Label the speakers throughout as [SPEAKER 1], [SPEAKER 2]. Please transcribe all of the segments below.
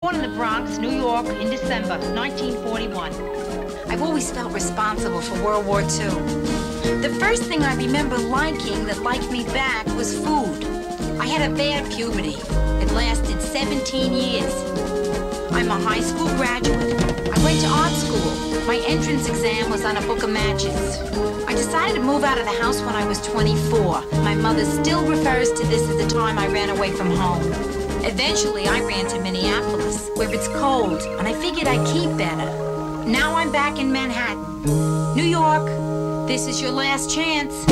[SPEAKER 1] Born in the Bronx, New York, in December 1941.
[SPEAKER 2] I've always felt responsible for World War II. The first thing I remember liking that liked me back was food. I had a bad puberty. It lasted 17 years. I'm a high school graduate. I went to art school. My entrance exam was on a book of matches. I decided to move out of the house when I was 24. My mother still refers to this as the time I ran away from home. Eventually, I ran to Minneapolis, where it's cold, and I figured I'd keep better. Now I'm back in Manhattan. New York, this is your last chance.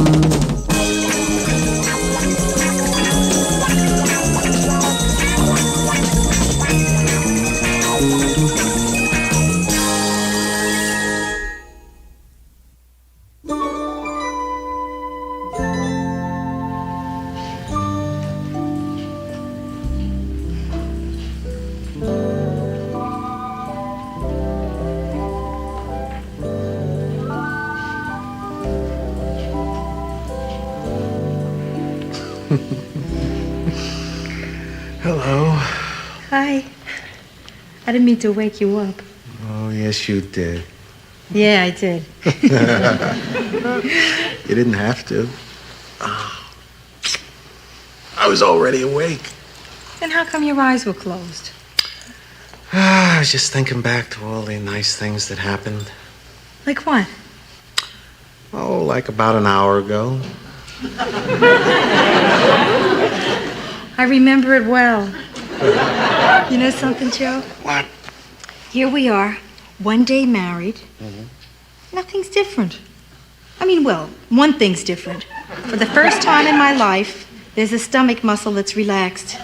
[SPEAKER 3] Hello.
[SPEAKER 4] Hi. I didn't mean to wake you up.
[SPEAKER 3] Oh, yes, you did.
[SPEAKER 4] Yeah, I did.
[SPEAKER 3] You didn't have to. Oh. I was already awake.
[SPEAKER 4] Then how come your eyes were closed?
[SPEAKER 3] I was just thinking back to all the nice things that happened.
[SPEAKER 4] Like what?
[SPEAKER 3] Oh, like about an hour ago.
[SPEAKER 4] I remember it well. You know something, Joe?
[SPEAKER 3] What?
[SPEAKER 4] Here we are, one day married. Mm-hmm. Nothing's different. I mean, well, one thing's different. For the first time in my life, there's a stomach muscle that's relaxed.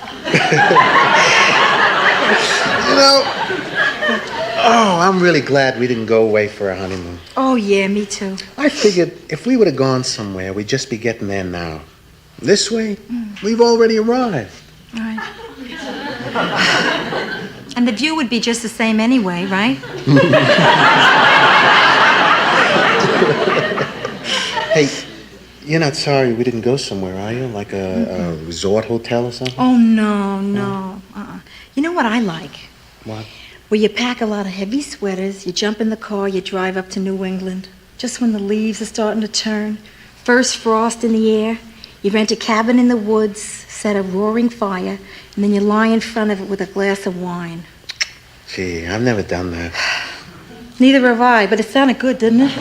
[SPEAKER 3] Oh, I'm really glad we didn't go away for a honeymoon.
[SPEAKER 4] Oh, yeah, me too.
[SPEAKER 3] I figured if we would have gone somewhere, we'd just be getting there now. This way, we've already arrived.
[SPEAKER 4] Right. And the view would be just the same anyway, right?
[SPEAKER 3] Hey, you're not sorry we didn't go somewhere, are you? Like a resort hotel or something?
[SPEAKER 4] Oh, no. You know what I like?
[SPEAKER 3] What?
[SPEAKER 4] Where you pack a lot of heavy sweaters, you jump in the car, you drive up to New England. Just when the leaves are starting to turn, first frost in the air, you rent a cabin in the woods, set a roaring fire, and then you lie in front of it with a glass of wine.
[SPEAKER 3] Gee, I've never done that.
[SPEAKER 4] Neither have I, but it sounded good, didn't it?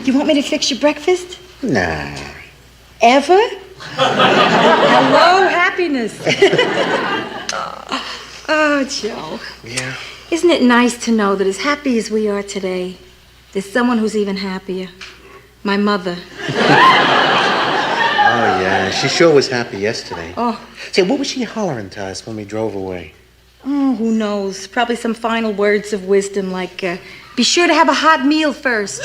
[SPEAKER 4] You want me to fix your breakfast?
[SPEAKER 3] Nah.
[SPEAKER 4] Ever? Hello, happiness. Oh, Joe.
[SPEAKER 3] Yeah?
[SPEAKER 4] Isn't it nice to know that as happy as we are today, there's someone who's even happier? My mother.
[SPEAKER 3] Oh, yeah. She sure was happy yesterday.
[SPEAKER 4] Oh.
[SPEAKER 3] Say, what was she hollering to us when we drove away?
[SPEAKER 4] Oh, who knows? Probably some final words of wisdom like, be sure to have a hot meal first.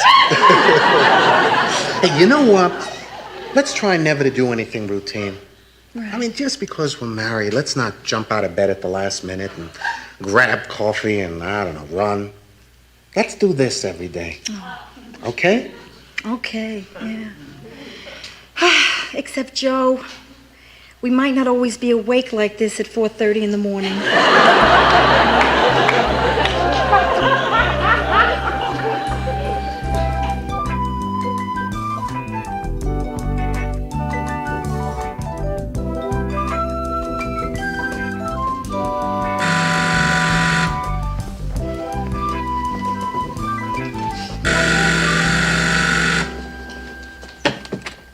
[SPEAKER 3] Hey, you know what? Let's try never to do anything routine.
[SPEAKER 4] Right.
[SPEAKER 3] I mean, just because we're married, let's not jump out of bed at the last minute and grab coffee and, I don't know, run. Let's do this every day. Oh. Okay?
[SPEAKER 4] Okay, yeah. Except, Joe, we might not always be awake like this at 4:30 in the morning.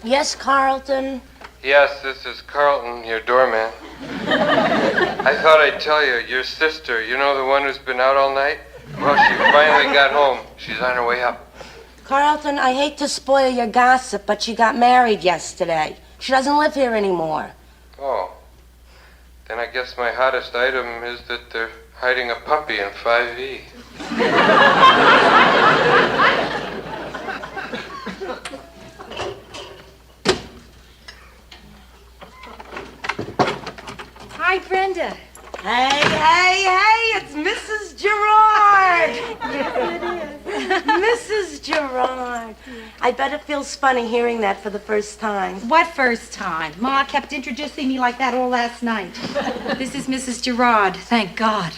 [SPEAKER 5] Yes, Carlton?
[SPEAKER 6] Yes, this is Carlton, your doorman. I thought I'd tell you, your sister, you know the one who's been out all night? Well, she finally got home. She's on her way up.
[SPEAKER 5] Carlton, I hate to spoil your gossip, but she got married yesterday. She doesn't live here anymore.
[SPEAKER 6] Oh. Then I guess my hottest item is that they're hiding a puppy in 5E.
[SPEAKER 4] Hi, Brenda.
[SPEAKER 5] Hey, it's Mrs. Gerard.
[SPEAKER 4] Yes, it is.
[SPEAKER 5] Mrs. Gerard. Gerard. I bet it feels funny hearing that for the first time.
[SPEAKER 4] What first time? Ma kept introducing me like that all last night. This is Mrs. Gerard, thank God.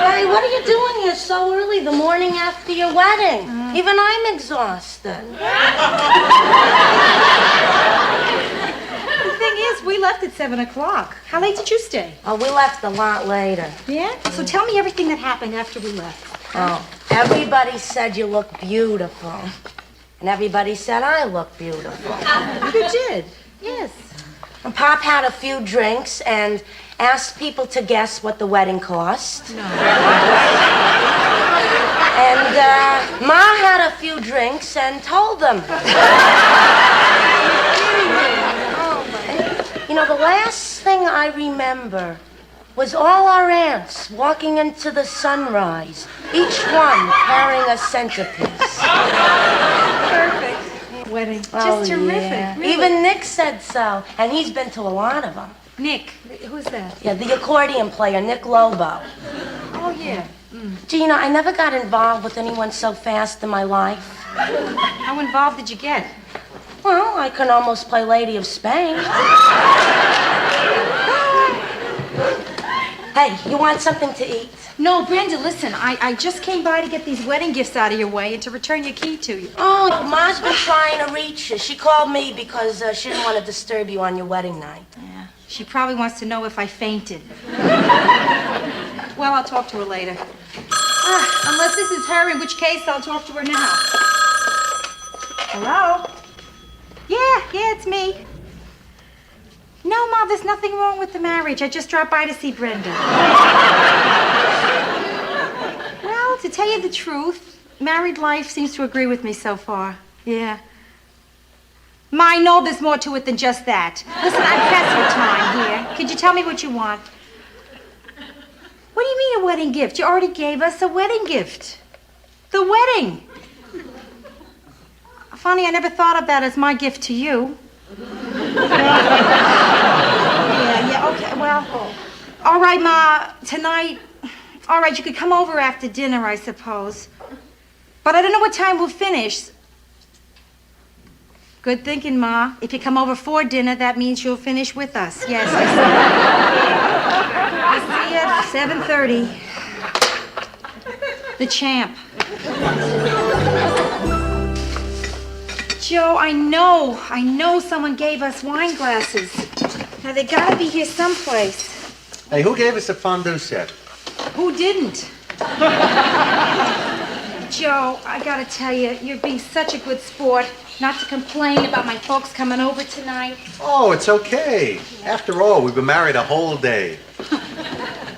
[SPEAKER 5] Hey, what are you doing here so early the morning after your wedding? Even I'm exhausted.
[SPEAKER 4] The thing is, we left at 7 o'clock. How late did you stay?
[SPEAKER 5] Oh, we left a lot later.
[SPEAKER 4] Yeah? So tell me everything that happened after we left.
[SPEAKER 5] Oh, everybody said you look beautiful. And everybody said I look beautiful.
[SPEAKER 4] You did, yes.
[SPEAKER 5] And Pop had a few drinks and asked people to guess what the wedding cost.
[SPEAKER 4] No.
[SPEAKER 5] And Ma had a few drinks and told them. You know, the last thing I remember was all our aunts walking into the sunrise, each one carrying a centerpiece.
[SPEAKER 4] Perfect. Wedding. Just terrific.
[SPEAKER 5] Yeah.
[SPEAKER 4] Really.
[SPEAKER 5] Even Nick said so, and he's been to a lot of them.
[SPEAKER 4] Nick, who's that?
[SPEAKER 5] Yeah, the accordion player, Nick Lobo.
[SPEAKER 4] Oh, yeah.
[SPEAKER 5] Gee, you know, I never got involved with anyone so fast in my life.
[SPEAKER 4] How involved did you get?
[SPEAKER 5] Well, I can almost play Lady of Spain. Hey, you want something to eat?
[SPEAKER 4] No, Brenda, listen, I just came by to get these wedding gifts out of your way and to return your key to you.
[SPEAKER 5] Oh, Ma's been trying to reach you. She called me because she didn't want to disturb you on your wedding night.
[SPEAKER 4] Yeah, she probably wants to know if I fainted. Well, I'll talk to her later. Unless this is her, in which case I'll talk to her now. Hello? Yeah, it's me. No, Ma, there's nothing wrong with the marriage. I just dropped by to see Brenda. Well, to tell you the truth, married life seems to agree with me so far. Yeah. Ma, I know there's more to it than just that. Listen, I'm pressed for time here. Could you tell me what you want? What do you mean a wedding gift? You already gave us a wedding gift. The wedding. Funny, I never thought of that as my gift to you. Yeah, okay, well, all right, Ma, tonight, all right, you could come over after dinner, I suppose. But I don't know what time we'll finish. Good thinking, Ma. If you come over for dinner, that means you'll finish with us. Yes, I see you at 7:30. The champ. Joe, I know someone gave us wine glasses. Now, they gotta be here someplace.
[SPEAKER 3] Hey, who gave us a fondue set?
[SPEAKER 4] Who didn't? Joe, I gotta tell you, you're being such a good sport not to complain about my folks coming over tonight.
[SPEAKER 7] Oh, it's okay. After all, we've been married a whole day.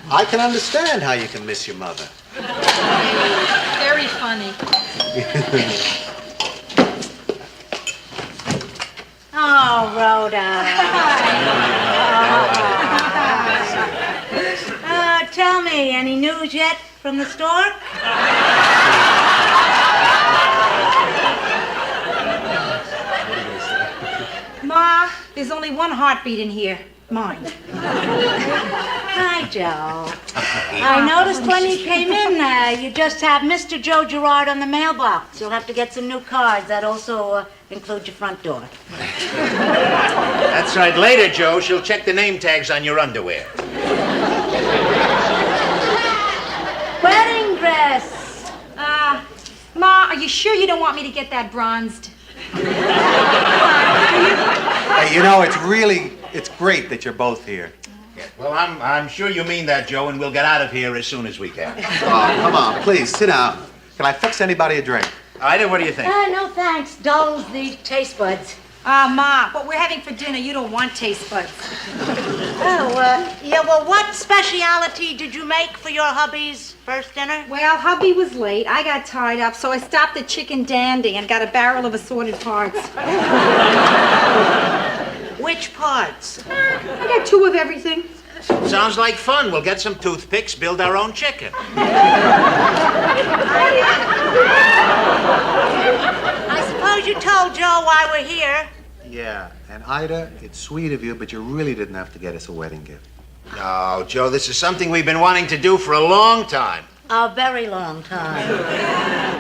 [SPEAKER 7] I can understand how you can miss your mother.
[SPEAKER 4] Very funny.
[SPEAKER 8] Oh, Rhoda. Tell me, any news yet from the store?
[SPEAKER 4] Ma, there's only one heartbeat in here. Mine.
[SPEAKER 8] Hi, Joe. I noticed when you came in, you just have Mr. Joe Gerard on the mailbox. You'll have to get some new cards. That also includes your front door.
[SPEAKER 9] That's right. Later, Joe, she'll check the name tags on your underwear.
[SPEAKER 8] Wedding dress.
[SPEAKER 4] Ma, are you sure you don't want me to get that bronzed?
[SPEAKER 7] Hey, you know, it's great that you're both here.
[SPEAKER 9] Yeah, well, I'm sure you mean that, Joe, and we'll get out of here as soon as we can.
[SPEAKER 7] Oh, come on, please, sit down. Can I fix anybody a drink?
[SPEAKER 9] Ida, what do you think?
[SPEAKER 8] No, thanks. Dulls the taste buds.
[SPEAKER 4] Ma, what we're having for dinner, you don't want taste buds.
[SPEAKER 8] Yeah, well, what speciality did you make for your hubby's first dinner?
[SPEAKER 4] Well, hubby was late. I got tied up, so I stopped at Chicken Dandy and got a barrel of assorted parts.
[SPEAKER 8] Which parts?
[SPEAKER 4] I got 2 of everything.
[SPEAKER 9] Sounds like fun. We'll get some toothpicks, build our own chicken.
[SPEAKER 8] I suppose you told Joe why we're here.
[SPEAKER 7] Yeah, and Ida, it's sweet of you, but you really didn't have to get us a wedding gift.
[SPEAKER 9] No, Joe, this is something we've been wanting to do for a long time.
[SPEAKER 8] A very long time.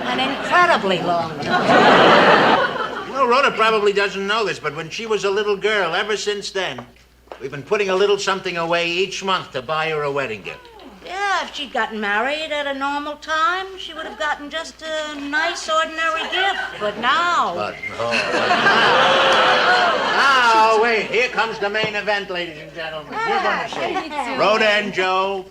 [SPEAKER 8] An incredibly long time.
[SPEAKER 9] You know, Rhoda probably doesn't know this, but when she was a little girl, ever since then, we've been putting a little something away each month to buy her a wedding gift.
[SPEAKER 8] Yeah, if she'd gotten married at a normal time, she would have gotten just a nice, ordinary gift. But now...
[SPEAKER 9] Now, wait, here comes the main event, ladies and gentlemen. You're going to see Rhoda and Joe,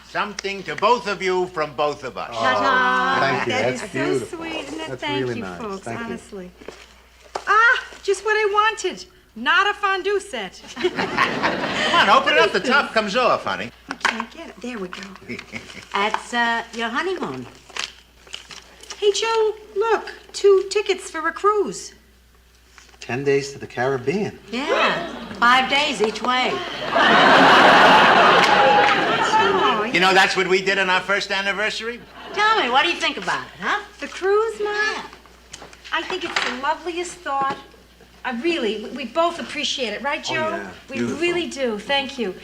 [SPEAKER 9] something to both of you from both of us.
[SPEAKER 7] Thank you.
[SPEAKER 4] That is
[SPEAKER 7] That's
[SPEAKER 4] so
[SPEAKER 7] beautiful.
[SPEAKER 4] sweet, isn't it?
[SPEAKER 7] That's
[SPEAKER 4] Thank
[SPEAKER 7] really
[SPEAKER 4] you,
[SPEAKER 7] nice.
[SPEAKER 4] folks,
[SPEAKER 7] Thank you.
[SPEAKER 4] honestly. Just what I wanted. Not a fondue set.
[SPEAKER 9] Come on, open it up. The top comes off, honey.
[SPEAKER 4] I can't get it. There we go.
[SPEAKER 8] That's your honeymoon.
[SPEAKER 4] Hey, Joe, look. 2 tickets for a cruise.
[SPEAKER 7] 10 days to the Caribbean.
[SPEAKER 8] Yeah, 5 days each way.
[SPEAKER 9] You know, that's what we did on our first anniversary.
[SPEAKER 8] Tell me, what do you think about it, huh?
[SPEAKER 4] The cruise, Ma? I think it's the loveliest thought. We both appreciate it, right, Joe?
[SPEAKER 7] yeah.
[SPEAKER 4] We
[SPEAKER 7] Beautiful.
[SPEAKER 4] really do, thank you.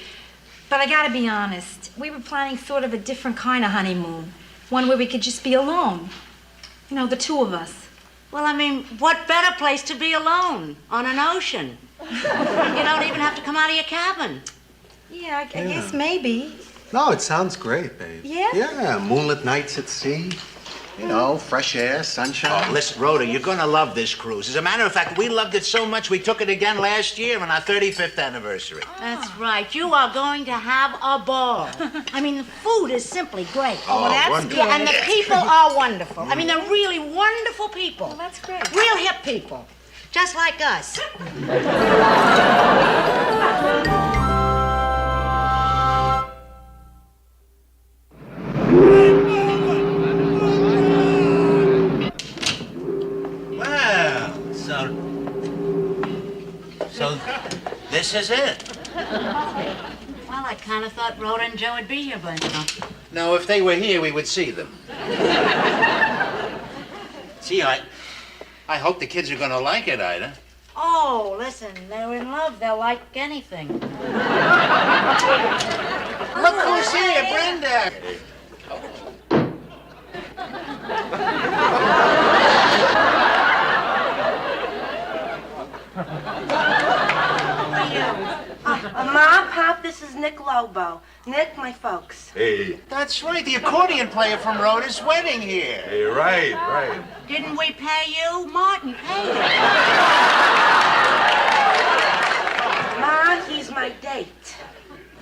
[SPEAKER 4] But I gotta be honest, we were planning sort of a different kind of honeymoon. One where we could just be alone. You know, the 2 of us.
[SPEAKER 8] Well, I mean, what better place to be alone? On an ocean. You don't even have to come out of your cabin.
[SPEAKER 4] Yeah, I guess maybe.
[SPEAKER 7] No, it sounds great, babe.
[SPEAKER 4] Yeah?
[SPEAKER 7] Yeah, moonlit nights at sea. You know, fresh air, sunshine.
[SPEAKER 9] Oh, listen, Rhoda, you're going to love this cruise. As a matter of fact, we loved it so much we took it again last year on our 35th anniversary.
[SPEAKER 8] That's right. You are going to have a ball. I mean, the food is simply great.
[SPEAKER 9] Oh,
[SPEAKER 8] that's
[SPEAKER 9] wonderful.
[SPEAKER 8] Yeah, and the people are wonderful. I mean, they're really wonderful people.
[SPEAKER 4] Well, that's great.
[SPEAKER 8] Real hip people. Just like us.
[SPEAKER 9] Well, so this is it.
[SPEAKER 8] Well, I kind of thought Rhoda and Joe would be here by now.
[SPEAKER 9] No, if they were here, we would see them. See, I hope the kids are going to like it, Ida.
[SPEAKER 8] Oh, listen, they're in love. They'll like anything.
[SPEAKER 9] Look who's here, Brenda.
[SPEAKER 5] Mom, Pop, this is Nick Lobo. Nick, my folks.
[SPEAKER 10] Hey,
[SPEAKER 9] That's right, the accordion player from Rhoda's wedding here.
[SPEAKER 10] hey, right.
[SPEAKER 8] Didn't we pay you? Martin paid you.
[SPEAKER 5] Mom, he's my date.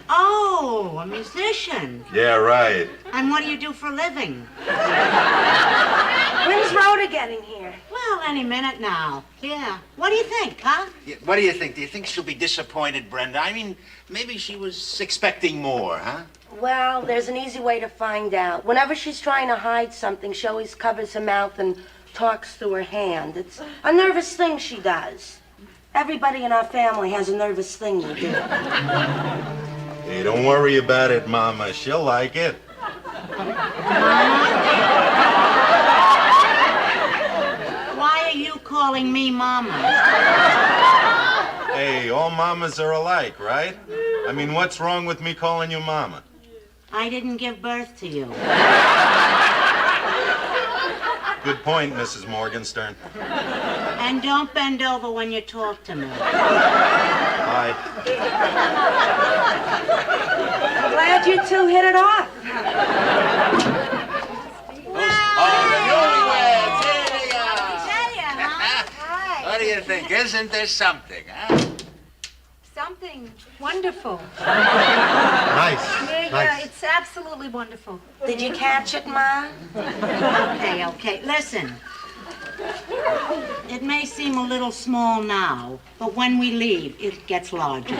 [SPEAKER 8] Oh, a musician.
[SPEAKER 10] Yeah, right.
[SPEAKER 8] And what do you do for a living?
[SPEAKER 5] When's Rhoda getting here?
[SPEAKER 8] Well, any minute now. Yeah. What do you think, huh?
[SPEAKER 9] Yeah, what do you think? Do you think she'll be disappointed, Brenda? I mean, maybe she was expecting more, huh?
[SPEAKER 5] Well, there's an easy way to find out. Whenever she's trying to hide something, she always covers her mouth and talks through her hand. It's a nervous thing she does. Everybody in our family has a nervous thing they do.
[SPEAKER 10] Hey, don't worry about it, Mama. She'll like it.
[SPEAKER 8] Why are you calling me Mama?
[SPEAKER 10] Hey, all mamas are alike, right? I mean, what's wrong with me calling you Mama?
[SPEAKER 8] I didn't give birth to you.
[SPEAKER 10] Good point, Mrs. Morgenstern.
[SPEAKER 8] And don't bend over when you talk to me.
[SPEAKER 10] Bye.
[SPEAKER 5] I'm glad you two hit it off.
[SPEAKER 9] Newlyweds, here they are.
[SPEAKER 8] Tell ya, huh?
[SPEAKER 9] What do you think? Isn't this something, huh?
[SPEAKER 4] Something wonderful.
[SPEAKER 7] Nice.
[SPEAKER 4] Yeah, it's absolutely wonderful.
[SPEAKER 5] Did you catch it, Ma?
[SPEAKER 8] Okay. Listen. It may seem a little small now, but when we leave, it gets larger.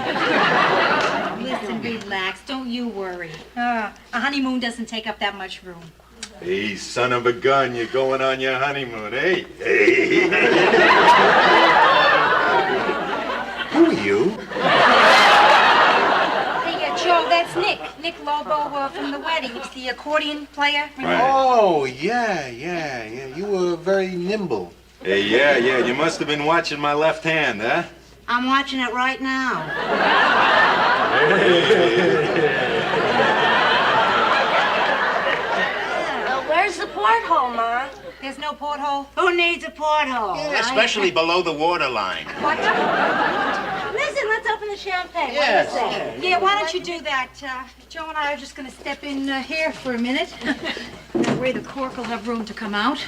[SPEAKER 4] Listen, relax. Don't you worry. A honeymoon doesn't take up that much room.
[SPEAKER 10] Hey, son of a gun, you're going on your honeymoon, hey? Hey.
[SPEAKER 7] Who are you?
[SPEAKER 4] Hey, Joe, that's Nick. Nick Lobo from the wedding. He's the accordion player.
[SPEAKER 10] Right.
[SPEAKER 7] Oh, yeah. You were very nimble.
[SPEAKER 10] Hey, yeah, you must have been watching my left hand, huh?
[SPEAKER 8] I'm watching it right now.
[SPEAKER 5] porthole, Ma.
[SPEAKER 8] There's no porthole? Who needs a porthole?
[SPEAKER 9] Yeah, especially below the waterline.
[SPEAKER 8] What? Listen, let's open the champagne.
[SPEAKER 9] Yes.
[SPEAKER 8] What do you say?
[SPEAKER 4] Yeah, why don't you do that? Joe and I are just going to step in here for a minute. That way the cork will have room to come out.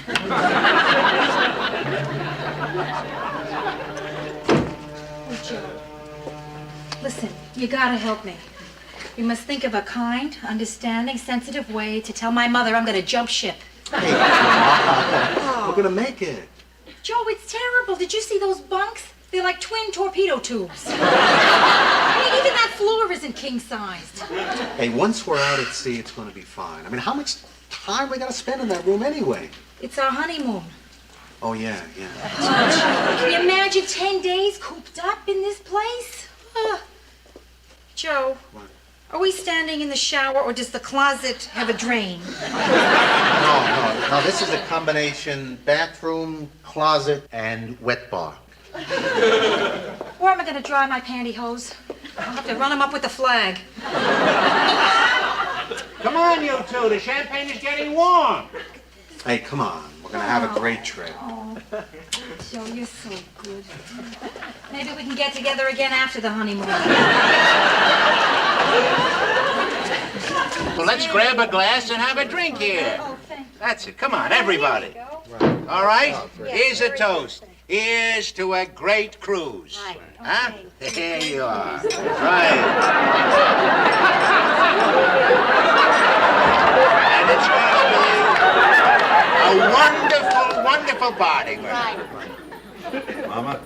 [SPEAKER 4] Oh, Joe. Listen, you gotta help me. You must think of a kind, understanding, sensitive way to tell my mother I'm gonna jump ship.
[SPEAKER 7] Hey, we're gonna make it.
[SPEAKER 4] Joe, it's terrible. Did you see those bunks? They're like twin torpedo tubes. I mean, even that floor isn't king-sized.
[SPEAKER 7] Hey, once we're out at sea, it's gonna be fine. I mean, how much time we gotta spend in that room anyway?
[SPEAKER 4] It's our honeymoon.
[SPEAKER 7] Oh, yeah.
[SPEAKER 4] Can you imagine 10 days cooped up in this place? Joe,
[SPEAKER 7] What?
[SPEAKER 4] are we standing in the shower or does the closet have a drain?
[SPEAKER 7] No, this is a combination bathroom, closet, and wet bar.
[SPEAKER 4] Where am I going to dry my pantyhose? I'll have to run them up with the flag.
[SPEAKER 9] Come on, you two. The champagne is getting warm.
[SPEAKER 7] Hey, come on. We're gonna have a great trip.
[SPEAKER 4] Oh, Joe, you're so good. Maybe we can get together again after the honeymoon.
[SPEAKER 9] Well, let's grab a glass and have a drink here.
[SPEAKER 4] Oh, thank you.
[SPEAKER 9] That's it. Come on, everybody. All right? Here's a toast. Here's to a great cruise.
[SPEAKER 8] Right.
[SPEAKER 9] Huh? There you are. Right. And it's going to be a wonderful, wonderful party.
[SPEAKER 8] Right.
[SPEAKER 10] Mama?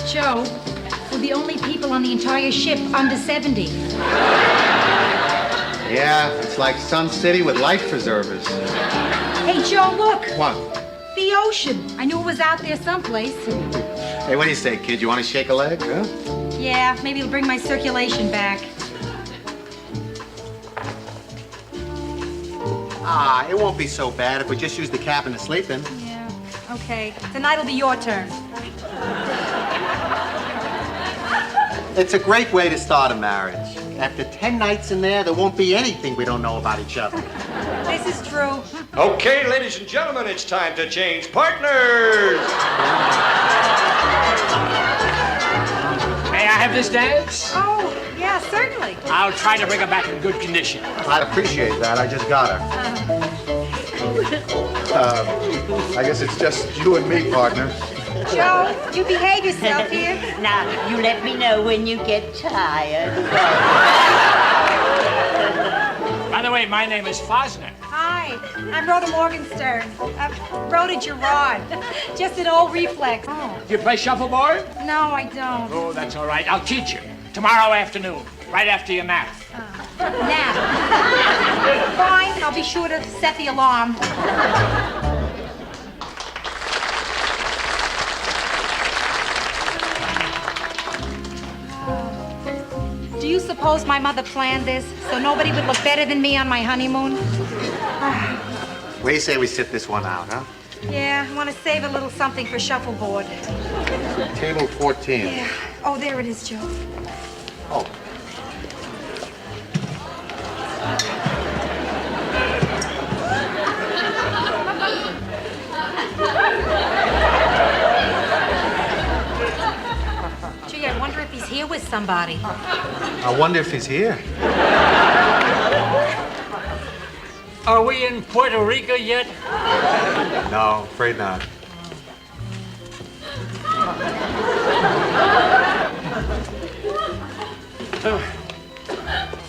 [SPEAKER 4] Joe, we're the only people on the entire ship under 70.
[SPEAKER 7] Yeah, it's like Sun City with life preservers.
[SPEAKER 4] Hey, Joe, look.
[SPEAKER 7] What?
[SPEAKER 4] The ocean. I knew it was out there someplace.
[SPEAKER 7] Hey, what do you say, kid? You want to shake a leg, huh?
[SPEAKER 4] Yeah, maybe it'll bring my circulation back.
[SPEAKER 7] Ah, it won't be so bad if we just use the cabin to sleep in.
[SPEAKER 4] Yeah, okay. Tonight'll be your turn.
[SPEAKER 7] It's a great way to start a marriage. After 10 nights in there won't be anything we don't know about each other.
[SPEAKER 4] This is true.
[SPEAKER 11] Okay, ladies and gentlemen, it's time to change partners.
[SPEAKER 12] May I have this dance?
[SPEAKER 4] Oh, yeah, certainly.
[SPEAKER 12] I'll try to bring her back in good condition.
[SPEAKER 7] I'd appreciate that. I just got her. I guess it's just you and me, partner.
[SPEAKER 4] Joe, you behave yourself here.
[SPEAKER 8] Now, you let me know when you get tired.
[SPEAKER 12] By the way, my name is Fosner.
[SPEAKER 4] Hi, I'm Rhoda Morgenstern. Rhoda Gerard. Just an old reflex. Oh.
[SPEAKER 12] Do you play shuffleboard?
[SPEAKER 4] No, I don't.
[SPEAKER 12] Oh, that's all right. I'll teach you. Tomorrow afternoon, right after your nap.
[SPEAKER 4] Nap. Fine, I'll be sure to set the alarm. Do you suppose my mother planned this so nobody would look better than me on my honeymoon?
[SPEAKER 7] What do you say we sit this one out, huh?
[SPEAKER 4] Yeah, I want to save a little something for shuffleboard.
[SPEAKER 7] Table 14.
[SPEAKER 4] Yeah. Oh, there it is, Joe.
[SPEAKER 7] Oh.
[SPEAKER 4] Gee, I wonder if he's here with somebody.
[SPEAKER 7] I wonder if he's here.
[SPEAKER 12] Are we in Puerto Rico yet?
[SPEAKER 7] No, afraid not.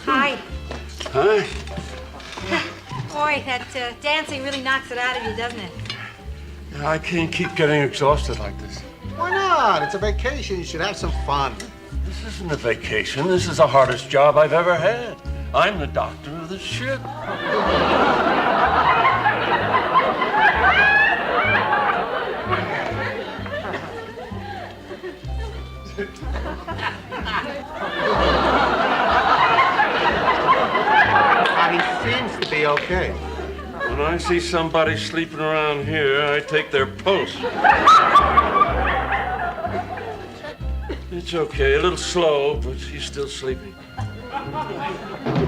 [SPEAKER 4] Hi.
[SPEAKER 10] Hi.
[SPEAKER 4] Boy, that dancing really knocks it out of you, doesn't it?
[SPEAKER 10] I can't keep getting exhausted like this.
[SPEAKER 7] Why not? It's a vacation. You should have some fun.
[SPEAKER 10] This isn't a vacation. This is the hardest job I've ever had. I'm the doctor of the ship.
[SPEAKER 7] He seems to be okay.
[SPEAKER 10] When I see somebody sleeping around here, I take their pulse. It's okay, a little slow, but he's still sleeping.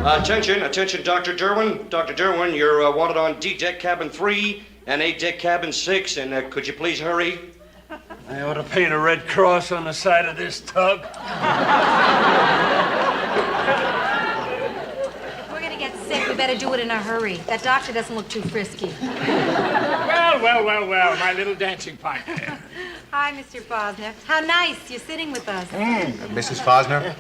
[SPEAKER 11] Attention, Dr. Derwin. Dr. Derwin, you're wanted on D-Deck Cabin 3 and A-Deck Cabin 6, and could you please hurry?
[SPEAKER 10] I ought to paint a red cross on the side of this tub.
[SPEAKER 2] If we're gonna get sick, we better do it in a hurry. That doctor doesn't look too frisky.
[SPEAKER 12] Well, my little dancing partner.
[SPEAKER 2] Hi, Mr. Fosner. How nice you're sitting with us.
[SPEAKER 7] Mrs. Fosner?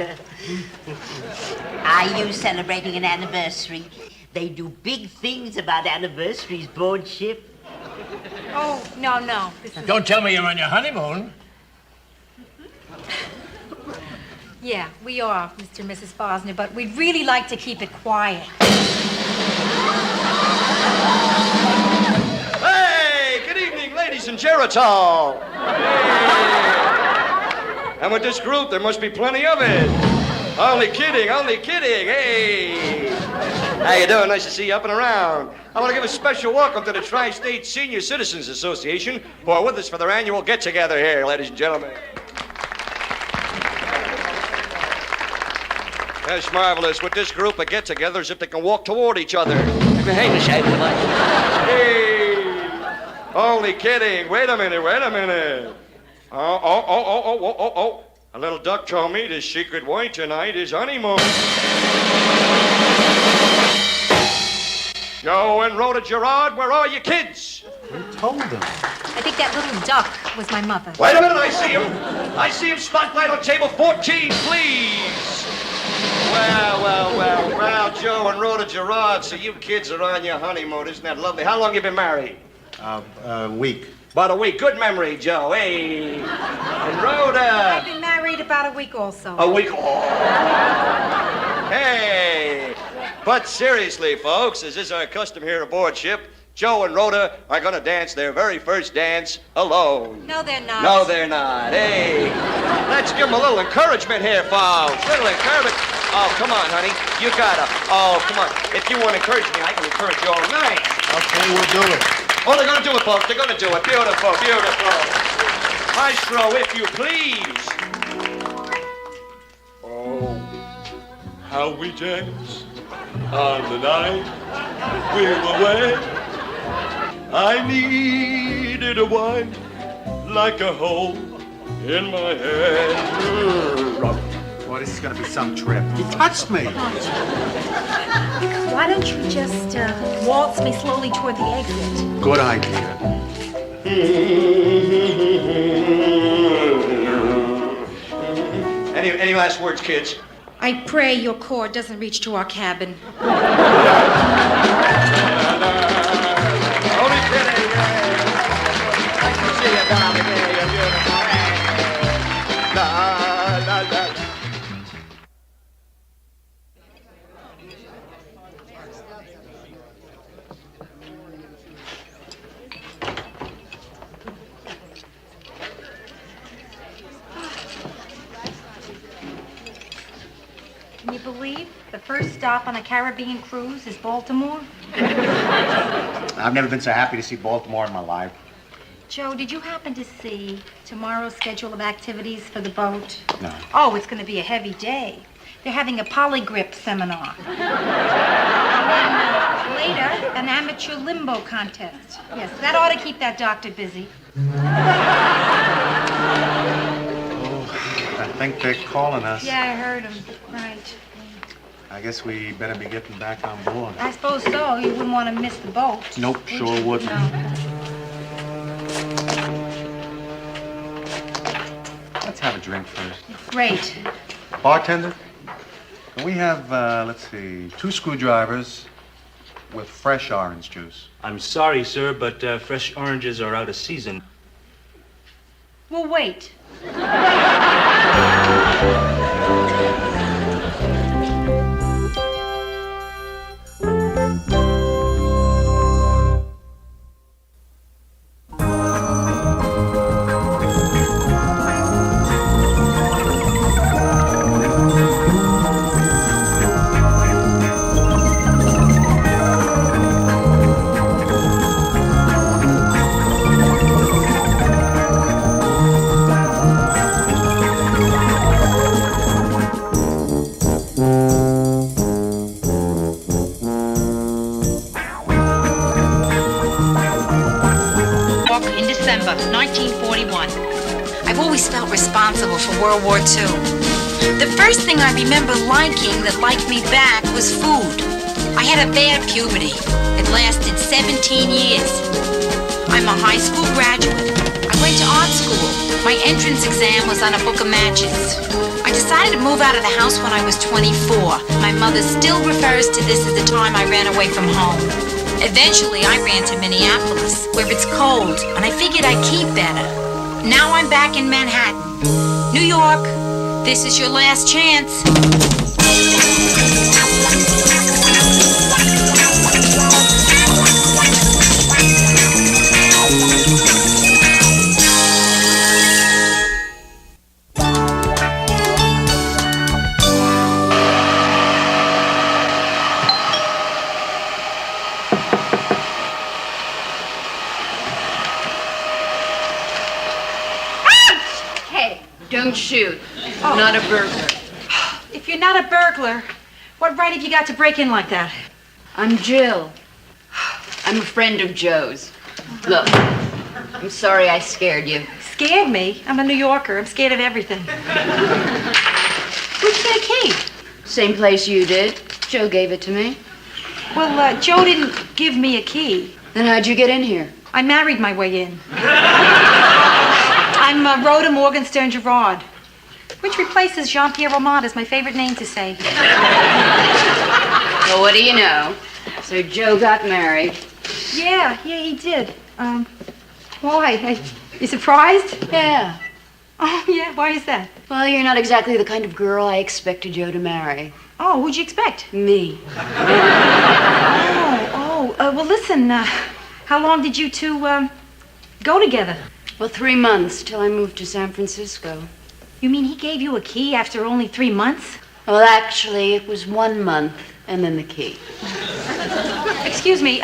[SPEAKER 13] Are you celebrating an anniversary? They do big things about anniversaries aboard ship.
[SPEAKER 2] Oh, no.
[SPEAKER 12] Don't tell me you're on your honeymoon.
[SPEAKER 2] Yeah, we are, Mr. and Mrs. Fosner, but we'd really like to keep it quiet.
[SPEAKER 11] Hey, good evening, ladies and Geritol. Hey. And with this group, there must be plenty of it. Only kidding. Hey. How you doing? Nice to see you up and around. I want to give a special welcome to the Tri-State Senior Citizens Association, who are with us for their annual get-together here, ladies and gentlemen. That's marvelous. With this group, a get-together as if they can walk toward each other. Hey, Michelle, come on. Hey! Only kidding. Wait a minute. Oh. A little duck told me the secret word tonight is honeymoon. Joe and Rhoda Gerard, where are your kids?
[SPEAKER 7] Who told them?
[SPEAKER 2] I think that little duck was my mother.
[SPEAKER 11] Wait a minute, I see him. Spotlight on table 14, please. Well, Joe and Rhoda Gerard, so you kids are on your honeymoon. Isn't that lovely? How long you been married?
[SPEAKER 7] A week.
[SPEAKER 11] About a week. Good memory, Joe. Hey. And Rhoda.
[SPEAKER 2] I've been married about a week also.
[SPEAKER 11] A week. Oh. Hey. But seriously, folks, as is our custom here aboard ship, Joe and Rhoda are going to dance their very first dance alone.
[SPEAKER 2] No, they're not.
[SPEAKER 11] No, they're not. Hey. Let's give them a little encouragement here, folks. Little encouragement. Oh, come on, honey. You gotta. Oh, come on. If you want to encourage me, I can encourage you all night.
[SPEAKER 7] Okay, we'll do it.
[SPEAKER 11] Oh, they're going to do it, folks. They're going to do it. Beautiful. Maestro, if you please.
[SPEAKER 10] Oh, how we dance on the night we were wed. I needed a wife like a hole in my head.
[SPEAKER 7] Boy, this is gonna be some trip. He touched me.
[SPEAKER 2] Why don't you just waltz me slowly toward the exit?
[SPEAKER 7] Good idea.
[SPEAKER 11] Any last words, kids?
[SPEAKER 2] I pray your cord doesn't reach to our cabin.
[SPEAKER 11] Only kidding. Nice to see you, darling. You're beautiful. La.
[SPEAKER 2] Can you believe the first stop on a Caribbean cruise is Baltimore?
[SPEAKER 7] I've never been so happy to see Baltimore in my life.
[SPEAKER 2] Joe, did you happen to see tomorrow's schedule of activities for the boat?
[SPEAKER 7] No.
[SPEAKER 2] Oh, it's going to be a heavy day. They're having a polygrip seminar. And then, later, an amateur limbo contest. Yes, that ought to keep that doctor busy.
[SPEAKER 7] I think they're calling us.
[SPEAKER 2] Yeah, I heard him. Right.
[SPEAKER 7] I guess we better be getting back on board.
[SPEAKER 2] I suppose so. You wouldn't want to miss the boat.
[SPEAKER 7] Nope, sure wouldn't.
[SPEAKER 2] No.
[SPEAKER 7] Let's have a drink first.
[SPEAKER 2] Great.
[SPEAKER 7] Bartender, can we have, let's see, 2 screwdrivers with fresh orange juice?
[SPEAKER 14] I'm sorry, sir, but fresh oranges are out of season.
[SPEAKER 2] We'll wait.
[SPEAKER 1] December 1941.
[SPEAKER 2] I've always felt responsible for World War II. The first thing I remember liking that liked me back was food. I had a bad puberty. It lasted 17 years. I'm a high school graduate. I went to art school. My entrance exam was on a book of matches. I decided to move out of the house when I was 24. My mother still refers to this as the time I ran away from home. Eventually, I ran to Minneapolis, where it's cold, and I figured I'd keep better. Now I'm back in Manhattan. New York, this is your last chance.
[SPEAKER 15] Don't shoot. Not a burglar.
[SPEAKER 4] If you're not a burglar, what right have you got to break in like that?
[SPEAKER 15] I'm Jill. I'm a friend of Joe's. Look, I'm sorry I scared you.
[SPEAKER 4] Scared me? I'm a New Yorker. I'm scared of everything. Where'd you get a key?
[SPEAKER 15] Same place you did. Joe gave it to me.
[SPEAKER 4] Well, Joe didn't give me a key.
[SPEAKER 15] Then how'd you get in here?
[SPEAKER 4] I married my way in. I'm Rhoda Morgenstern Gerard, which replaces Jean-Pierre Romand as my favorite name to say.
[SPEAKER 15] Well, what do you know? So Joe got married.
[SPEAKER 4] Yeah, he did. Why? You surprised?
[SPEAKER 15] Yeah.
[SPEAKER 4] Oh, yeah, why is that?
[SPEAKER 15] Well, you're not exactly the kind of girl I expected Joe to marry.
[SPEAKER 4] Oh, who'd you expect?
[SPEAKER 15] Me.
[SPEAKER 4] Well, listen, how long did you two, go together?
[SPEAKER 15] Well, 3 months till I moved to San Francisco.
[SPEAKER 4] You mean he gave you a key after only 3 months?
[SPEAKER 15] Well, actually, it was 1 month and then the key.
[SPEAKER 4] Excuse me,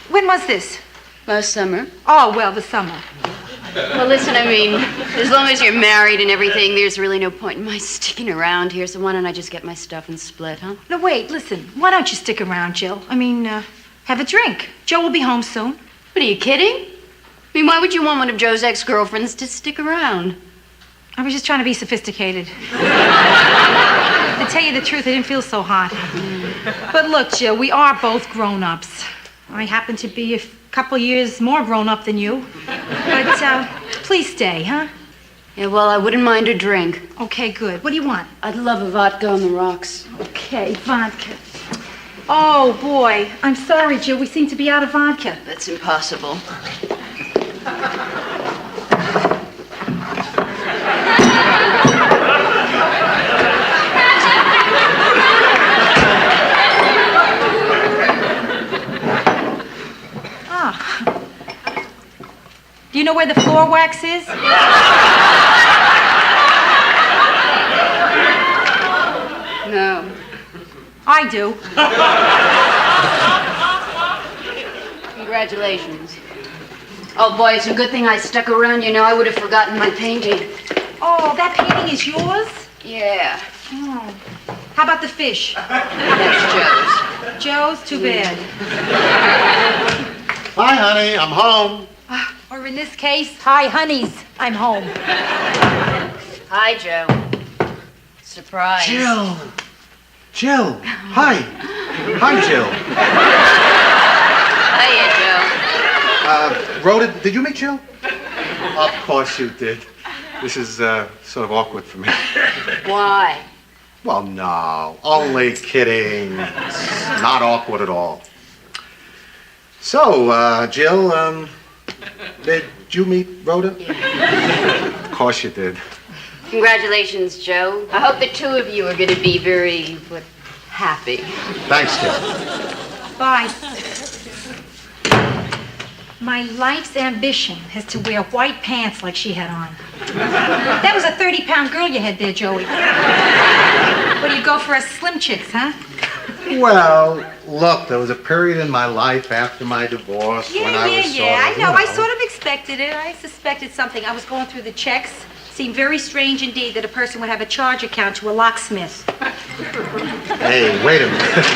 [SPEAKER 4] when was this?
[SPEAKER 15] Last summer.
[SPEAKER 4] Oh, well, the summer.
[SPEAKER 15] Well, listen, I mean, as long as you're married and everything, there's really no point in my sticking around here, so why don't I just get my stuff and split, huh?
[SPEAKER 4] No, wait, listen. Why don't you stick around, Jill? I mean, have a drink. Joe will be home soon.
[SPEAKER 15] What, are you kidding? I mean, why would you want one of Joe's ex-girlfriends to stick around?
[SPEAKER 4] I was just trying to be sophisticated. To tell you the truth, I didn't feel so hot. But look, Jill, we are both grown-ups. I happen to be a couple years more grown-up than you. But, please stay, huh?
[SPEAKER 15] Yeah, well, I wouldn't mind a drink.
[SPEAKER 4] Okay, good. What do you want?
[SPEAKER 15] I'd love a vodka on the rocks.
[SPEAKER 4] Okay, vodka. Oh, boy. I'm sorry, Jill. We seem to be out of vodka.
[SPEAKER 15] That's impossible.
[SPEAKER 4] Do you know where the floor wax is?
[SPEAKER 15] No.
[SPEAKER 4] I do.
[SPEAKER 15] Congratulations. Oh, boy, it's a good thing I stuck around. You know, I would have forgotten my painting.
[SPEAKER 4] Oh, that painting is yours?
[SPEAKER 15] Yeah.
[SPEAKER 4] Oh. How about the fish?
[SPEAKER 15] That's Joe's.
[SPEAKER 4] Joe's? Too bad.
[SPEAKER 9] Hi, honey. I'm home.
[SPEAKER 4] Or in this case, hi, honeys. I'm home.
[SPEAKER 15] Hi, Joe. Surprise.
[SPEAKER 7] Jill. Jill. Hi. Hi, Jill.
[SPEAKER 15] Hiya, Joe.
[SPEAKER 7] Rhoda, did you meet Jill? Of course you did. This is sort of awkward for me.
[SPEAKER 15] Why?
[SPEAKER 7] Well, no. Only kidding. It's not awkward at all. So, Jill, did you meet Rhoda?
[SPEAKER 15] Yeah.
[SPEAKER 7] Of course you did.
[SPEAKER 15] Congratulations, Joe. I hope the two of you are going to be very, happy.
[SPEAKER 7] Thanks, Jill.
[SPEAKER 4] Bye. My life's ambition is to wear white pants like she had on. That was a 30-pound girl you had there, Joey. What do you go for, us slim chicks, huh?
[SPEAKER 7] Well, look, there was a period in my life after my divorce when I was sort of,
[SPEAKER 4] I know. I sort of expected it. I suspected something. I was going through the checks. Seemed very strange indeed that a person would have a charge account to a locksmith.
[SPEAKER 7] Hey, wait a minute.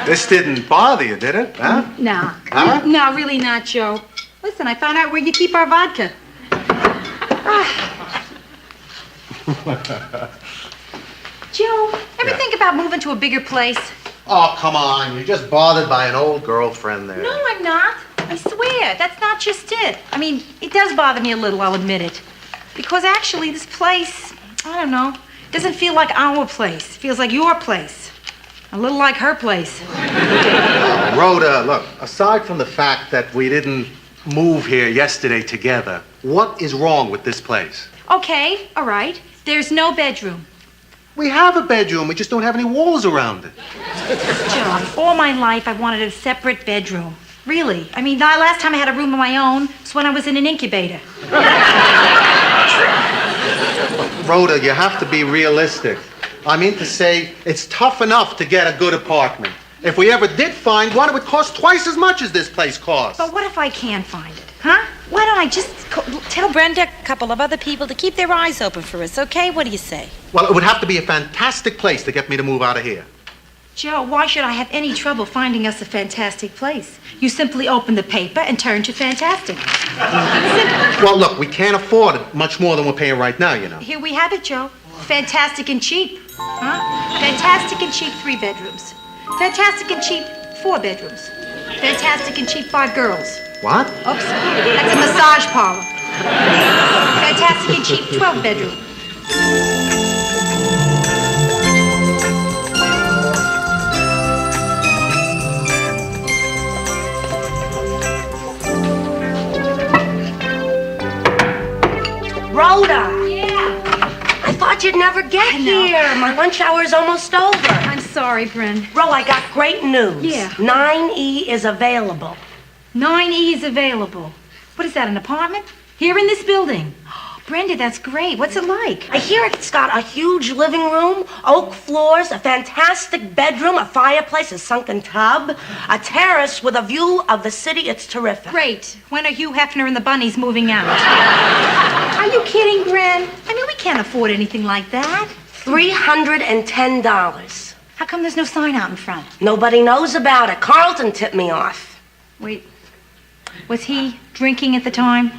[SPEAKER 7] This didn't bother you, did it? Huh?
[SPEAKER 4] No.
[SPEAKER 7] Huh?
[SPEAKER 4] No, really not, Joe. Listen, I found out where you keep our vodka. Joe, ever think about moving to a bigger place?
[SPEAKER 3] Oh, come on. You're just bothered by an old girlfriend there.
[SPEAKER 4] No, I'm not. I swear, that's not just it. I mean, it does bother me a little, I'll admit it. Because actually, this place, I don't know, doesn't feel like our place. It feels like your place. A little like her place.
[SPEAKER 3] Rhoda, look, aside from the fact that we didn't move here yesterday together, what is wrong with this place?
[SPEAKER 4] Okay, all right. There's no bedroom.
[SPEAKER 3] We have a bedroom, we just don't have any walls around it.
[SPEAKER 4] Joe, all my life I wanted a separate bedroom. Really. I mean, the last time I had a room of my own was when I was in an incubator.
[SPEAKER 3] Rhoda, you have to be realistic. I mean to say, it's tough enough to get a good apartment. If we ever did find one, it would cost twice as much as this place costs.
[SPEAKER 4] But what if I can find it, huh? Why don't I just tell Brenda, a couple of other people, to keep their eyes open for us, okay? What do you say?
[SPEAKER 3] Well, it would have to be a fantastic place to get me to move out of here.
[SPEAKER 4] Joe, why should I have any trouble finding us a fantastic place? You simply open the paper and turn to fantastic.
[SPEAKER 3] Well, look, we can't afford it much more than we're paying right now, you know.
[SPEAKER 4] Here we have it, Joe. Fantastic and cheap. Huh? Fantastic and cheap 3 bedrooms. Fantastic and cheap 4 bedrooms. Fantastic and cheap 5 girls.
[SPEAKER 3] What?
[SPEAKER 4] Oops, that's a massage parlor. Fantastic and cheap 12 bedroom.
[SPEAKER 5] Rhoda!
[SPEAKER 4] Yeah?
[SPEAKER 5] I thought you'd never get here. My lunch hour is almost over.
[SPEAKER 4] I'm sorry, Bryn.
[SPEAKER 5] Ro, I got great news.
[SPEAKER 4] Yeah.
[SPEAKER 5] 9E is available.
[SPEAKER 4] 9E is available. What is that, an apartment? Here in this building. Brenda, that's great. What's it like?
[SPEAKER 5] I hear it's got a huge living room, oak floors, a fantastic bedroom, a fireplace, a sunken tub, a terrace with a view of the city. It's terrific.
[SPEAKER 4] Great. When are Hugh Hefner and the bunnies moving out? Are you kidding, Bren? I mean, we can't afford anything like that.
[SPEAKER 5] $310.
[SPEAKER 4] How come there's no sign out in front?
[SPEAKER 5] Nobody knows about it. Carlton tipped me off.
[SPEAKER 4] Wait, was he drinking at the time?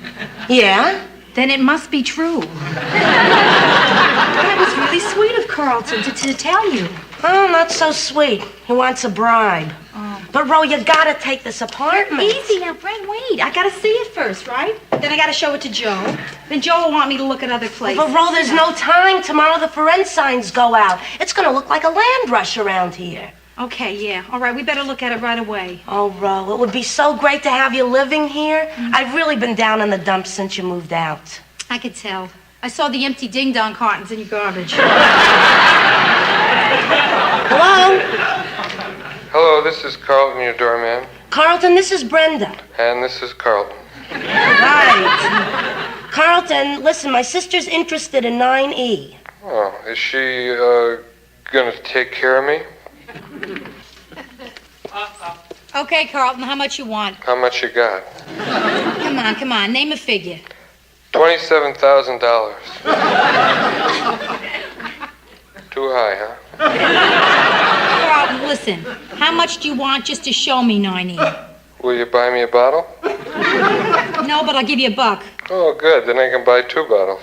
[SPEAKER 5] Yeah?
[SPEAKER 4] Then it must be true. That was really sweet of Carlton to tell you.
[SPEAKER 5] Oh, not so sweet. He wants a bribe.
[SPEAKER 4] Oh.
[SPEAKER 5] But, Ro, you gotta take this apartment.
[SPEAKER 4] Easy now, Brent, wait. I gotta see it first, right? Then I gotta show it to Joe. Then Joe will want me to look at other places.
[SPEAKER 5] But, Ro, there's no time. Tomorrow the for rent signs go out. It's gonna look like a land rush around here.
[SPEAKER 4] Okay, yeah. All right, we better look at it right away.
[SPEAKER 5] Oh, Ro, it would be so great to have you living here. I've really been down in the dumps since you moved out.
[SPEAKER 4] I could tell. I saw the empty ding-dong cartons in your garbage.
[SPEAKER 5] Hello?
[SPEAKER 6] Hello, this is Carlton, your doorman.
[SPEAKER 5] Carlton, this is Brenda.
[SPEAKER 6] And this is Carlton.
[SPEAKER 5] Right. Carlton, listen, my sister's interested in 9E.
[SPEAKER 6] Oh, is she, gonna take care of me?
[SPEAKER 4] Okay, Carlton, how much you want?
[SPEAKER 6] How much you got?
[SPEAKER 4] Come on, name a figure.
[SPEAKER 6] $27,000. Too high, huh?
[SPEAKER 4] Carlton, listen, how much do you want just to show me 9E?
[SPEAKER 6] Will you buy me a bottle?
[SPEAKER 4] No, but I'll give you $1.
[SPEAKER 6] Oh, good. Then I can buy 2 bottles.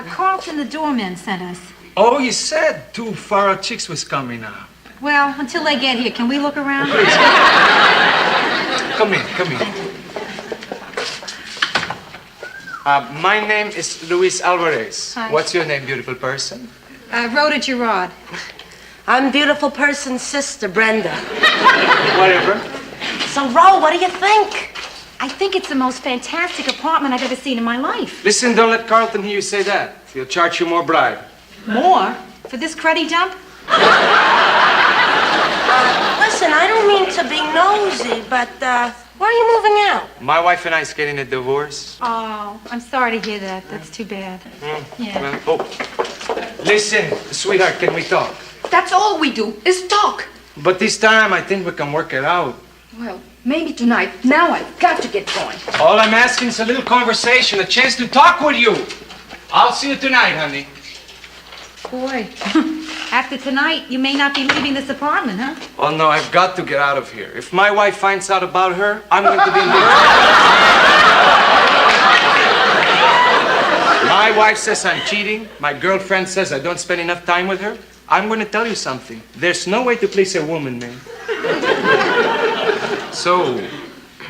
[SPEAKER 4] Carlton, the doorman, sent us.
[SPEAKER 16] Oh, he said 2 Faro chicks was coming now.
[SPEAKER 4] Well, until they get here, can we look around?
[SPEAKER 16] Come in. My name is Luis Alvarez.
[SPEAKER 4] Hi.
[SPEAKER 16] What's your name, beautiful person?
[SPEAKER 4] Rhoda Gerard.
[SPEAKER 5] I'm beautiful person's sister, Brenda.
[SPEAKER 16] Whatever.
[SPEAKER 5] So, Ro, what do you think?
[SPEAKER 4] I think it's the most fantastic apartment I've ever seen in my life.
[SPEAKER 16] Listen, don't let Carlton hear you say that. He'll charge you more bribe.
[SPEAKER 4] More? For this cruddy dump?
[SPEAKER 5] Listen, I don't mean to be nosy, but, why are you moving out?
[SPEAKER 16] My wife and I is getting a divorce.
[SPEAKER 4] Oh, I'm sorry to hear that. That's too bad. Yeah.
[SPEAKER 16] Well, listen, sweetheart, can we talk?
[SPEAKER 4] That's all we do, is talk.
[SPEAKER 16] But this time, I think we can work it out.
[SPEAKER 17] Well, maybe tonight. Now I've got to get going.
[SPEAKER 16] All I'm asking is a little conversation, a chance to talk with you. I'll see you tonight, honey.
[SPEAKER 4] Boy, after tonight, you may not be leaving this apartment, huh?
[SPEAKER 16] Oh, no, I've got to get out of here. If my wife finds out about her, I'm going to be in big trouble. My wife says I'm cheating. My girlfriend says I don't spend enough time with her. I'm going to tell you something. There's no way to please a woman, man. So,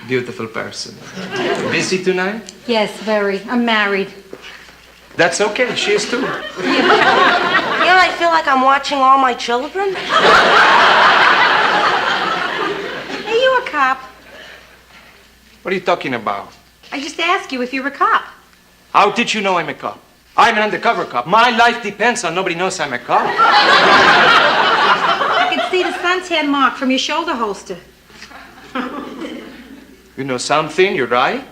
[SPEAKER 16] beautiful person. Busy tonight?
[SPEAKER 4] Yes, very. I'm married.
[SPEAKER 16] That's okay. She is too.
[SPEAKER 5] Yeah, I feel like I'm watching all my children.
[SPEAKER 4] Hey, you a cop?
[SPEAKER 16] What are you talking about?
[SPEAKER 4] I just asked you if you're a cop.
[SPEAKER 16] How did you know I'm a cop? I'm an undercover cop. My life depends on nobody knows I'm a cop.
[SPEAKER 4] I can see the suntan mark from your shoulder holster.
[SPEAKER 16] You know something? You're right.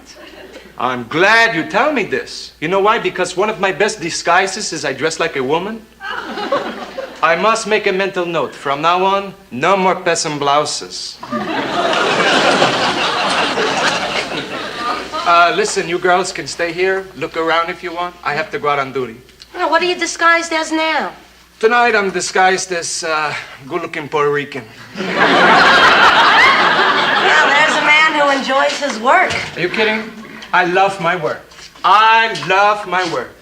[SPEAKER 16] I'm glad you tell me this. You know why? Because one of my best disguises is I dress like a woman. I must make a mental note. From now on, no more peasant blouses. Listen, you girls can stay here. Look around if you want. I have to go out on duty.
[SPEAKER 5] Now, what are you disguised as now?
[SPEAKER 16] Tonight, I'm disguised as good-looking Puerto Rican.
[SPEAKER 5] Well, there's a man who enjoys his work.
[SPEAKER 16] Are you kidding? I love my work. I love my work.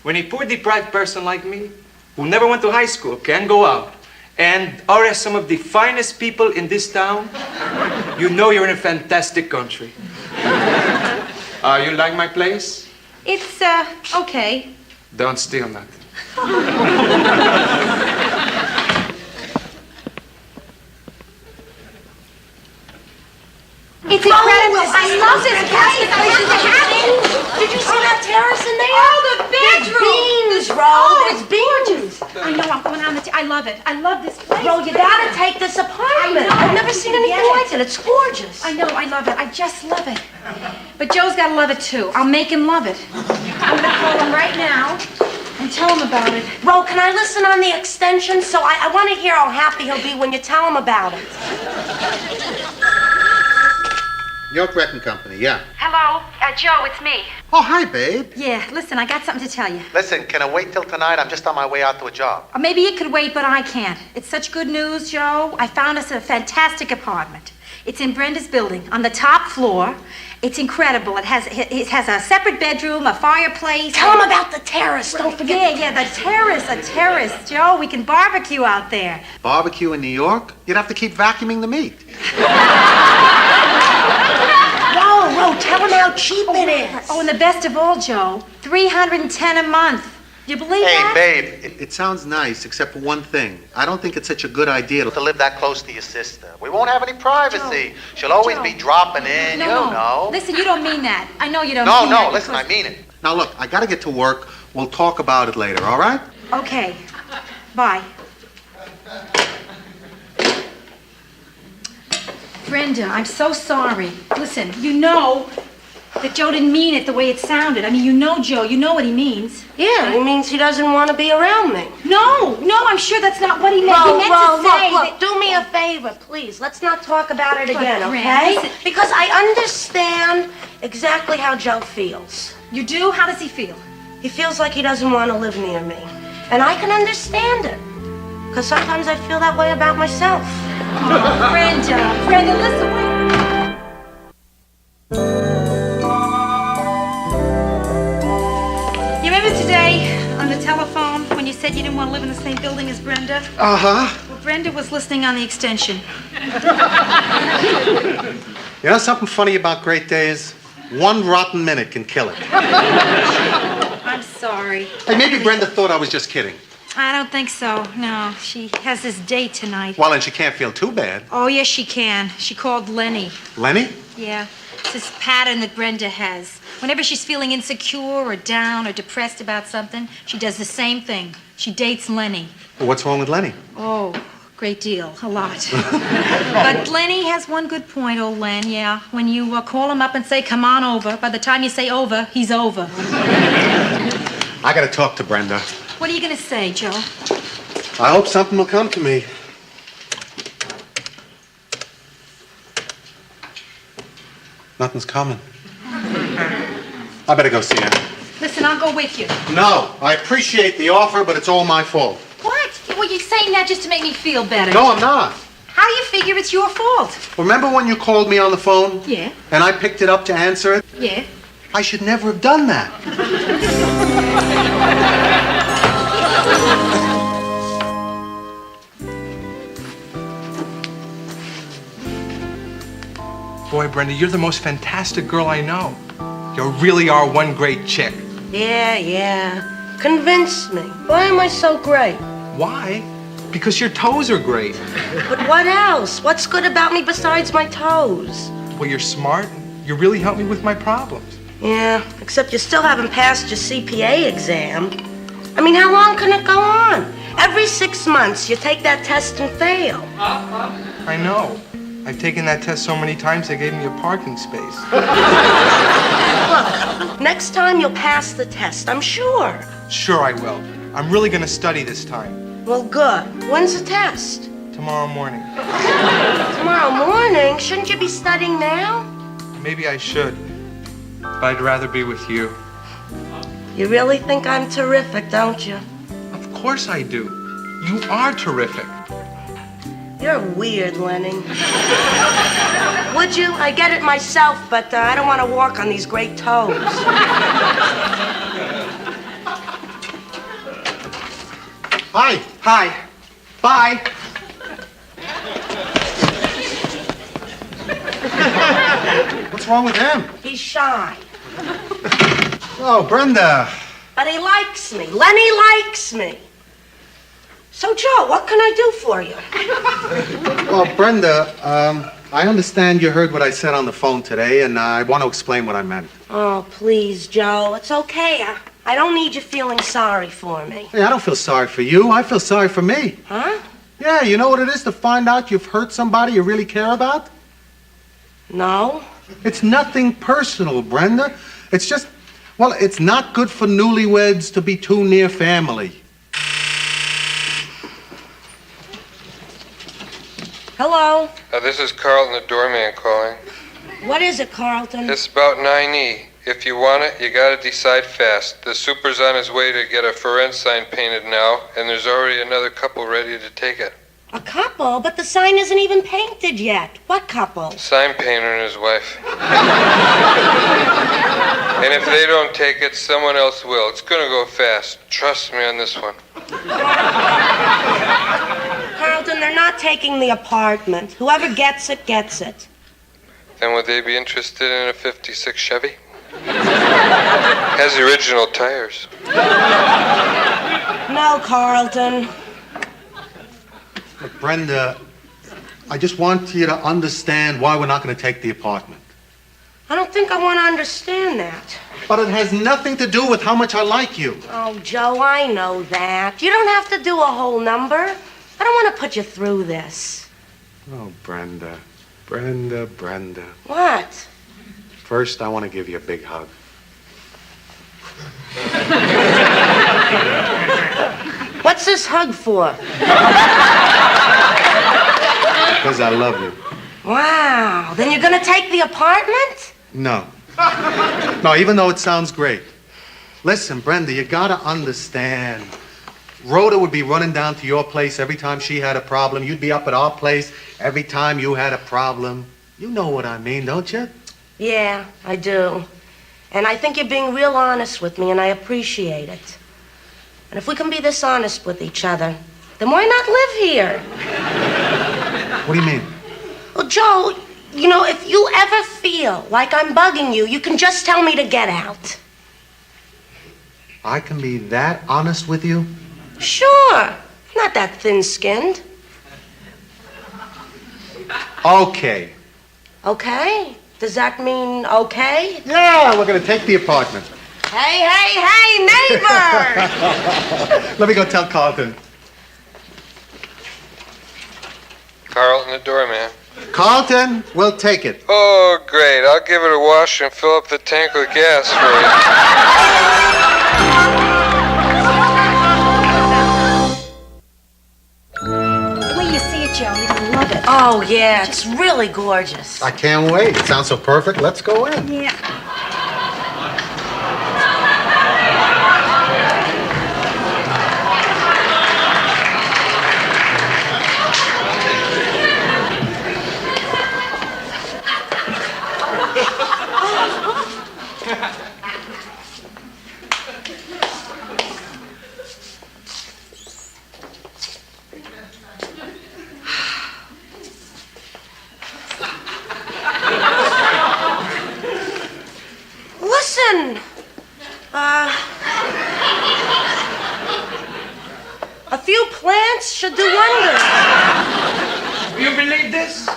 [SPEAKER 16] When a poor deprived person like me, who never went to high school, can go out and arrest some of the finest people in this town, you know you're in a fantastic country. You like my place?
[SPEAKER 4] It's, okay.
[SPEAKER 16] Don't steal nothing.
[SPEAKER 4] It's incredible. I love this place.
[SPEAKER 5] Did you see that terrace in there?
[SPEAKER 4] Oh, the bedroom.
[SPEAKER 5] Beans, Rhoda. It's beans.
[SPEAKER 4] I know. I'm going on I love it. I love this place.
[SPEAKER 5] Bro, you gotta take this apartment. I've never seen anything like it. It's gorgeous.
[SPEAKER 4] I know. I love it. I just love it. But Joe's got to love it, too. I'll make him love it. I'm going to call him right now and tell him about it.
[SPEAKER 5] Ro, can I listen on the extension? So I want to hear how happy he'll be when you tell him about it.
[SPEAKER 3] York Wrecking Company, yeah.
[SPEAKER 4] Hello, Joe, it's me.
[SPEAKER 3] Oh, hi, babe.
[SPEAKER 4] Yeah, listen, I got something to tell you.
[SPEAKER 3] Listen, can I wait till tonight? I'm just on my way out to a job.
[SPEAKER 4] Or maybe it could wait, but I can't. It's such good news, Joe. I found us a fantastic apartment. It's in Brenda's building, on the top floor. It's incredible. It has a separate bedroom, a fireplace.
[SPEAKER 5] Tell him about the terrace. Don't forget.
[SPEAKER 4] Yeah, the terrace, a terrace. Joe, we can barbecue out there.
[SPEAKER 3] Barbecue in New York? You'd have to keep vacuuming the meat.
[SPEAKER 5] Ro, tell him how cheap it is.
[SPEAKER 4] Oh, and the best of all, Joe, $310 a month. Do you believe that?
[SPEAKER 3] Hey, babe, it sounds nice, except for one thing. I don't think it's such a good idea to live that close to your sister. We won't have any privacy.
[SPEAKER 4] Joe,
[SPEAKER 3] She'll always be dropping in,
[SPEAKER 4] No,
[SPEAKER 3] you know.
[SPEAKER 4] Listen, you don't mean that. I know you don't mean that.
[SPEAKER 3] No, listen, I mean it. Now, look, I gotta get to work. We'll talk about it later, all right?
[SPEAKER 4] Okay. Bye. Brenda, I'm so sorry. Listen, you know that Joe didn't mean it the way it sounded. I mean, you know Joe. You know what he means.
[SPEAKER 5] Yeah, he means he doesn't want to be around me.
[SPEAKER 4] No, I'm sure that's not what he meant.
[SPEAKER 5] Ro,
[SPEAKER 4] He meant to say
[SPEAKER 5] look, do me a favor, please. Let's not talk about it again,
[SPEAKER 4] Brenda,
[SPEAKER 5] okay?
[SPEAKER 4] listen.
[SPEAKER 5] Because I understand exactly how Joe feels.
[SPEAKER 4] You do? How does he feel?
[SPEAKER 5] He feels like he doesn't want to live near me. And I can understand it. Because sometimes I feel that way about myself.
[SPEAKER 4] Oh, Brenda, listen. You remember today on the telephone when you said you didn't want to live in the same building as Brenda?
[SPEAKER 3] Uh-huh.
[SPEAKER 4] Well, Brenda was listening on the extension.
[SPEAKER 3] You know something funny about great days? One rotten minute can kill it.
[SPEAKER 4] I'm sorry.
[SPEAKER 3] Hey, maybe Brenda thought I was just kidding.
[SPEAKER 4] I don't think so. No, she has this date tonight.
[SPEAKER 3] Well, and she can't feel too bad.
[SPEAKER 4] Oh, yes, she can. She called Lenny.
[SPEAKER 3] Lenny?
[SPEAKER 4] Yeah. It's this pattern that Brenda has. Whenever she's feeling insecure or down or depressed about something, she does the same thing. She dates Lenny.
[SPEAKER 3] Well, what's wrong with Lenny?
[SPEAKER 4] Oh, great deal. A lot. But Lenny has one good point, old Len, yeah. When you call him up and say, come on over, by the time you say over, he's over.
[SPEAKER 3] I gotta talk to Brenda.
[SPEAKER 4] What are you going to say, Joe?
[SPEAKER 3] I hope something will come to me. Nothing's coming. I better go see her.
[SPEAKER 4] Listen, I'll go with you.
[SPEAKER 3] No, I appreciate the offer, but it's all my fault.
[SPEAKER 4] What? Well, you're saying that just to make me feel better.
[SPEAKER 3] No, I'm not.
[SPEAKER 4] How do you figure it's your fault?
[SPEAKER 3] Remember when you called me on the phone?
[SPEAKER 4] Yeah.
[SPEAKER 3] And I picked it up to answer it?
[SPEAKER 4] Yeah.
[SPEAKER 3] I should never have done that.
[SPEAKER 16] Boy, Brenda, you're the most fantastic girl I know. You really are one great chick.
[SPEAKER 5] Yeah. Convince me. Why am I so great?
[SPEAKER 16] Why? Because your toes are great.
[SPEAKER 5] But what else? What's good about me besides my toes?
[SPEAKER 16] Well, you're smart. You really help me with my problems.
[SPEAKER 5] Yeah, except you still haven't passed your CPA exam. I mean, how long can it go on? Every 6 months, you take that test and fail.
[SPEAKER 16] I know. I've taken that test so many times they gave me a parking space.
[SPEAKER 5] Look, next time you'll pass the test, I'm sure.
[SPEAKER 16] Sure I will. I'm really gonna study this time.
[SPEAKER 5] Well, good. When's the test?
[SPEAKER 16] Tomorrow morning.
[SPEAKER 5] Tomorrow morning? Shouldn't you be studying now?
[SPEAKER 16] Maybe I should. But I'd rather be with you.
[SPEAKER 5] You really think I'm terrific, don't you?
[SPEAKER 16] Of course I do. You are terrific.
[SPEAKER 5] You're weird, Lenny. Would you? I get it myself, but I don't want to walk on these great toes.
[SPEAKER 3] Hi.
[SPEAKER 16] Hi. Bye.
[SPEAKER 3] What's wrong with him?
[SPEAKER 5] He's shy.
[SPEAKER 3] Oh, Brenda.
[SPEAKER 5] But he likes me. Lenny likes me. So, Joe, what can I do for you?
[SPEAKER 3] Well, Brenda, I understand you heard what I said on the phone today, and I want to explain what I meant.
[SPEAKER 5] Oh, please, Joe. It's okay. I don't need you feeling sorry for me.
[SPEAKER 3] Hey, I don't feel sorry for you. I feel sorry for me.
[SPEAKER 5] Huh?
[SPEAKER 3] Yeah, you know what it is to find out you've hurt somebody you really care about?
[SPEAKER 5] No.
[SPEAKER 3] It's nothing personal, Brenda. It's just, well, it's not good for newlyweds to be too near family.
[SPEAKER 5] Hello?
[SPEAKER 6] This is Carlton, the doorman, calling.
[SPEAKER 5] What is it, Carlton?
[SPEAKER 6] It's about 9E. If you want it, you gotta decide fast. The super's on his way to get a for rent sign painted now, and there's already another couple ready to take it.
[SPEAKER 5] A couple? But the sign isn't even painted yet. What couple?
[SPEAKER 6] Sign painter and his wife. And if they don't take it, someone else will. It's gonna go fast. Trust me on this one.
[SPEAKER 5] Carlton, they're not taking the apartment. Whoever gets it, gets it.
[SPEAKER 6] Then would they be interested in a 56 Chevy? Has the original tires.
[SPEAKER 5] No, Carlton.
[SPEAKER 3] Look, Brenda, I just want you to understand why we're not going to take the apartment.
[SPEAKER 5] I don't think I want to understand that.
[SPEAKER 3] But it has nothing to do with how much I like you.
[SPEAKER 5] Oh, Joe, I know that. You don't have to do a whole number. I don't want to put you through this.
[SPEAKER 3] Oh, Brenda. Brenda.
[SPEAKER 5] What?
[SPEAKER 3] First, I want to give you a big hug.
[SPEAKER 5] What's this hug for?
[SPEAKER 3] Because I love you.
[SPEAKER 5] Wow. Then you're going to take the apartment?
[SPEAKER 3] No. No, even though it sounds great. Listen, Brenda, you gotta understand. Rhoda would be running down to your place every time she had a problem. You'd be up at our place every time you had a problem. You know what I mean, don't you?
[SPEAKER 5] Yeah, I do. And I think you're being real honest with me, and I appreciate it. And if we can be this honest with each other, then why not live here?
[SPEAKER 3] What do you mean?
[SPEAKER 5] Well, Joe, you know, if you ever feel like I'm bugging you, you can just tell me to get out.
[SPEAKER 3] I can be that honest with you?
[SPEAKER 5] Sure. I'm not that thin-skinned.
[SPEAKER 3] Okay.
[SPEAKER 5] Okay? Does that mean okay?
[SPEAKER 3] Yeah, we're gonna take the apartment.
[SPEAKER 5] Hey, neighbor!
[SPEAKER 3] Let me go tell Carlton.
[SPEAKER 6] Carlton, the doorman.
[SPEAKER 3] Carlton, we'll take it.
[SPEAKER 6] Oh, great. I'll give it a wash and fill up the tank with gas for you.
[SPEAKER 4] Wait till you see it, Joe. You're gonna love it.
[SPEAKER 5] Oh, yeah, it's really gorgeous.
[SPEAKER 3] I can't wait. It sounds so perfect. Let's go in.
[SPEAKER 5] Yeah. Listen, a few plants should do wonders.
[SPEAKER 16] You believe this?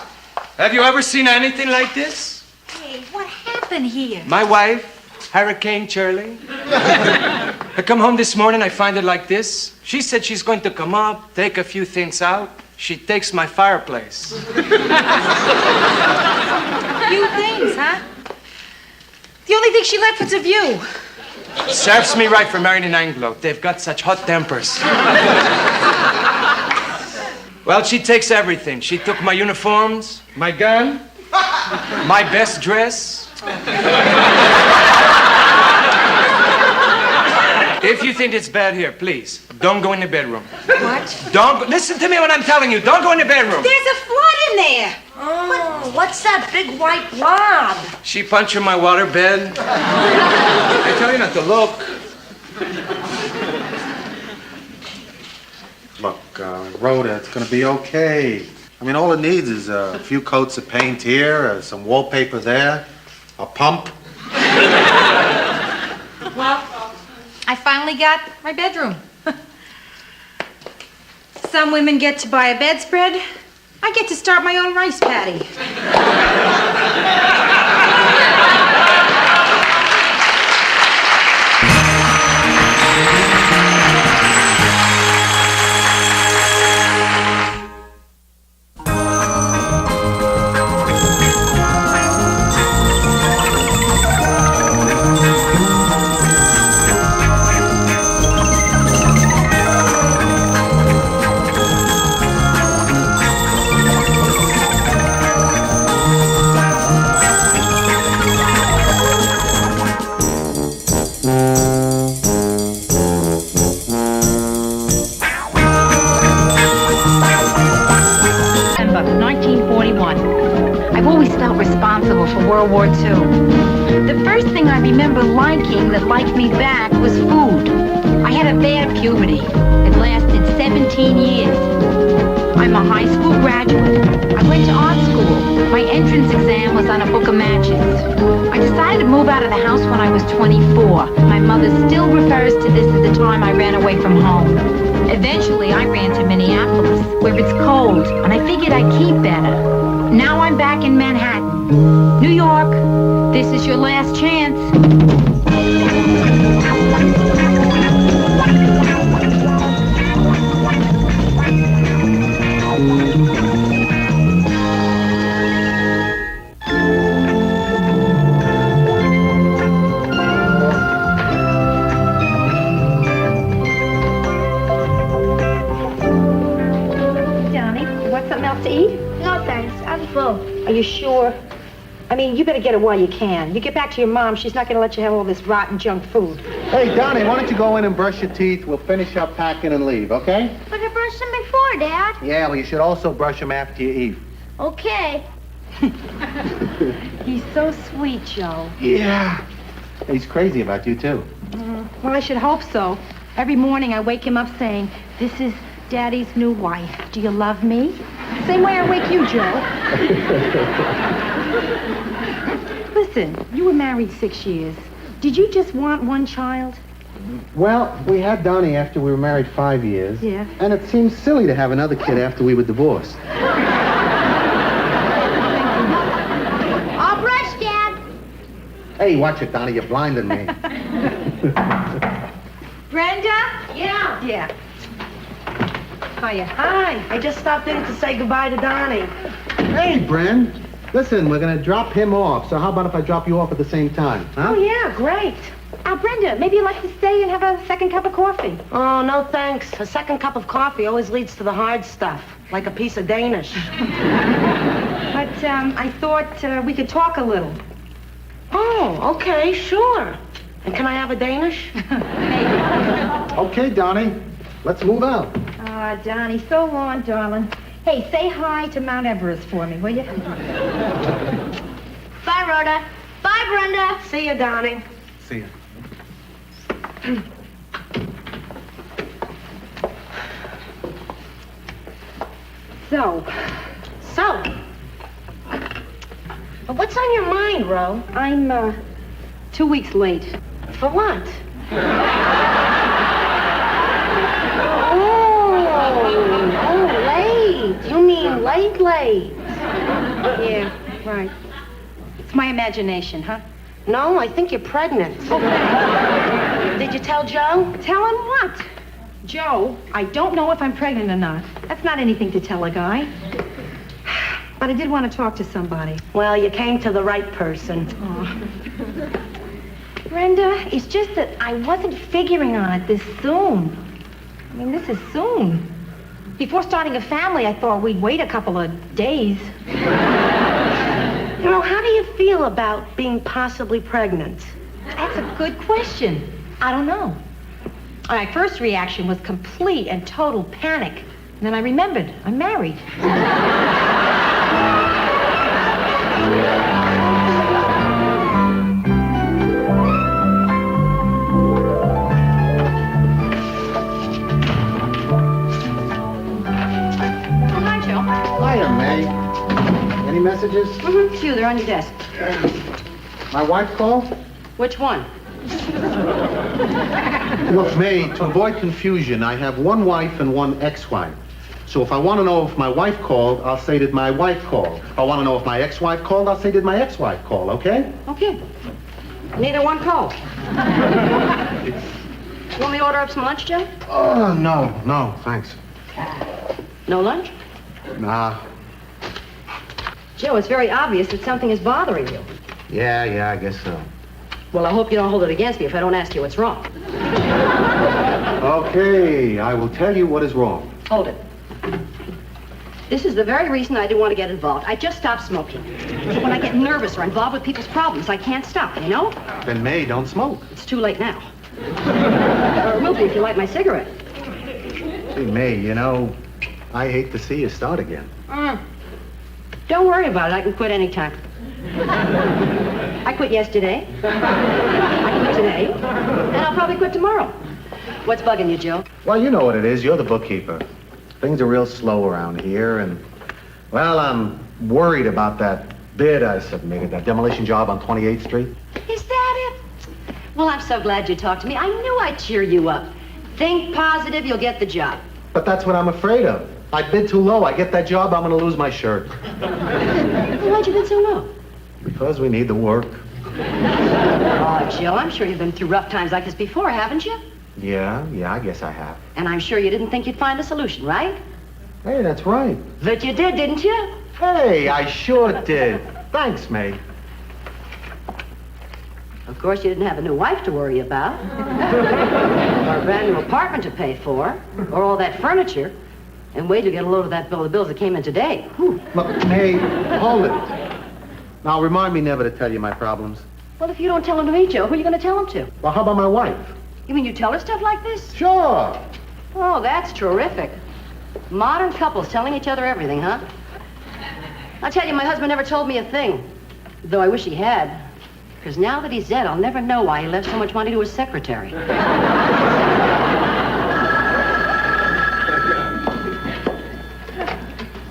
[SPEAKER 16] Have you ever seen anything like this?
[SPEAKER 4] Hey, what happened here?
[SPEAKER 16] My wife, Hurricane Shirley. I come home this morning, I find it like this. She said she's going to come up, take a few things out. She takes my fireplace.
[SPEAKER 4] Few things, huh? The only thing she left was a view.
[SPEAKER 16] Serves me right for marrying an Anglo. They've got such hot tempers. Well, she takes everything. She took my uniforms, my gun, my best dress. If you think it's bad here, please, don't go in the bedroom.
[SPEAKER 4] What?
[SPEAKER 16] Listen to me when I'm telling you. Don't go in the bedroom.
[SPEAKER 4] There's a flood in there.
[SPEAKER 5] Oh, what's that big white blob?
[SPEAKER 16] She punctured my water bed. I tell you not to look.
[SPEAKER 3] Look, Rhoda, it's gonna be okay. I mean, all it needs is a few coats of paint here, some wallpaper there, a pump.
[SPEAKER 4] Well, I finally got my bedroom. Some women get to buy a bedspread. I get to start my own rice paddy.
[SPEAKER 1] December 1941.
[SPEAKER 2] I've always felt responsible for World War II. The first thing I remember liking that liked me back was food. I had a bad puberty. It lasted 17 years. I'm a high school graduate. I went to art school. My entrance exam was on a book of matches. I decided to move out of the house when I was 24. My mother still refers to this as the time I ran away from home. Eventually, I ran to Minneapolis, where it's cold, and I figured I'd keep better. Now I'm back in Manhattan. New York, this is your last chance.
[SPEAKER 4] No, thanks. I'm full. Are you sure? I mean, you better get it while you can. You get back to your mom, she's not going to let you have all this rotten junk food.
[SPEAKER 3] Hey, Donnie, why don't you go in and brush your teeth? We'll finish up packing and leave, okay?
[SPEAKER 18] But I brushed them before, Dad.
[SPEAKER 3] Yeah, well, you should also brush them after you eat.
[SPEAKER 18] Okay.
[SPEAKER 4] He's so sweet, Joe.
[SPEAKER 3] Yeah. He's crazy about you, too.
[SPEAKER 4] Well, I should hope so. Every morning I wake him up saying, "This is Daddy's new wife. Do you love me?" Same way I wake you, Joe. Listen, you were married 6 years. Did you just want one child?
[SPEAKER 3] Well, we had Donnie after we were married 5 years.
[SPEAKER 4] Yeah.
[SPEAKER 3] And it seems silly to have another kid after we were divorced.
[SPEAKER 18] I'll brush, Dad.
[SPEAKER 3] Hey, watch it, Donnie. You're blinding me.
[SPEAKER 4] Brenda?
[SPEAKER 5] Yeah.
[SPEAKER 4] Yeah. Hiya.
[SPEAKER 5] Hi. I just stopped in to say goodbye to Donnie.
[SPEAKER 3] Hey, Bren. Listen, we're going to drop him off. So how about if I drop you off at the same time, huh?
[SPEAKER 5] Oh, yeah, great.
[SPEAKER 17] Brenda, maybe you'd like to stay and have a second cup of coffee.
[SPEAKER 5] Oh, no thanks. A second cup of coffee always leads to the hard stuff, like a piece of Danish.
[SPEAKER 17] But I thought we could talk a little.
[SPEAKER 5] Oh, okay, sure. And can I have a Danish?
[SPEAKER 3] Okay, Donnie, let's move out.
[SPEAKER 17] Donnie, so long, darling. Hey, say hi to Mount Everest for me, will you?
[SPEAKER 18] Bye, Rhoda. Bye, Brenda.
[SPEAKER 5] See you, Donnie.
[SPEAKER 3] See ya.
[SPEAKER 17] So,
[SPEAKER 5] But what's on your mind, Ro?
[SPEAKER 17] I'm 2 weeks late.
[SPEAKER 5] For what? Oh, late. You mean late.
[SPEAKER 17] Yeah, right. It's my imagination, huh?
[SPEAKER 5] No, I think you're pregnant. Did you tell Joe?
[SPEAKER 17] Tell him what? Joe, I don't know if I'm pregnant or not. That's not anything to tell a guy. But I did want to talk to somebody.
[SPEAKER 5] Well, you came to the right person.
[SPEAKER 17] Oh. Brenda, it's just that I wasn't figuring on it this soon. I mean, this is soon. Before starting a family, I thought we'd wait a couple of days.
[SPEAKER 5] You know, how do you feel about being possibly pregnant?
[SPEAKER 17] That's a good question. I don't know. My first reaction was complete and total panic. And then I remembered, I'm married.
[SPEAKER 15] Hi, Joe.
[SPEAKER 3] Hiya, May. Any messages?
[SPEAKER 15] Mm-hmm. Few, they're on your desk.
[SPEAKER 3] My wife called?
[SPEAKER 15] Which one?
[SPEAKER 3] Look, May, to avoid confusion, I have one wife and one ex-wife. So if I want to know if my wife called, I'll say that my wife called. If I want to know if my ex-wife called, I'll say that my ex-wife called, okay?
[SPEAKER 15] Okay. Neither one called. You want me to order up some lunch, Joe?
[SPEAKER 3] Oh, no, thanks.
[SPEAKER 15] No lunch?
[SPEAKER 3] Nah.
[SPEAKER 15] Joe, it's very obvious that something is bothering you.
[SPEAKER 3] Yeah, I guess so.
[SPEAKER 15] Well, I hope you don't hold it against me if I don't ask you what's wrong.
[SPEAKER 3] Okay, I will tell you what is wrong.
[SPEAKER 15] Hold it. This is the very reason I didn't want to get involved. I just stopped smoking. So when I get nervous or involved with people's problems, I can't stop, you know?
[SPEAKER 3] Then, May, don't smoke.
[SPEAKER 15] It's too late now. Or it will be if you light my cigarette.
[SPEAKER 3] See, May, you know, I hate to see you start again.
[SPEAKER 15] Don't worry about it. I can quit anytime. I quit yesterday. I quit today. And I'll probably quit tomorrow. What's bugging you, Joe?
[SPEAKER 3] Well, you know what it is. You're the bookkeeper. Things are real slow around here, and, well, I'm worried about that bid I submitted, that demolition job on 28th Street.
[SPEAKER 15] Is that it? Well, I'm so glad you talked to me. I knew I'd cheer you up. Think positive, you'll get the job.
[SPEAKER 3] But that's what I'm afraid of. I bid too low. I get that job, I'm going to lose my shirt.
[SPEAKER 15] Why'd you bid so low?
[SPEAKER 3] Because we need the work.
[SPEAKER 15] Oh, Joe, I'm sure you've been through rough times like this before, haven't you?
[SPEAKER 3] Yeah, I guess I have.
[SPEAKER 15] And I'm sure you didn't think you'd find a solution, right?
[SPEAKER 3] Hey, that's right.
[SPEAKER 15] But you did, didn't you?
[SPEAKER 3] Hey, I sure did. Thanks, May.
[SPEAKER 15] Of course, you didn't have a new wife to worry about. Or a brand new apartment to pay for. Or all that furniture. And wait till you get a load of that bill of bills that came in today. Whew.
[SPEAKER 3] Look, May, hold it. Now, remind me never to tell you my problems.
[SPEAKER 15] Well, if you don't tell them to me, Joe, who are you going to tell them to?
[SPEAKER 3] Well, how about my wife?
[SPEAKER 15] You mean you tell her stuff like this?
[SPEAKER 3] Sure.
[SPEAKER 15] Oh, that's terrific. Modern couples telling each other everything, huh? I'll tell you, my husband never told me a thing. Though I wish he had. Because now that he's dead, I'll never know why he left so much money to his secretary.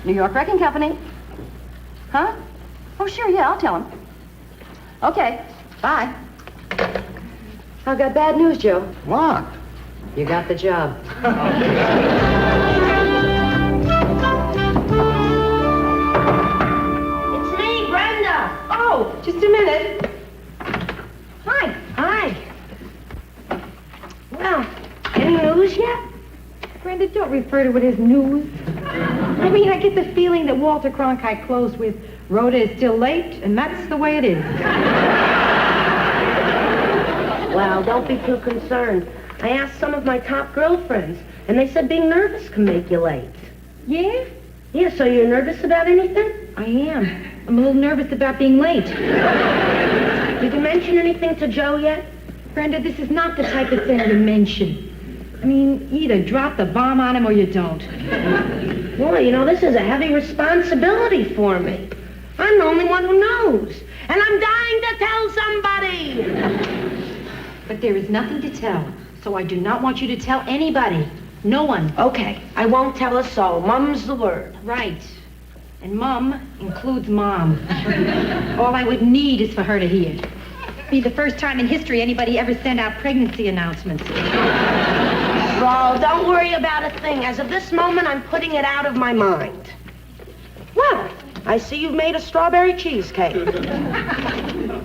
[SPEAKER 15] New York Wrecking Company. Huh? Oh, sure, yeah, I'll tell him. Okay, bye. I've got bad news, Joe.
[SPEAKER 3] What?
[SPEAKER 15] You got the job.
[SPEAKER 5] It's me, Brenda.
[SPEAKER 17] Oh, just a minute. Hi.
[SPEAKER 5] Well, any news yet?
[SPEAKER 17] Brenda, don't refer to it as news. I mean, I get the feeling that Walter Cronkite closed with Rhoda is still late, and that's the way it is.
[SPEAKER 5] Well, don't be too concerned. I asked some of my top girlfriends, and they said being nervous can make you late.
[SPEAKER 17] Yeah?
[SPEAKER 5] Yeah, so you're nervous about anything?
[SPEAKER 17] I am. I'm a little nervous about being late.
[SPEAKER 5] Did you mention anything to Joe yet?
[SPEAKER 17] Brenda, this is not the type of thing to mention. I mean, either drop the bomb on him or you don't.
[SPEAKER 5] Boy, you know, this is a heavy responsibility for me. I'm the only one who knows. And I'm dying to tell somebody.
[SPEAKER 17] But there is nothing to tell, so I do not want you to tell anybody. No one.
[SPEAKER 5] Okay, I won't tell a soul. Mum's the word.
[SPEAKER 17] Right. And Mum includes Mom. All I would need is for her to hear. Be the first time in history anybody ever sent out pregnancy announcements.
[SPEAKER 5] Ro, don't worry about a thing. As of this moment, I'm putting it out of my mind. Well, I see you've made a strawberry cheesecake.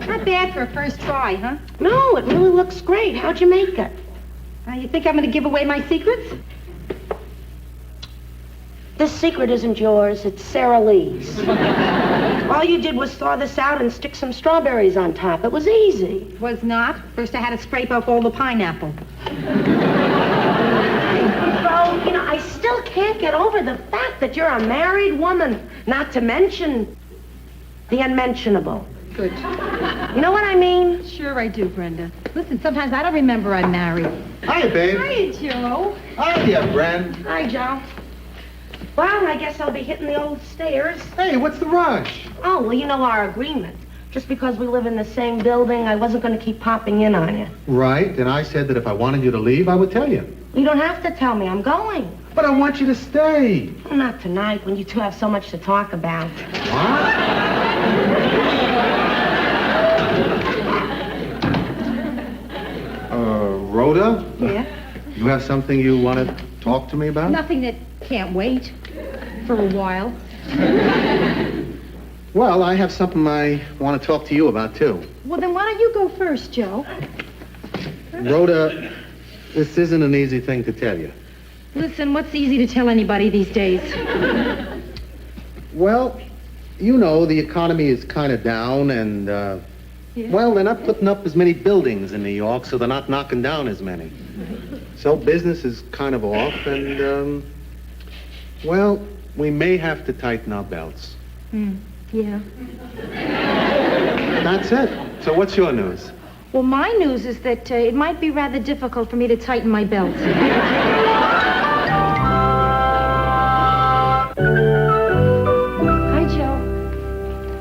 [SPEAKER 17] Not bad for a first try, huh?
[SPEAKER 5] No, it really looks great. How'd you make it?
[SPEAKER 17] You think I'm going to give away my secrets?
[SPEAKER 5] This secret isn't yours. It's Sara Lee's. All you did was thaw this out and stick some strawberries on top. It was easy.
[SPEAKER 17] Was not. First I had to scrape off all the pineapple.
[SPEAKER 5] Bro, you know, I still can't get over the fact that you're a married woman. Not to mention the unmentionable.
[SPEAKER 17] Good.
[SPEAKER 5] You know what I mean?
[SPEAKER 17] Sure I do, Brenda. Listen, sometimes I don't remember I'm married.
[SPEAKER 3] Hiya, babe.
[SPEAKER 17] Hiya, Joe.
[SPEAKER 3] Hiya, Bren.
[SPEAKER 5] Hi, Joe. Well, I guess I'll be hitting the old stairs.
[SPEAKER 3] Hey, what's the rush?
[SPEAKER 5] Oh, well, you know our agreement. Just because we live in the same building, I wasn't going to keep popping in on you.
[SPEAKER 3] Right, and I said that if I wanted you to leave, I would tell you.
[SPEAKER 5] You don't have to tell me. I'm going.
[SPEAKER 3] But I want you to stay.
[SPEAKER 5] Well, not tonight, when you two have so much to talk about.
[SPEAKER 3] Rhoda?
[SPEAKER 17] Yeah?
[SPEAKER 3] You have something you want to talk to me about?
[SPEAKER 17] Nothing that can't wait for a while.
[SPEAKER 3] Well, I have something I want to talk to you about, too.
[SPEAKER 17] Well, then why don't you go first, Joe?
[SPEAKER 3] Rhoda, this isn't an easy thing to tell you.
[SPEAKER 17] Listen, what's easy to tell anybody these days?
[SPEAKER 3] Well, you know, the economy is kind of down, and, well, they're not putting up as many buildings in New York, so they're not knocking down as many. So business is kind of off, and, well, we may have to tighten our belts.
[SPEAKER 17] Yeah.
[SPEAKER 3] That's it. So what's your news?
[SPEAKER 17] Well, my news is that it might be rather difficult for me to tighten my belt. Hi, Joe.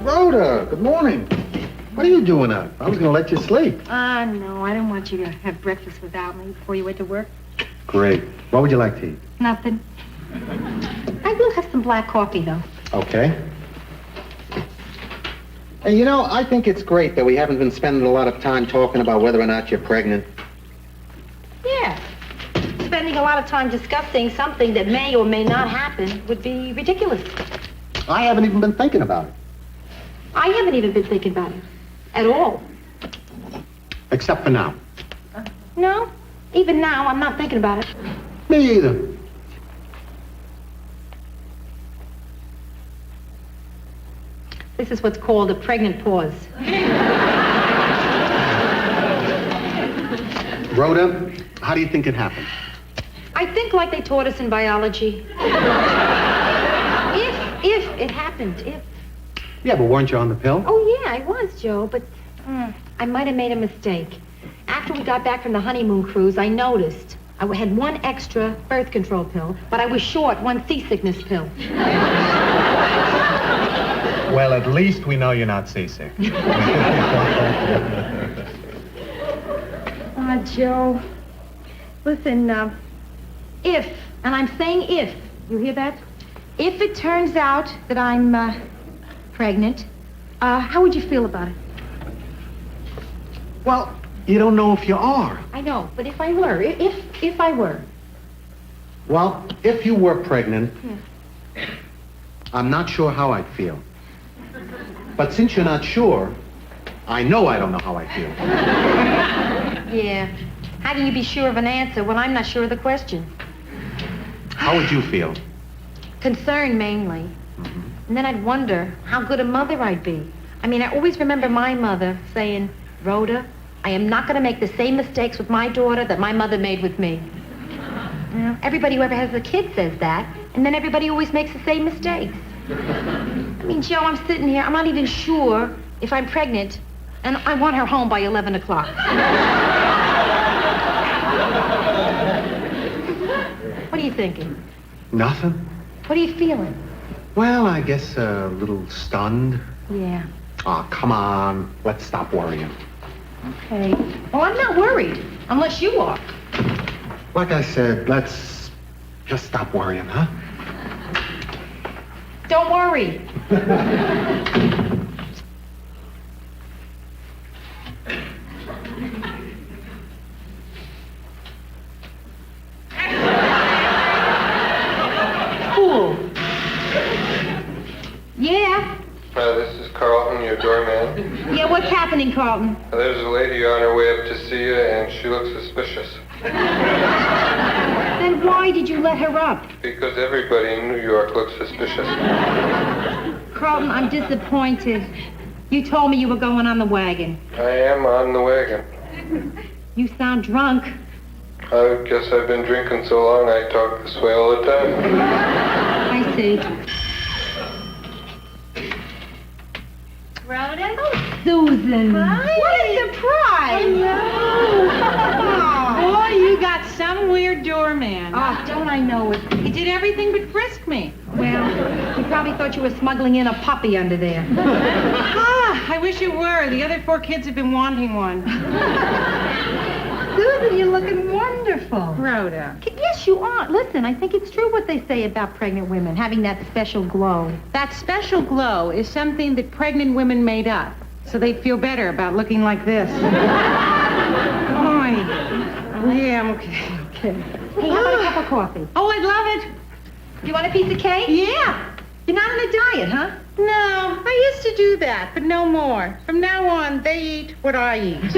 [SPEAKER 3] Rhoda, good morning. What are you doing up? I was going to let you sleep.
[SPEAKER 17] No, I don't want you to have breakfast without me before you went to work.
[SPEAKER 3] Great. What would you like to eat?
[SPEAKER 17] Nothing. I will have some black coffee, though.
[SPEAKER 3] Okay. Hey, you know, I think it's great that we haven't been spending a lot of time talking about whether or not you're pregnant.
[SPEAKER 17] Yeah. Spending a lot of time discussing something that may or may not happen would be ridiculous.
[SPEAKER 3] I haven't even been thinking about it.
[SPEAKER 17] I haven't even been thinking about it. At all.
[SPEAKER 3] Except for now.
[SPEAKER 17] No. Even now, I'm not thinking about it.
[SPEAKER 3] Me either.
[SPEAKER 17] This is what's called a pregnant pause.
[SPEAKER 3] Rhoda, how do you think it happened?
[SPEAKER 17] I think like they taught us in biology. If it happened, if.
[SPEAKER 3] Yeah, but weren't you on the pill?
[SPEAKER 17] Oh, yeah, I was, Joe, but I might have made a mistake. After we got back from the honeymoon cruise, I noticed I had one extra birth control pill, but I was short one seasickness pill.
[SPEAKER 3] Well, at least we know you're not seasick.
[SPEAKER 17] Joe, listen, if, and I'm saying if, you hear that? If it turns out that I'm pregnant, how would you feel about it?
[SPEAKER 3] Well, you don't know if you are.
[SPEAKER 17] I know, but if I were, if I were.
[SPEAKER 3] Well, if you were pregnant, I'm not sure how I'd feel. But since you're not sure, I know I don't know how I feel.
[SPEAKER 17] Yeah. How can you be sure of an answer when I'm not sure of the question?
[SPEAKER 3] How would you feel?
[SPEAKER 17] Concern, mainly. And then I'd wonder how good a mother I'd be. I mean, I always remember my mother saying, Rhoda, I am not going to make the same mistakes with my daughter that my mother made with me. Yeah, everybody who ever has a kid says that, and then everybody always makes the same mistakes. I mean, Joe, I'm sitting here. I'm not even sure if I'm pregnant, and I want her home by 11 o'clock. What are you thinking?
[SPEAKER 3] Nothing.
[SPEAKER 17] What are you feeling?
[SPEAKER 3] Well, I guess a little stunned.
[SPEAKER 17] Yeah.
[SPEAKER 3] Oh, come on. Let's stop worrying.
[SPEAKER 17] Okay. Well, I'm not worried, unless you are.
[SPEAKER 3] Like I said, let's just stop worrying, huh?
[SPEAKER 17] Don't worry. Fool. Yeah.
[SPEAKER 6] This is Carlton, your doorman.
[SPEAKER 17] Yeah, what's happening, Carlton?
[SPEAKER 6] There's a lady on her way up to see you, and she looks suspicious.
[SPEAKER 17] Then why did you let her up?
[SPEAKER 6] Because everybody in New York looks suspicious.
[SPEAKER 17] Carlton, I'm disappointed. You told me you were going on the wagon.
[SPEAKER 6] I am on the wagon.
[SPEAKER 17] You sound drunk.
[SPEAKER 6] I guess I've been drinking so long I talk this way all the time.
[SPEAKER 17] I see.
[SPEAKER 8] Rhoda?
[SPEAKER 17] Oh, Susan.
[SPEAKER 8] Hi.
[SPEAKER 17] What a surprise.
[SPEAKER 1] Boy, you got some weird doorman.
[SPEAKER 17] Oh, don't I know it?
[SPEAKER 1] He did everything but frisk me.
[SPEAKER 17] Well, he probably thought you were smuggling in a puppy under there.
[SPEAKER 1] I wish you were. The other 4 kids have been wanting one.
[SPEAKER 17] Susan, you're looking wonderful.
[SPEAKER 1] Rhoda.
[SPEAKER 17] Yes, you are. Listen, I think it's true what they say about pregnant women, having that special glow.
[SPEAKER 1] That special glow is something that pregnant women made up, so they feel better about looking like this. Oh, yeah, I'm okay.
[SPEAKER 17] Hey, how about a cup of coffee?
[SPEAKER 1] Oh, I'd love it.
[SPEAKER 17] You want a piece of cake?
[SPEAKER 1] Yeah.
[SPEAKER 17] You're not on a diet, huh?
[SPEAKER 1] No, I used to do that, but no more. From now on, they eat what I eat.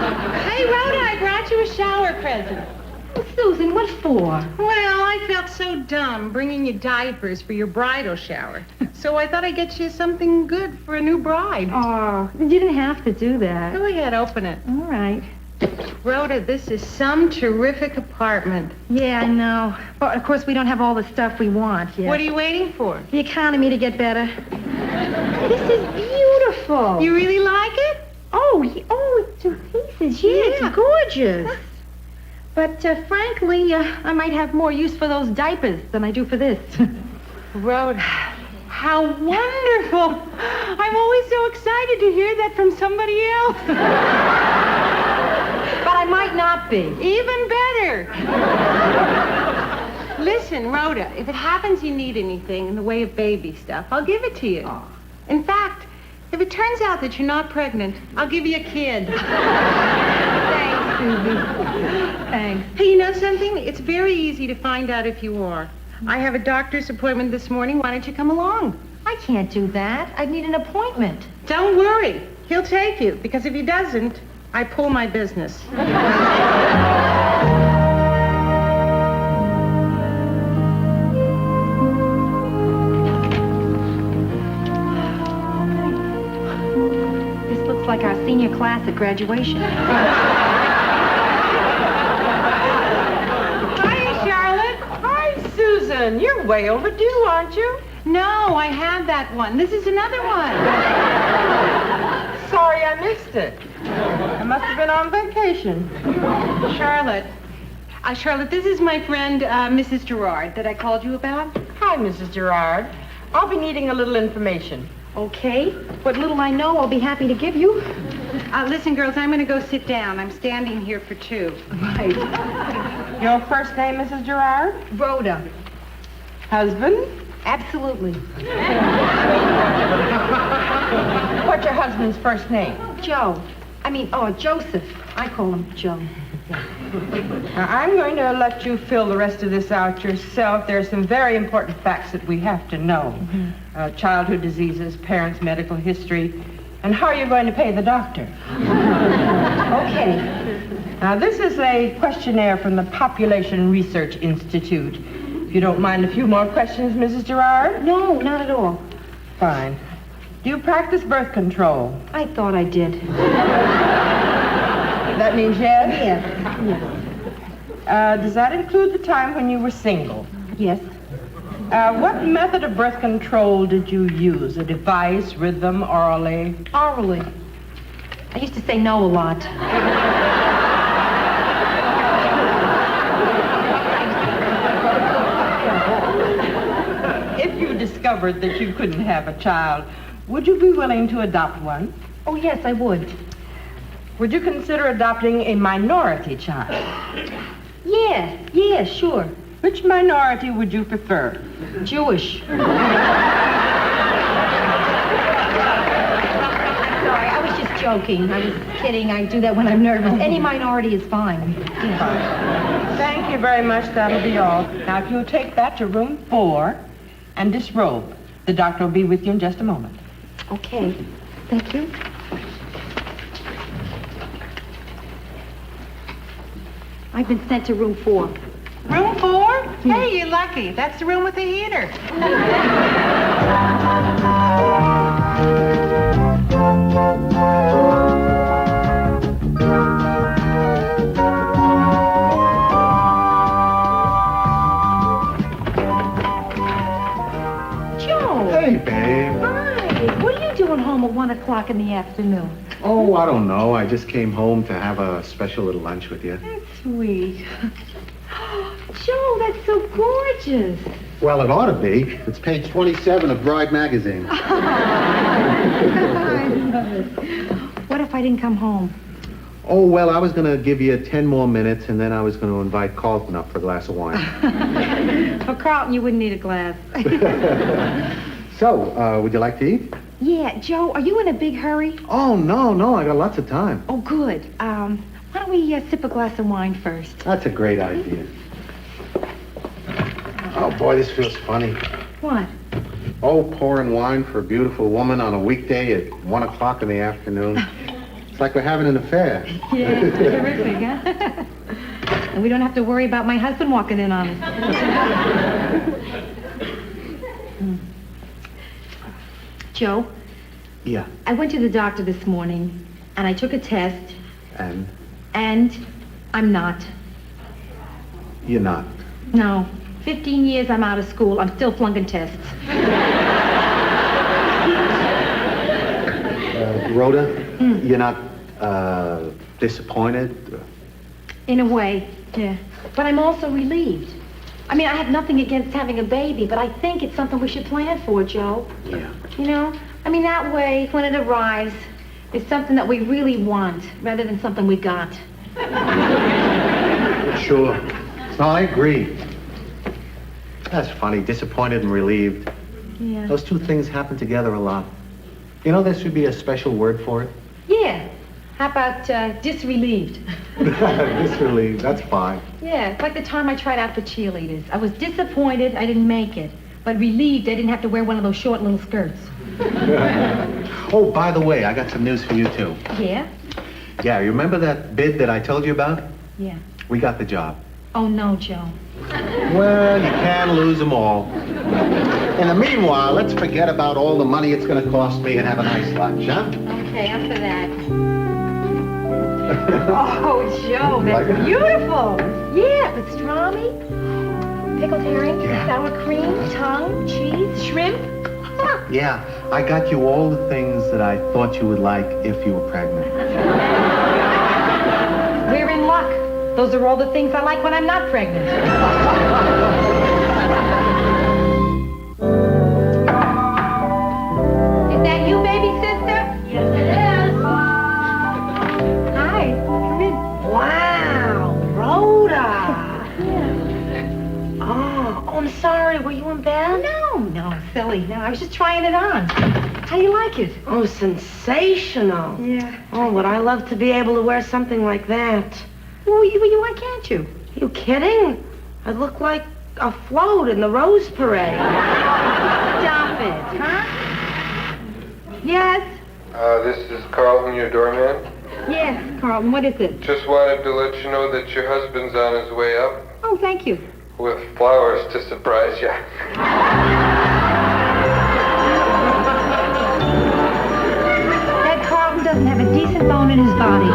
[SPEAKER 1] Hey, Rhoda, I brought you a shower present.
[SPEAKER 17] Oh, Susan, what for?
[SPEAKER 1] Well, I felt so dumb bringing you diapers for your bridal shower. So I thought I'd get you something good for a new bride.
[SPEAKER 17] Oh, you didn't have to do that.
[SPEAKER 1] Go ahead, open it.
[SPEAKER 17] All right.
[SPEAKER 1] Rhoda, this is some terrific apartment.
[SPEAKER 17] Yeah, I know. But, of course, we don't have all the stuff we want yet.
[SPEAKER 1] What are you waiting for?
[SPEAKER 17] The economy to get better. This is beautiful.
[SPEAKER 1] You really like it?
[SPEAKER 17] Oh, it's to pieces. Yeah, it's gorgeous. But, frankly, I might have more use for those diapers than I do for this.
[SPEAKER 1] Rhoda, how wonderful. I'm always so excited to hear that from somebody else.
[SPEAKER 17] But I might not be.
[SPEAKER 1] Even better. Listen, Rhoda, if it happens you need anything in the way of baby stuff, I'll give it to you. Oh. In fact, if it turns out that you're not pregnant, I'll give you a kid.
[SPEAKER 17] Thanks, Susie. Thanks.
[SPEAKER 1] Hey, you know something? It's very easy to find out if you are. I have a doctor's appointment this morning. Why don't you come along?
[SPEAKER 17] I can't do that. I'd need an appointment.
[SPEAKER 1] Don't worry. He'll take you, because if he doesn't, I pull my business.
[SPEAKER 17] This looks like our senior class at graduation.
[SPEAKER 1] Hi, Charlotte.
[SPEAKER 19] Hi, Susan. You're way overdue, aren't you?
[SPEAKER 1] No, I had that one. This is another one.
[SPEAKER 19] Sorry I missed it. I must have been on vacation.
[SPEAKER 1] Charlotte, this is my friend, Mrs. Gerard, that I called you about.
[SPEAKER 19] Hi, Mrs. Gerard. I'll be needing a little information.
[SPEAKER 17] Okay. What little I know, I'll be happy to give you.
[SPEAKER 1] Listen, girls, I'm going to go sit down. I'm standing here for 2.
[SPEAKER 17] Right.
[SPEAKER 19] Your first name, Mrs. Gerard?
[SPEAKER 17] Rhoda.
[SPEAKER 19] Husband?
[SPEAKER 17] Absolutely.
[SPEAKER 19] What's your husband's first name?
[SPEAKER 17] Joseph. I call him Joe.
[SPEAKER 19] Now, I'm going to let you fill the rest of this out yourself. There are some very important facts that we have to know. Mm-hmm. Childhood diseases, parents' medical history, and how you're going to pay the doctor.
[SPEAKER 17] Okay.
[SPEAKER 19] Now, this is a questionnaire from the Population Research Institute. If you don't mind a few more questions, Mrs. Gerard?
[SPEAKER 17] No, not at all.
[SPEAKER 19] Fine. Do you practice birth control?
[SPEAKER 17] I thought I did.
[SPEAKER 19] That means yes?
[SPEAKER 17] Yes.
[SPEAKER 19] Does that include the time when you were single?
[SPEAKER 17] Yes.
[SPEAKER 19] What method of birth control did you use? A device, rhythm, orally?
[SPEAKER 17] Orally. I used to say no a lot.
[SPEAKER 19] If you discovered that you couldn't have a child, would you be willing to adopt one?
[SPEAKER 17] Oh, yes, I would.
[SPEAKER 19] Would you consider adopting a minority child?
[SPEAKER 17] Yes, sure.
[SPEAKER 19] Which minority would you prefer?
[SPEAKER 17] Jewish. Sorry, I was just joking. I was kidding. I do that when I'm nervous. Any minority is fine. Yeah.
[SPEAKER 19] Thank you very much. That'll be all. Now, if you'll take that to room 4 and disrobe, the doctor will be with you in just a moment.
[SPEAKER 17] Okay. Thank you. I've been sent to room 4.
[SPEAKER 1] Room 4? Hey, you're lucky. That's the room with the heater.
[SPEAKER 17] Joe.
[SPEAKER 7] Hey, babe.
[SPEAKER 17] Hi. What are you doing home at 1 o'clock in the afternoon?
[SPEAKER 7] Oh, I don't know. I just came home to have a special little lunch with you.
[SPEAKER 17] That's sweet. Joe, that's so gorgeous.
[SPEAKER 7] Well, it ought to be. It's page 27 of Bride magazine.
[SPEAKER 17] I love it. What if I didn't come home?
[SPEAKER 7] Oh, well, I was going to give you 10 more minutes, and then I was going to invite Carlton up for a glass of wine.
[SPEAKER 17] For Carlton, you wouldn't need a glass.
[SPEAKER 7] So, would you like to eat?
[SPEAKER 17] Yeah, Joe, are you in a big hurry?
[SPEAKER 7] Oh, no, I got lots of time.
[SPEAKER 17] Oh, good. Why don't we sip a glass of wine first?
[SPEAKER 7] That's a great idea. Oh, boy, this feels funny.
[SPEAKER 17] What?
[SPEAKER 7] Oh, pouring wine for a beautiful woman on a weekday at 1 o'clock in the afternoon. It's like we're having an affair.
[SPEAKER 17] Yeah, terrific, huh? And we don't have to worry about my husband walking in on us. Joe?
[SPEAKER 7] Yeah.
[SPEAKER 17] I went to the doctor this morning, and I took a test,
[SPEAKER 7] And
[SPEAKER 17] and I'm not.
[SPEAKER 7] you're not.
[SPEAKER 17] No. 15 years I'm out of school. I'm still flunking tests.
[SPEAKER 7] Rhoda, you're not, disappointed?
[SPEAKER 17] In a way, yeah. But I'm also relieved. I mean, I have nothing against having a baby, but I think it's something we should plan for, Joe.
[SPEAKER 7] Yeah.
[SPEAKER 17] You know? I mean, that way, when it arrives, it's something that we really want, rather than something we got.
[SPEAKER 7] Sure. No, I agree. That's funny, disappointed and relieved.
[SPEAKER 17] Yeah.
[SPEAKER 7] Those two things happen together a lot. You know, there should be a special word for it.
[SPEAKER 17] Yeah. How about disrelieved?
[SPEAKER 7] Disrelieved, that's fine.
[SPEAKER 17] Yeah, it's like the time I tried out for cheerleaders. I was disappointed I didn't make it, but relieved I didn't have to wear one of those short little skirts.
[SPEAKER 7] Oh, by the way, I got some news for you, too.
[SPEAKER 17] Yeah?
[SPEAKER 7] Yeah, you remember that bid that I told you about?
[SPEAKER 17] Yeah.
[SPEAKER 7] We got the job.
[SPEAKER 17] Oh, no, Joe.
[SPEAKER 7] Well, you can lose them all. In the meanwhile, let's forget about all the money it's going to cost me and have a nice lunch, huh?
[SPEAKER 17] Okay, I'm for that. Oh, Joe, that's beautiful. Yeah, pastrami, pickled herring, sour cream, tongue, cheese, shrimp.
[SPEAKER 7] Yeah, I got you all the things that I thought you would like if you were pregnant.
[SPEAKER 17] We're in luck. Those are all the things I like when I'm not pregnant. Is that you, baby sister?
[SPEAKER 5] Yes, it is.
[SPEAKER 17] Hi, come in.
[SPEAKER 5] Wow, Rhoda. Oh, I'm sorry. Were you in bed?
[SPEAKER 17] No, silly. No, I was just trying it on. How do you like it?
[SPEAKER 5] Oh, sensational.
[SPEAKER 17] Yeah.
[SPEAKER 5] Oh, would I love to be able to wear something like that.
[SPEAKER 17] Well, why can't you?
[SPEAKER 5] You kidding? I'd look like a float in the Rose Parade.
[SPEAKER 17] Stop it, huh? Yes?
[SPEAKER 6] This is Carlton, your doorman.
[SPEAKER 17] Yes, Carlton, what is it?
[SPEAKER 6] Just wanted to let you know that your husband's on his way up
[SPEAKER 17] Oh, thank you.
[SPEAKER 6] with flowers to surprise you.
[SPEAKER 17] decent bone in his body.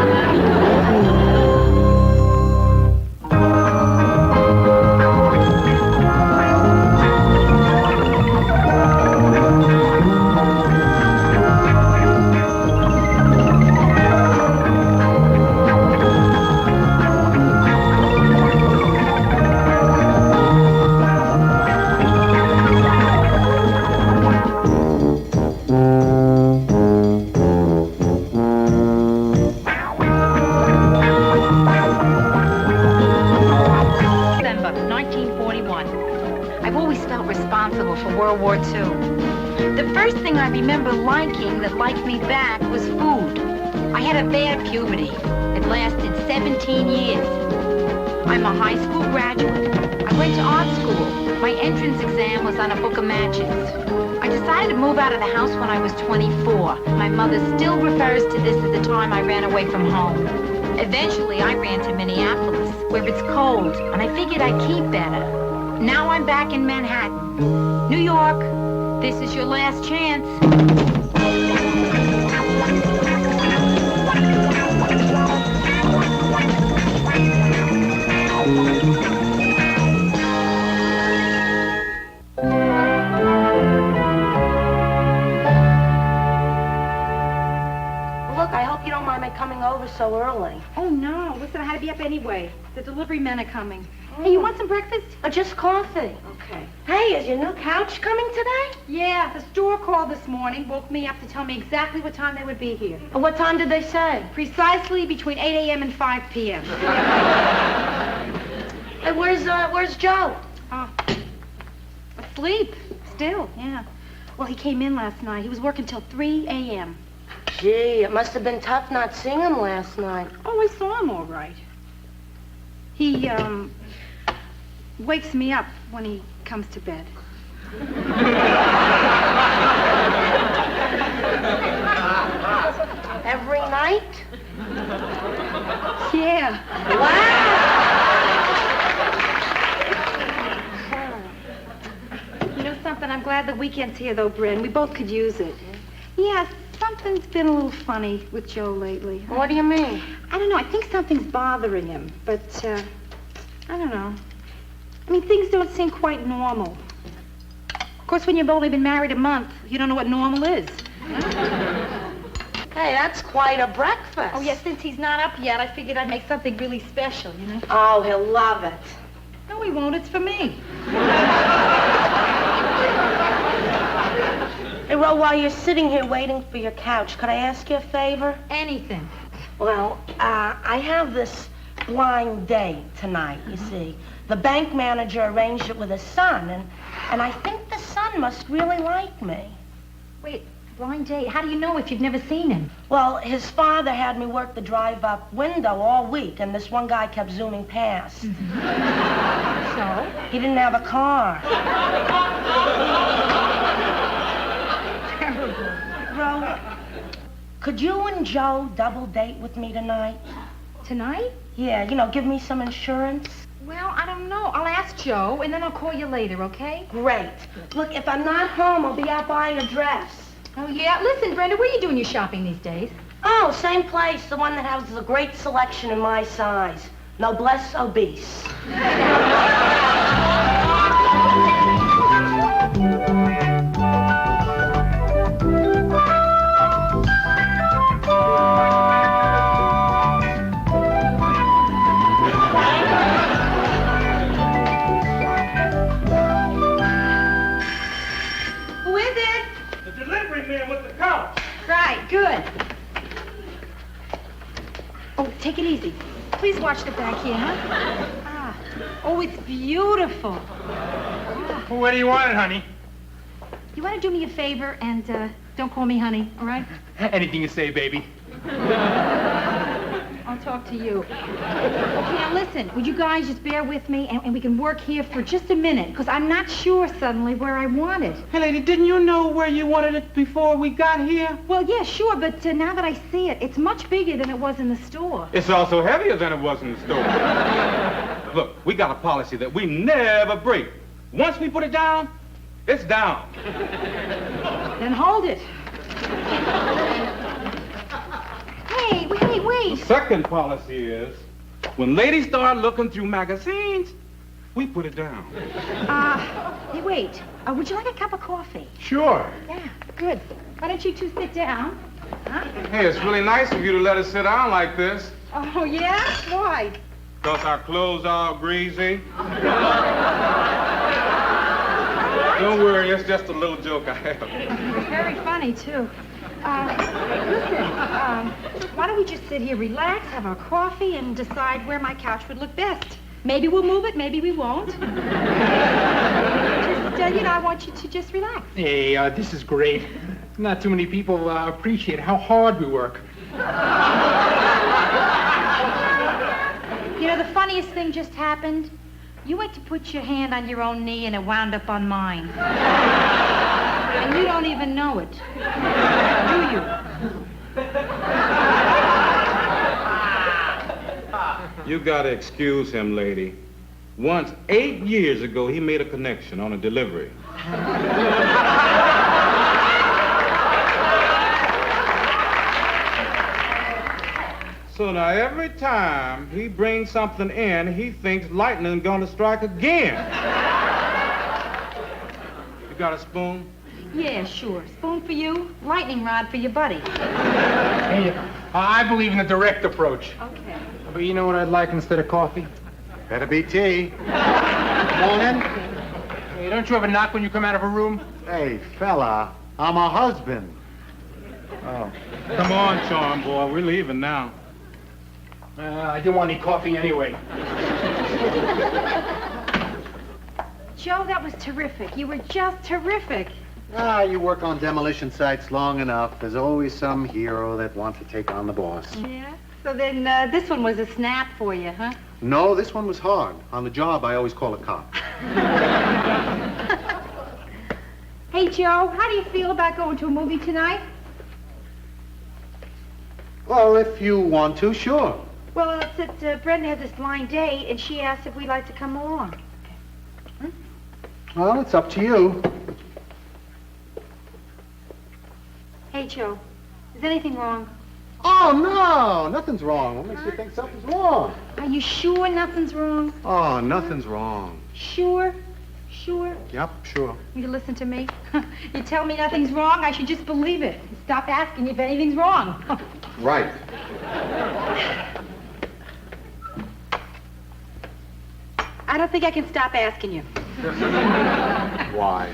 [SPEAKER 2] December 1941. I've always felt responsible for World War II. The first thing I remember liking that liked me back was food. I had a bad puberty. It lasted 17 years. I'm a high school graduate. I went to art school. My entrance exam was on a book of matches. I decided to move out of the house when I was 24. My mother still refers to this as the time I ran away from home. Eventually, I ran to Minneapolis, where it's cold, and I figured I'd keep better. Now I'm back in Manhattan. New York, this is your last chance.
[SPEAKER 5] Look, I hope you don't mind my coming over so early.
[SPEAKER 17] Oh, no. Listen, I had to be up anyway. The delivery men are coming. Hey, you want some breakfast?
[SPEAKER 5] Or just coffee?
[SPEAKER 17] Okay.
[SPEAKER 5] Hey, is your new couch coming today?
[SPEAKER 17] Yeah, the store called this morning, woke me up to tell me exactly what time they would be here.
[SPEAKER 5] And what time did they say?
[SPEAKER 17] Precisely between 8 a.m. and 5 p.m.
[SPEAKER 5] Hey, where's Joe?
[SPEAKER 17] Asleep. Still, yeah. Well, he came in last night. He was working till 3 a.m.
[SPEAKER 5] Gee, it must have been tough not seeing him last night.
[SPEAKER 17] Oh, I saw him all right. He, wakes me up when he comes to bed.
[SPEAKER 5] Every night?
[SPEAKER 17] Yeah. You know something? I'm glad the weekend's here, though, Bryn. We both could use it. Yeah, something's been a little funny with Joe lately.
[SPEAKER 5] What do you mean?
[SPEAKER 17] I don't know. I think something's bothering him, but, I don't know. I mean, things don't seem quite normal. Of course, when you've only been married a month, you don't know what normal is.
[SPEAKER 5] Hey, that's quite a breakfast.
[SPEAKER 17] Oh, yeah, since he's not up yet, I figured I'd make something really special, you know?
[SPEAKER 5] Oh, he'll love it.
[SPEAKER 17] No, he won't. It's for me.
[SPEAKER 5] Hey, Ro, while you're sitting here waiting for your couch, could I ask you a favor?
[SPEAKER 17] Anything.
[SPEAKER 5] Well, I have this blind date tonight, you see. The bank manager arranged it with his son, and I think the son must really like me.
[SPEAKER 17] Wait, blind date? How do you know if you've never seen him?
[SPEAKER 5] Well, his father had me work the drive-up window all week, and this one guy kept zooming past.
[SPEAKER 17] So?
[SPEAKER 5] He didn't have a car.
[SPEAKER 17] Terrible.
[SPEAKER 5] Ro, could you and Joe double date with me tonight?
[SPEAKER 17] Tonight?
[SPEAKER 5] Yeah, you know, give me some insurance.
[SPEAKER 17] Well, I don't know. I'll ask Joe, and then I'll call you later, okay?
[SPEAKER 5] Great. Look, if I'm not home, I'll be out buying a dress.
[SPEAKER 17] Oh, yeah? Listen, Brenda, where are you doing your shopping these days?
[SPEAKER 5] Oh, same place, the one that has a great selection in my size. Noblesse obese.
[SPEAKER 17] Who is it?
[SPEAKER 12] The delivery man with the couch.
[SPEAKER 17] Right, good. Oh, take it easy. Please watch the back here, huh? Ah. Oh, it's beautiful.
[SPEAKER 12] What do you want, honey?
[SPEAKER 17] You want to do me a favor and don't call me honey, all right?
[SPEAKER 12] Anything you say, baby.
[SPEAKER 17] I'll talk to you. Okay, now listen, would you guys just bear with me and we can work here for just a minute, because I'm not sure suddenly where I want it.
[SPEAKER 12] Hey, lady, didn't you know where you wanted it before we got here?
[SPEAKER 17] Well, yeah, sure, but now that I see it, it's much bigger than it was in the store.
[SPEAKER 12] It's also heavier than it was in the store. Look, we got a policy that we never break. Once we put it down, it's down.
[SPEAKER 17] Then hold it. Hey, wait.
[SPEAKER 12] The second policy is, when ladies start looking through magazines, we put it down.
[SPEAKER 17] Hey, wait. Would you like a cup of coffee?
[SPEAKER 12] Sure.
[SPEAKER 17] Yeah, good. Why don't you two sit down? Huh?
[SPEAKER 12] Hey, it's really nice of you to let us sit down like this.
[SPEAKER 17] Oh, yeah? Why?
[SPEAKER 12] Because our clothes are all greasy. Don't worry, it's just a little joke I have.
[SPEAKER 17] It's very funny, too. Listen, why don't we just sit here, relax, have our coffee, and decide where my couch would look best? Maybe we'll move it, maybe we won't. Just, I want you to just relax.
[SPEAKER 20] Hey, this is great. Not too many people appreciate how hard we work.
[SPEAKER 17] You know, the funniest thing just happened. You went to put your hand on your own knee and it wound up on mine. And you don't even know it. Do you?
[SPEAKER 12] You gotta excuse him, lady. Once, 8 years ago, he made a connection on a delivery. So now every time he brings something in, he thinks lightning's gonna strike again. You got a spoon?
[SPEAKER 17] Yeah, sure. Spoon for you, lightning rod for your buddy.
[SPEAKER 20] Hey, I believe in the direct approach.
[SPEAKER 17] Okay.
[SPEAKER 20] But you know what I'd like instead of coffee?
[SPEAKER 7] Better be tea. Morning.
[SPEAKER 20] Hey, don't you ever knock when you come out of a room?
[SPEAKER 7] Hey, fella, I'm a husband.
[SPEAKER 12] Oh. Come on, Charm Boy, we're leaving now.
[SPEAKER 20] I didn't want any coffee anyway.
[SPEAKER 17] Joe, that was terrific. You were just terrific.
[SPEAKER 7] You work on demolition sites long enough. There's always some hero that wants to take on the boss.
[SPEAKER 17] Yeah? So then this one was a snap for you, huh?
[SPEAKER 7] No, this one was hard. On the job, I always call a cop.
[SPEAKER 17] Hey, Joe, how do you feel about going to a movie tonight?
[SPEAKER 7] Well, if you want to, sure.
[SPEAKER 17] Well, it's that Brenda has this blind date, and she asked if we'd like to come along.
[SPEAKER 7] Well, it's up to you.
[SPEAKER 17] Hey, Joe, is anything wrong?
[SPEAKER 7] Oh, no, nothing's wrong. What makes you think something's wrong?
[SPEAKER 17] Are you sure nothing's wrong?
[SPEAKER 7] Oh, nothing's wrong.
[SPEAKER 17] Sure? Sure?
[SPEAKER 7] Yep, sure.
[SPEAKER 17] You listen to me? You tell me nothing's wrong, I should just believe it. Stop asking if anything's wrong.
[SPEAKER 7] Right.
[SPEAKER 17] I don't think I can stop asking you.
[SPEAKER 7] Why?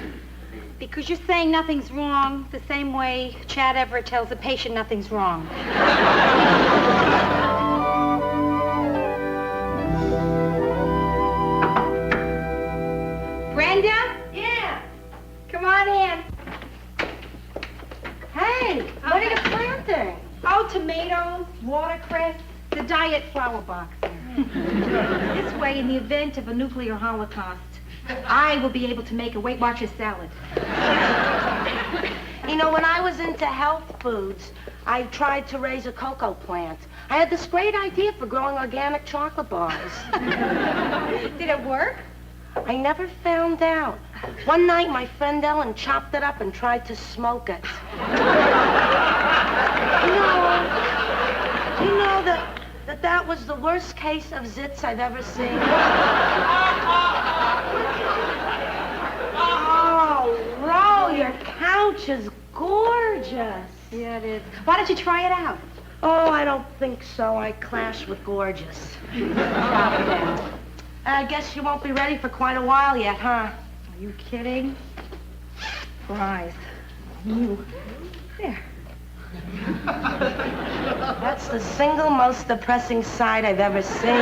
[SPEAKER 17] Because you're saying nothing's wrong the same way Chad Everett tells a patient nothing's wrong. Brenda? Yeah. Come on in. Hey, what are you planting? Oh, tomatoes, watercress, the diet flower box. This way, in the event of a nuclear holocaust, I will be able to make a Weight Watchers salad.
[SPEAKER 5] You know, when I was into health foods, I tried to raise a cocoa plant. I had this great idea for growing organic chocolate bars.
[SPEAKER 17] Did it work?
[SPEAKER 5] I never found out. One night, my friend Ellen chopped it up and tried to smoke it. You know that was the worst case of zits I've ever seen. Oh, Ro, your couch is gorgeous.
[SPEAKER 17] Yeah, it is. Why don't you try it out?
[SPEAKER 5] Oh, I don't think so. I clash with gorgeous. I guess you won't be ready for quite a while yet, huh?
[SPEAKER 17] Are you kidding? Surprise. You. There.
[SPEAKER 5] That's the single most depressing sight I've ever seen.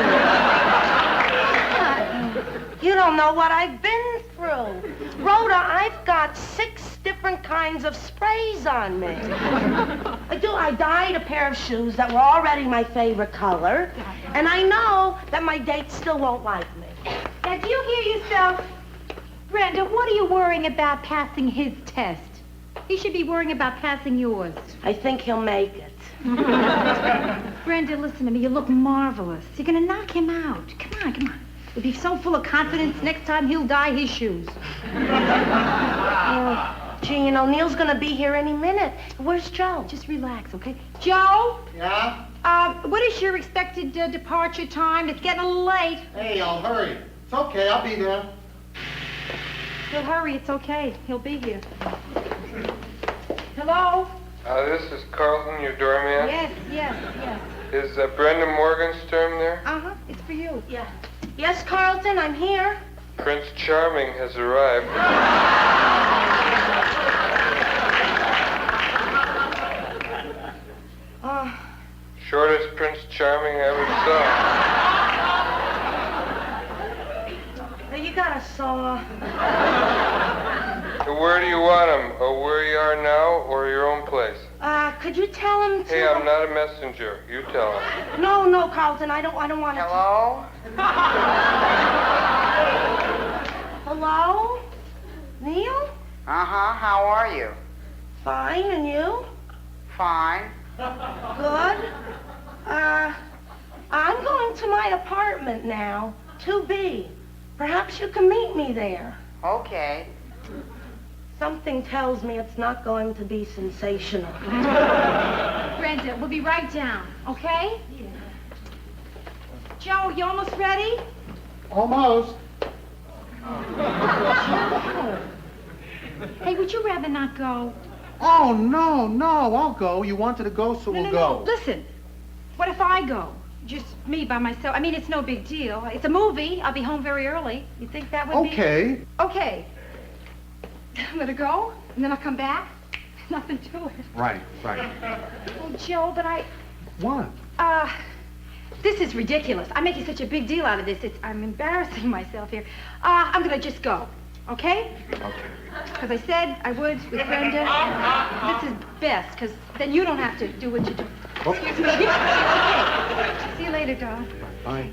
[SPEAKER 5] You don't know what I've been through. Rhoda, I've got 6 different kinds of sprays on me. I dyed a pair of shoes that were already my favorite color, and I know that my date still won't like me.
[SPEAKER 17] Now, do you hear yourself? Brenda, what are you worrying about passing his test? He should be worrying about passing yours.
[SPEAKER 5] I think he'll make it.
[SPEAKER 17] Brenda, listen to me. You look marvelous. You're going to knock him out. Come on, come on. If he's so full of confidence, next time he'll dye his shoes.
[SPEAKER 5] Gee, you know, Neil's gonna be here any minute. Where's Joe?
[SPEAKER 17] Just relax, okay? Joe?
[SPEAKER 3] Yeah?
[SPEAKER 17] What is your expected departure time? It's getting a little late.
[SPEAKER 3] Hey, I'll hurry. It's okay, I'll be there.
[SPEAKER 17] He'll hurry, it's okay. He'll be here. Hello?
[SPEAKER 6] This is Carlton, your doorman.
[SPEAKER 17] Yes.
[SPEAKER 6] Is Brenda Morgenstern there?
[SPEAKER 17] Uh-huh, it's for you.
[SPEAKER 5] Yeah. Yes, Carlton, I'm here.
[SPEAKER 6] Prince Charming has arrived. Shortest Prince Charming I ever
[SPEAKER 5] Now, you got a saw.
[SPEAKER 6] saw. Where do you want him? Where you are now or your own place?
[SPEAKER 5] Could you tell him to...
[SPEAKER 6] Hey, I'm not a messenger. You tell him.
[SPEAKER 5] No, Carlton, I don't want to...
[SPEAKER 6] Hello?
[SPEAKER 5] Hello? Neil?
[SPEAKER 21] Uh-huh, how are you?
[SPEAKER 5] Fine, and you?
[SPEAKER 21] Fine.
[SPEAKER 5] Good. I'm going to my apartment now, 2B. Perhaps you can meet me there.
[SPEAKER 21] Okay.
[SPEAKER 5] Something tells me it's not going to be sensational.
[SPEAKER 17] Brenda, we'll be right down, okay? Yeah. Joe, you almost ready?
[SPEAKER 3] Almost.
[SPEAKER 17] Hey, would you rather not go?
[SPEAKER 3] Oh, no, I'll go. You wanted to go, so we'll go.
[SPEAKER 17] Listen, what if I go? Just me by myself. I mean, it's no big deal. It's a movie. I'll be home very early. You think that would be...
[SPEAKER 3] Okay.
[SPEAKER 17] Okay. I'm gonna go, and then I'll come back. Nothing to it.
[SPEAKER 3] Right.
[SPEAKER 17] Oh, Joe, but I...
[SPEAKER 3] What?
[SPEAKER 17] This is ridiculous. I'm making such a big deal out of this. I'm embarrassing myself here. I'm gonna just go, okay?
[SPEAKER 3] Okay.
[SPEAKER 17] Because I said I would with Brenda. This is best, because then you don't have to do what you do.
[SPEAKER 3] Oh.
[SPEAKER 17] Excuse me. Okay. See you later, darling.
[SPEAKER 3] Bye.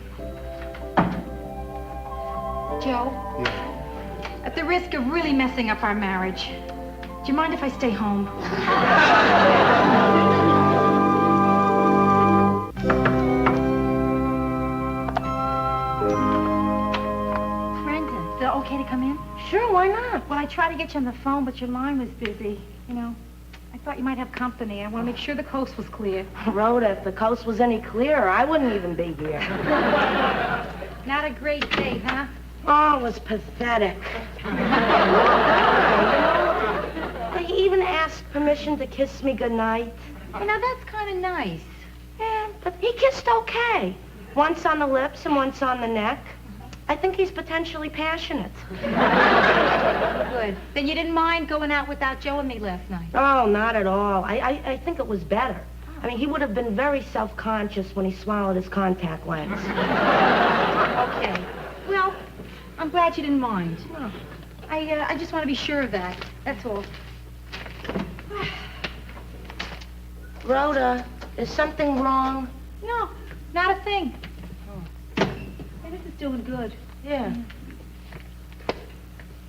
[SPEAKER 17] Joe?
[SPEAKER 3] Yeah.
[SPEAKER 17] At the risk of really messing up our marriage, do you mind if I stay home? Brenda, is it okay to come in?
[SPEAKER 5] Sure, why not?
[SPEAKER 17] Well, I tried to get you on the phone, but your line was busy. You know, I thought you might have company. I want to make sure the coast was clear.
[SPEAKER 5] Rhoda, if the coast was any clearer, I wouldn't even be here.
[SPEAKER 17] Not a great day, huh?
[SPEAKER 5] Oh, it was pathetic. They even asked permission to kiss me goodnight.
[SPEAKER 17] You know, that's kind of nice.
[SPEAKER 5] Yeah, but he kissed okay. Once on the lips and once on the neck. I think he's potentially passionate.
[SPEAKER 17] Good. Then you didn't mind going out without Joe and me last night?
[SPEAKER 5] Oh, not at all. I think it was better. I mean, he would have been very self-conscious when he swallowed his contact lens.
[SPEAKER 17] Okay. Well, I'm glad you didn't mind. No. I just want to be sure of that. That's all.
[SPEAKER 5] Rhoda, is something wrong?
[SPEAKER 17] No, not a thing. Hey, this is doing good.
[SPEAKER 5] Yeah.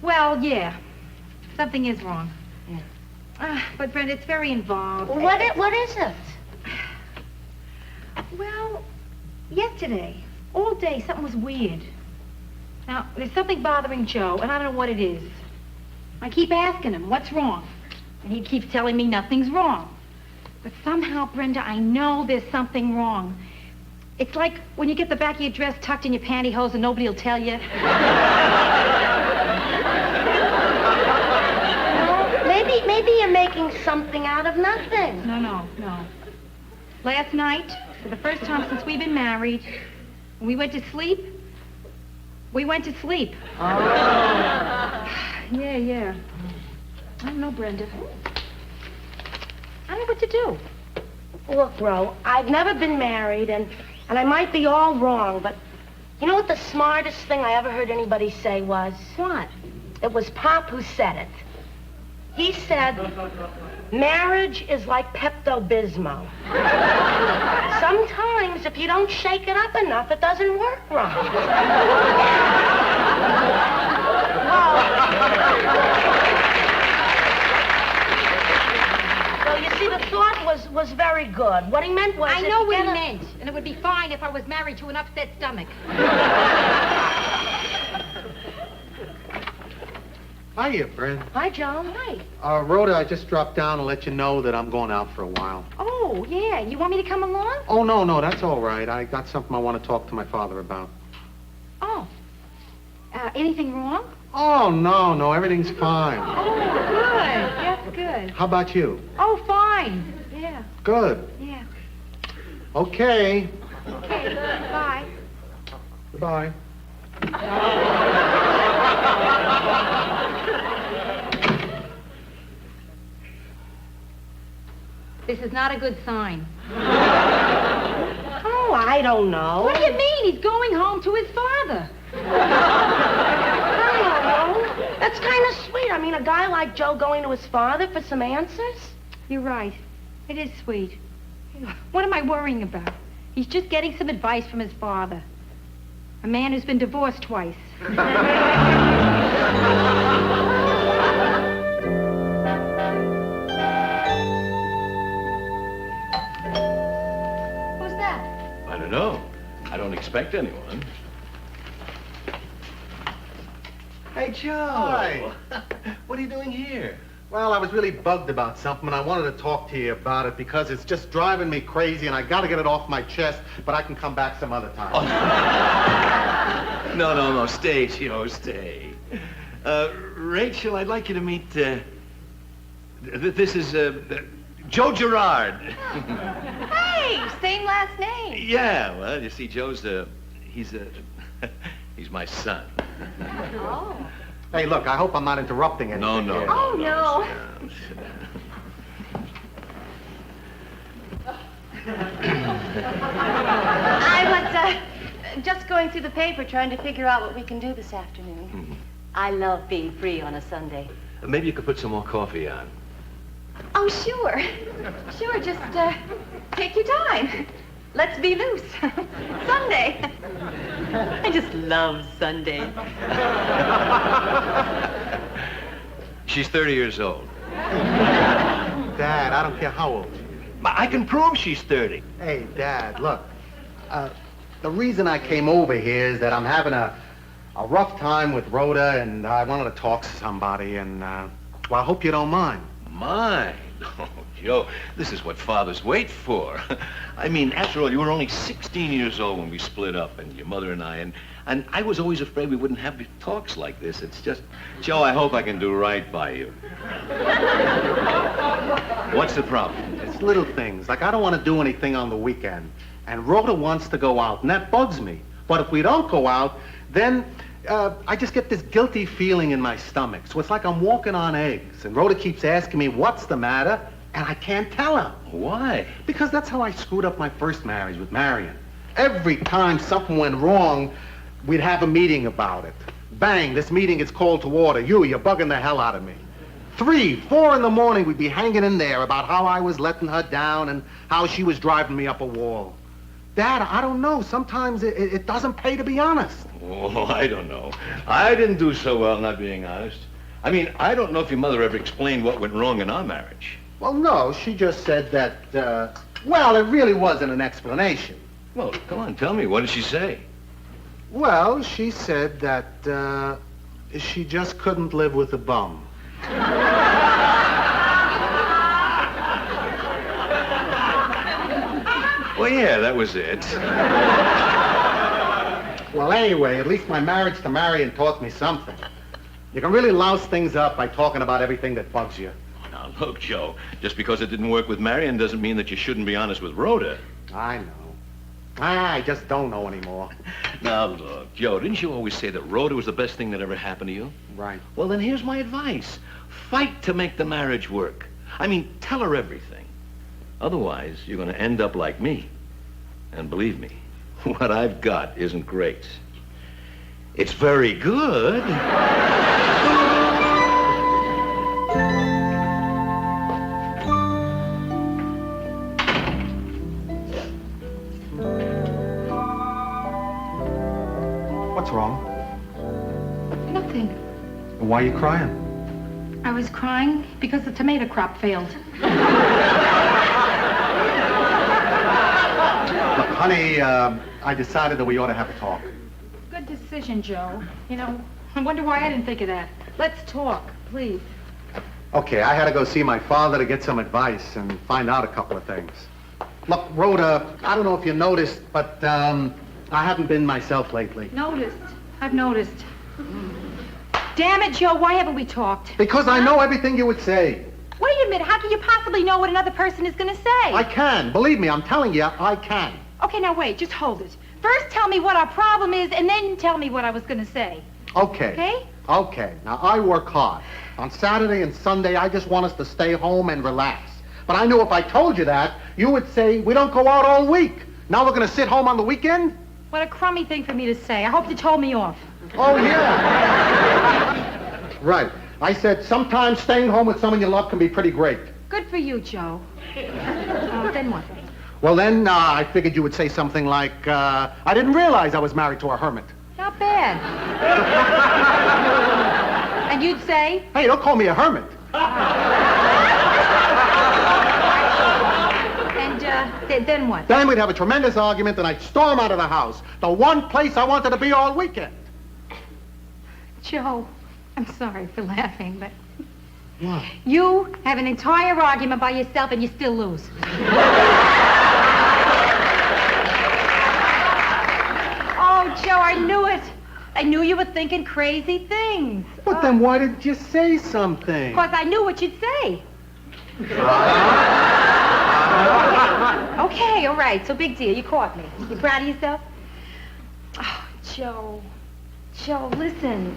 [SPEAKER 17] Well, yeah. Something is wrong. Yeah. But, Brenda, it's very involved.
[SPEAKER 5] What is it?
[SPEAKER 17] Well, yesterday, all day, something was weird. Now, there's something bothering Joe, and I don't know what it is. I keep asking him, what's wrong? And he keeps telling me nothing's wrong. But somehow, Brenda, I know there's something wrong. It's like when you get the back of your dress tucked in your pantyhose and nobody will tell you.
[SPEAKER 5] Maybe you're making something out of nothing.
[SPEAKER 17] No. Last night, for the first time since we've been married, when we went to sleep, we went to sleep.
[SPEAKER 5] Oh.
[SPEAKER 17] Yeah. I don't know, Brenda. I don't know what to do.
[SPEAKER 5] Look, Ro, I've never been married, and I might be all wrong, but you know what the smartest thing I ever heard anybody say was?
[SPEAKER 17] What?
[SPEAKER 5] It was Pop who said it. He said, marriage is like Pepto-Bismol. Sometimes, if you don't shake it up enough, it doesn't work right. Well, you see, the thought was very good. What he meant was...
[SPEAKER 17] I know what he meant, and it would be fine if I was married to an upset stomach.
[SPEAKER 3] Hiya, Brent.
[SPEAKER 17] Hi, Joe. Hi.
[SPEAKER 3] Rhoda, I just dropped down and let you know that I'm going out for a while.
[SPEAKER 17] Oh, yeah. You want me to come along?
[SPEAKER 3] Oh, no, that's all right. I got something I want to talk to my father about.
[SPEAKER 17] Oh. Anything wrong?
[SPEAKER 3] Oh, no, everything's fine.
[SPEAKER 17] Oh, good. That's good.
[SPEAKER 3] How about you?
[SPEAKER 17] Oh, fine. Yeah.
[SPEAKER 3] Good.
[SPEAKER 17] Yeah.
[SPEAKER 3] Okay.
[SPEAKER 17] Okay. Bye.
[SPEAKER 3] Goodbye.
[SPEAKER 17] This is not a good sign.
[SPEAKER 5] Oh, I don't know.
[SPEAKER 17] What do you mean? He's going home to his father.
[SPEAKER 5] Oh, that's kind of sweet. I mean, a guy like Joe going to his father for some answers?
[SPEAKER 17] You're right. It is sweet. What am I worrying about? He's just getting some advice from his father. A man who's been divorced twice. Who's that?
[SPEAKER 13] I don't know. I don't expect anyone.
[SPEAKER 3] Hey, Joe. Hi.
[SPEAKER 13] What are you doing here?
[SPEAKER 3] Well, I was really bugged about something, and I wanted to talk to you about it because it's just driving me crazy, and I got to get it off my chest, but I can come back some other time.
[SPEAKER 13] Oh. No. Stay, Joe, stay. Rachel, I'd like you to meet, this is, Joe Gerard.
[SPEAKER 17] Hey, same last name.
[SPEAKER 13] Yeah, well, you see, Joe's, he's my son.
[SPEAKER 17] Oh.
[SPEAKER 3] Hey, look, I hope I'm not interrupting anything.
[SPEAKER 13] No.
[SPEAKER 3] here.
[SPEAKER 17] Oh, no.
[SPEAKER 22] I was just going through the paper trying to figure out what we can do this afternoon.
[SPEAKER 13] Mm-hmm.
[SPEAKER 22] I love being free on a Sunday.
[SPEAKER 13] Maybe you could put some more coffee on.
[SPEAKER 22] Oh, sure. Sure, just take your time. Let's be loose. Sunday. I just love Sunday.
[SPEAKER 13] She's 30 years old.
[SPEAKER 3] Dad, I don't care how old she is.
[SPEAKER 13] I can prove she's 30.
[SPEAKER 3] Hey, Dad, look. The reason I came over here is that I'm having a rough time with Rhoda, and I wanted to talk to somebody, and, well, I hope you don't mind.
[SPEAKER 13] Mind? Oh, Joe, this is what fathers wait for. I mean, after all, you were only 16 years old when we split up, and your mother and I, and I was always afraid we wouldn't have talks like this. It's just, Joe, I hope I can do right by you. What's the problem?
[SPEAKER 3] It's little things, like I don't want to do anything on the weekend, and Rhoda wants to go out, and that bugs me. But if we don't go out, then I just get this guilty feeling in my stomach. So it's like I'm walking on eggs. And Rhoda keeps asking me, what's the matter? And I can't tell her.
[SPEAKER 13] Why?
[SPEAKER 3] Because that's how I screwed up my first marriage with Marion. Every time something went wrong, we'd have a meeting about it. Bang, this meeting is called to order. You're bugging the hell out of me. 3, 4 in the morning, we'd be hanging in there about how I was letting her down and how she was driving me up a wall. Dad, I don't know. Sometimes it doesn't pay to be honest.
[SPEAKER 13] Oh, I don't know. I didn't do so well not being honest. I mean, I don't know if your mother ever explained what went wrong in our marriage.
[SPEAKER 3] Well, no, she just said that, well, it really wasn't an explanation.
[SPEAKER 13] Well, come on, tell me. What did she say?
[SPEAKER 3] Well, she said that, she just couldn't live with a bum.
[SPEAKER 13] Well, yeah, that was it.
[SPEAKER 3] Well, anyway, at least my marriage to Marion taught me something. You can really louse things up by talking about everything that bugs you.
[SPEAKER 13] Now, look, Joe, just because it didn't work with Marion doesn't mean that you shouldn't be honest with Rhoda.
[SPEAKER 3] I know. I just don't know anymore.
[SPEAKER 13] Now, look, Joe, didn't you always say that Rhoda was the best thing that ever happened to you?
[SPEAKER 3] Right.
[SPEAKER 13] Well, then here's my advice. Fight to make the marriage work. I mean, tell her everything. Otherwise, you're going to end up like me. And believe me, what I've got isn't great. It's very good.
[SPEAKER 3] What's wrong?
[SPEAKER 17] Nothing.
[SPEAKER 3] Why are you crying?
[SPEAKER 17] I was crying because the tomato crop failed.
[SPEAKER 3] Look, honey, I decided that we ought to have a talk.
[SPEAKER 17] Good decision, Joe. You know, I wonder why I didn't think of that. Let's talk, please.
[SPEAKER 3] Okay, I had to go see my father to get some advice and find out a couple of things. Look, Rhoda, I don't know if you noticed, but I haven't been myself lately.
[SPEAKER 17] Noticed. I've noticed. Damn it, Joe, why haven't we talked?
[SPEAKER 3] Because I know everything you would say.
[SPEAKER 17] Wait a minute, how can you possibly know what another person is going to say?
[SPEAKER 3] I can. Believe me, I'm telling you, I can.
[SPEAKER 17] Okay, now wait, just hold it. First tell me what our problem is, and then tell me what I was going to say.
[SPEAKER 3] Okay.
[SPEAKER 17] Okay?
[SPEAKER 3] Okay. Now, I work hard. On Saturday and Sunday, I just want us to stay home and relax. But I knew if I told you that, you would say, we don't go out all week. Now we're going to sit home on the weekend?
[SPEAKER 17] What a crummy thing for me to say. I hope you told me off.
[SPEAKER 3] Oh, yeah. Right. I said sometimes staying home with someone you love can be pretty great.
[SPEAKER 17] Good for you, Joe. Then what?
[SPEAKER 3] Well, then I figured you would say something like, I didn't realize I was married to a hermit.
[SPEAKER 17] Not bad. And you'd say?
[SPEAKER 3] Hey, don't call me a hermit.
[SPEAKER 17] And then what?
[SPEAKER 3] Then we'd have a tremendous argument and I'd storm out of the house. The one place I wanted to be all weekend.
[SPEAKER 17] Joe, I'm sorry for laughing, but
[SPEAKER 3] what?
[SPEAKER 17] You have an entire argument by yourself and you still lose. Oh, Joe, I knew it. I knew you were thinking crazy things.
[SPEAKER 3] But then why didn't you say something?
[SPEAKER 17] Because I knew what you'd say. Okay, all right, so big deal. You caught me. You proud of yourself? Oh, Joe. Joe, listen.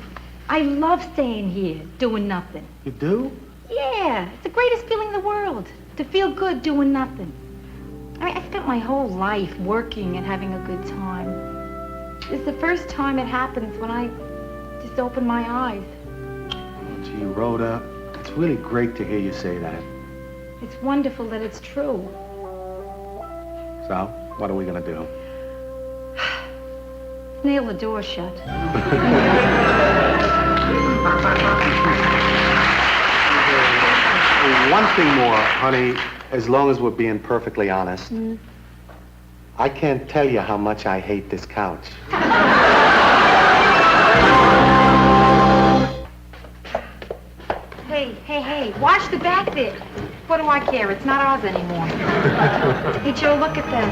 [SPEAKER 17] I love staying here, doing nothing.
[SPEAKER 3] You do?
[SPEAKER 17] Yeah, it's the greatest feeling in the world. To feel good doing nothing. I mean, I spent my whole life working and having a good time. This is the first time it happens when I just open my eyes.
[SPEAKER 3] Oh, gee, Rhoda, it's really great to hear you say that.
[SPEAKER 17] It's wonderful that it's true.
[SPEAKER 3] So, what are we going to do?
[SPEAKER 17] Nail the door shut.
[SPEAKER 3] One thing more, honey, as long as we're being perfectly honest. I can't tell you how much I hate this couch.
[SPEAKER 17] Hey, watch the back there. What do I care? It's not ours anymore. Hey, Joe, look at that.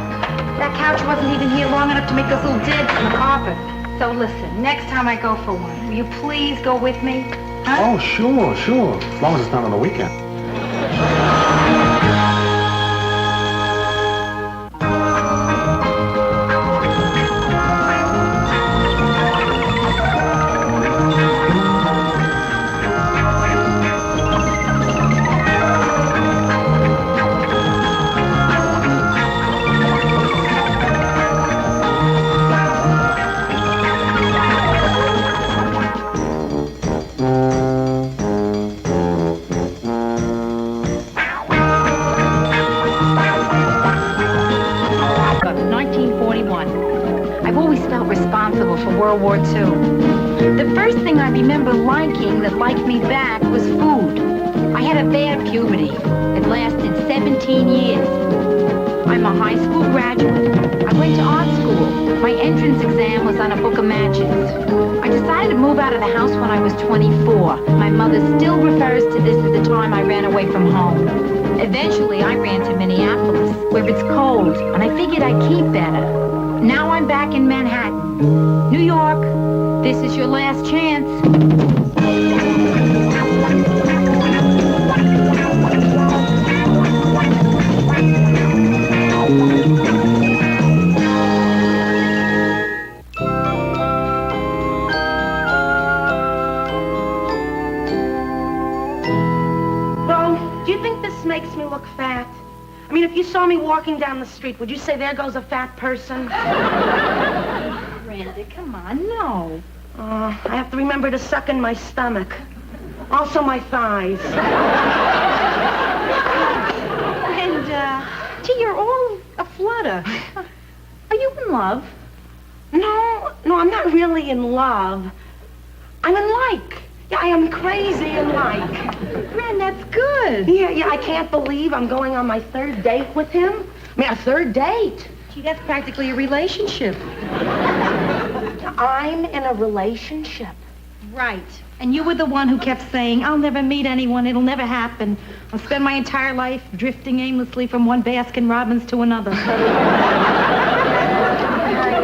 [SPEAKER 17] That couch wasn't even here long enough to make those little dents in the carpet. So listen, next time I go for one, will you please go with me? Huh?
[SPEAKER 3] Oh, sure. As long as it's not on the weekend.
[SPEAKER 2] World War II. The first thing I remember liking that liked me back was food. I had a bad puberty. It lasted 17 years. I'm a high school graduate. I went to art school. My entrance exam was on a book of matches. I decided to move out of the house when I was 24. My mother still refers to this as the time I ran away from home. Eventually, I ran to Minneapolis, where it's cold, and I figured I'd keep better. Now I'm back in Manhattan. New York, this is your last chance.
[SPEAKER 5] Bo, do you think this makes me look fat? I mean, if you saw me walking down the street, would you say, there goes a fat person?
[SPEAKER 17] Randy, come on, no.
[SPEAKER 5] I have to remember to suck in my stomach. Also my thighs.
[SPEAKER 17] And, gee, you're all aflutter. Are you in love?
[SPEAKER 5] No, I'm not really in love. I'm in like. Yeah, I am crazy in like.
[SPEAKER 17] Ren, that's good.
[SPEAKER 5] Yeah, I can't believe I'm going on my third date with him. I mean, a third date.
[SPEAKER 17] Gee, that's practically a relationship.
[SPEAKER 5] I'm in a relationship.
[SPEAKER 17] Right. And you were the one who kept saying, I'll never meet anyone, it'll never happen. I'll spend my entire life drifting aimlessly from one Baskin-Robbins to another.
[SPEAKER 5] I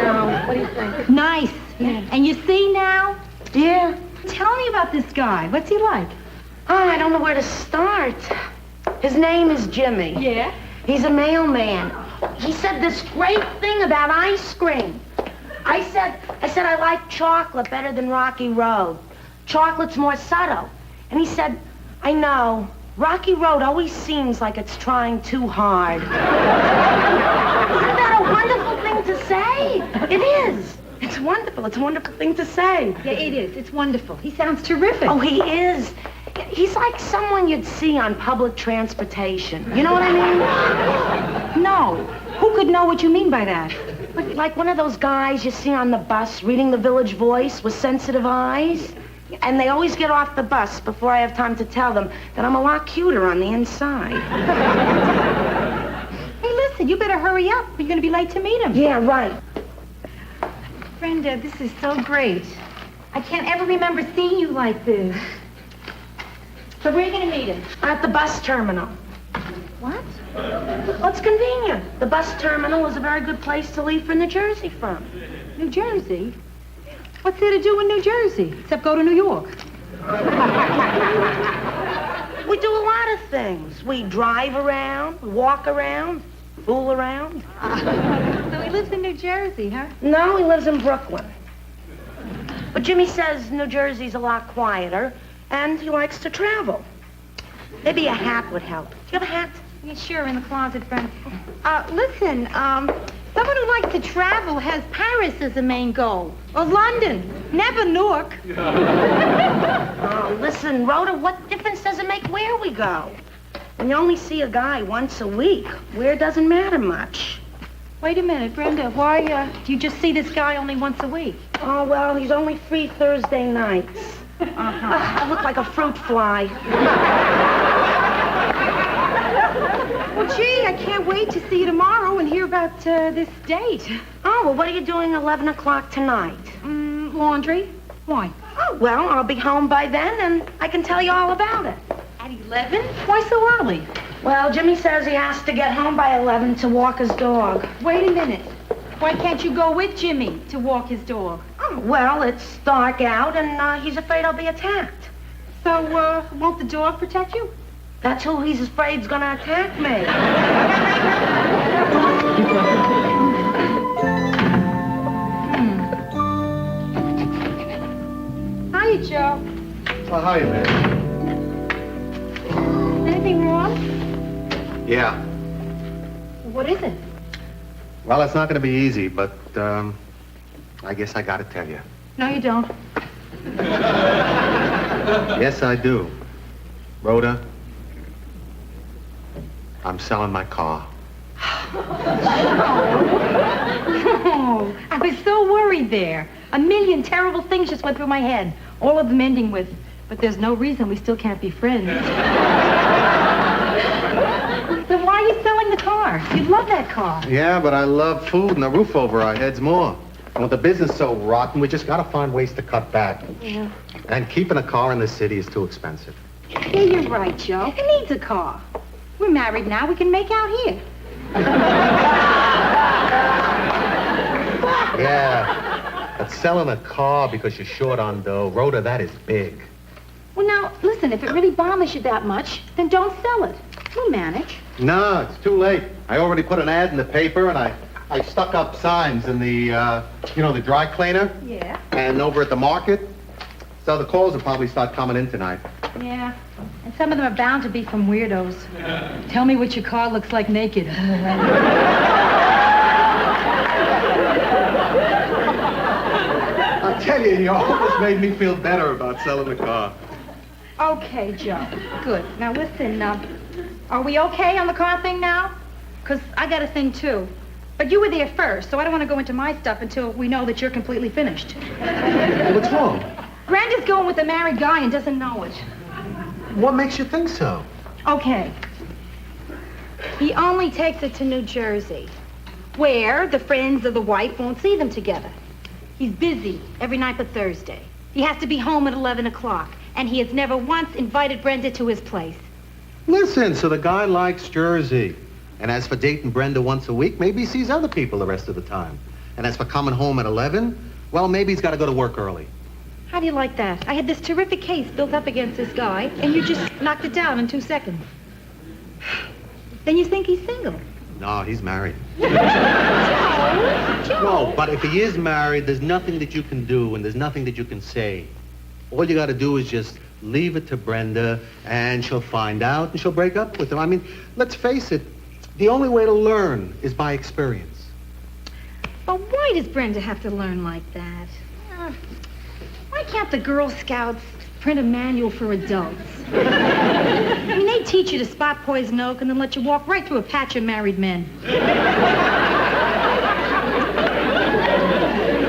[SPEAKER 5] know. What do you think?
[SPEAKER 17] Nice.
[SPEAKER 5] Yeah.
[SPEAKER 17] And you see now?
[SPEAKER 5] Yeah.
[SPEAKER 17] Tell me about this guy. What's he like?
[SPEAKER 5] Oh, I don't know where to start. His name is Jimmy.
[SPEAKER 17] Yeah?
[SPEAKER 5] He's a mailman. He said this great thing about ice cream. I said I like chocolate better than Rocky Road. Chocolate's more subtle. And he said, I know. Rocky Road always seems like it's trying too hard. Isn't that a wonderful thing to say? It is. It's wonderful. It's a wonderful thing to say.
[SPEAKER 17] Yeah, it is. It's wonderful. He sounds terrific.
[SPEAKER 5] Oh, he is. He's like someone you'd see on public transportation. You know what I mean?
[SPEAKER 17] No. Who could know what you mean by that?
[SPEAKER 5] Like one of those guys you see on the bus reading the Village Voice with sensitive eyes. And they always get off the bus before I have time to tell them that I'm a lot cuter on the inside.
[SPEAKER 17] Hey, listen, you better hurry up. You're going to be late to meet him.
[SPEAKER 5] Yeah, right.
[SPEAKER 17] Brenda, this is so great. I can't ever remember seeing you like this. So where are you going to meet him?
[SPEAKER 5] At the bus terminal.
[SPEAKER 17] What?
[SPEAKER 5] Well, it's convenient. The bus terminal is a very good place to leave for New Jersey from.
[SPEAKER 17] New Jersey? What's there to do in New Jersey, except go to New York?
[SPEAKER 5] We do a lot of things. We drive around, walk around, fool around.
[SPEAKER 17] So he lives in New Jersey, huh?
[SPEAKER 5] No, he lives in Brooklyn. But Jimmy says New Jersey's a lot quieter, and he likes to travel. Maybe a hat would help. Do you have a hat?
[SPEAKER 17] Yeah, sure, in the closet, friend. Listen, someone who likes to travel has Paris as a main goal. Or London. Never Newark.
[SPEAKER 5] Oh, listen, Rhoda, what difference does it make where we go? When you only see a guy once a week, where doesn't matter much.
[SPEAKER 17] Wait a minute, Brenda. Why, do you just see this guy only once a week?
[SPEAKER 5] Oh, well, he's only free Thursday nights. I look like a fruit fly.
[SPEAKER 17] Well, gee, I can't wait to see you tomorrow and hear about this date.
[SPEAKER 5] Oh, well, what are you doing 11 o'clock tonight?
[SPEAKER 17] Laundry. Why?
[SPEAKER 5] Oh, well, I'll be home by then, and I can tell you all about it.
[SPEAKER 17] At 11? Why so early?
[SPEAKER 5] Well, Jimmy says he has to get home by 11 to walk his dog.
[SPEAKER 17] Wait a minute. Why can't you go with Jimmy to walk his dog?
[SPEAKER 5] Oh, well, it's dark out, and he's afraid I'll be attacked.
[SPEAKER 17] So, won't the dog protect you?
[SPEAKER 5] That's who he's afraid's gonna attack me.
[SPEAKER 17] Hiya, Joe.
[SPEAKER 3] Oh, hiya, man.
[SPEAKER 17] Anything wrong?
[SPEAKER 3] Yeah.
[SPEAKER 17] What is it?
[SPEAKER 3] Well, it's not going to be easy, but I guess I got to tell you.
[SPEAKER 17] No, you don't.
[SPEAKER 3] Yes, I do. Rhoda, I'm selling my car.
[SPEAKER 17] Oh, I was so worried there. A million terrible things just went through my head. All of them ending with, but there's no reason we still can't be friends. So why are you selling the car? You love that car.
[SPEAKER 3] Yeah, but I love food and a roof over our heads more. And with the business so rotten, we just got to find ways to cut back.
[SPEAKER 17] Yeah.
[SPEAKER 3] And keeping a car in the city is too expensive.
[SPEAKER 17] Yeah, you're right, Joe. He needs a car. We're married now. We can make out here.
[SPEAKER 3] Yeah, but selling a car because you're short on dough, Rhoda, that is big.
[SPEAKER 17] Well, now, listen, if it really bothers you that much, then don't sell it. We'll manage.
[SPEAKER 3] No, it's too late. I already put an ad in the paper, and I stuck up signs in the, the dry cleaner.
[SPEAKER 17] Yeah.
[SPEAKER 3] And over at the market. So the calls will probably start coming in tonight.
[SPEAKER 17] Yeah. And some of them are bound to be from weirdos. Tell me what your car looks like naked.
[SPEAKER 3] I'll tell you, you almost made me feel better about selling the car.
[SPEAKER 17] Okay, Joe. Good. Now, listen, are we okay on the car thing now? Because I got a thing, too. But you were there first, so I don't want to go into my stuff until we know that you're completely finished.
[SPEAKER 3] What's wrong?
[SPEAKER 17] Brenda's going with a married guy and doesn't know it.
[SPEAKER 3] What makes you think so?
[SPEAKER 17] Okay. He only takes her to New Jersey, where the friends of the wife won't see them together. He's busy every night but Thursday. He has to be home at 11 o'clock. And he has never once invited Brenda to his place.
[SPEAKER 3] Listen, so the guy likes Jersey. And as for dating Brenda once a week, maybe he sees other people the rest of the time. And as for coming home at 11, well, maybe he's got to go to work early.
[SPEAKER 17] How do you like that? I had this terrific case built up against this guy, and you just knocked it down in 2 seconds. Then you think he's single?
[SPEAKER 3] No, he's married.
[SPEAKER 17] Joe!
[SPEAKER 3] No, but if he is married, there's nothing that you can do, and there's nothing that you can say. All you got to do is just leave it to Brenda, and she'll find out, and she'll break up with him. I mean, let's face it, the only way to learn is by experience.
[SPEAKER 17] But why does Brenda have to learn like that? Why can't the Girl Scouts print a manual for adults? I mean, they teach you to spot poison oak and then let you walk right through a patch of married men.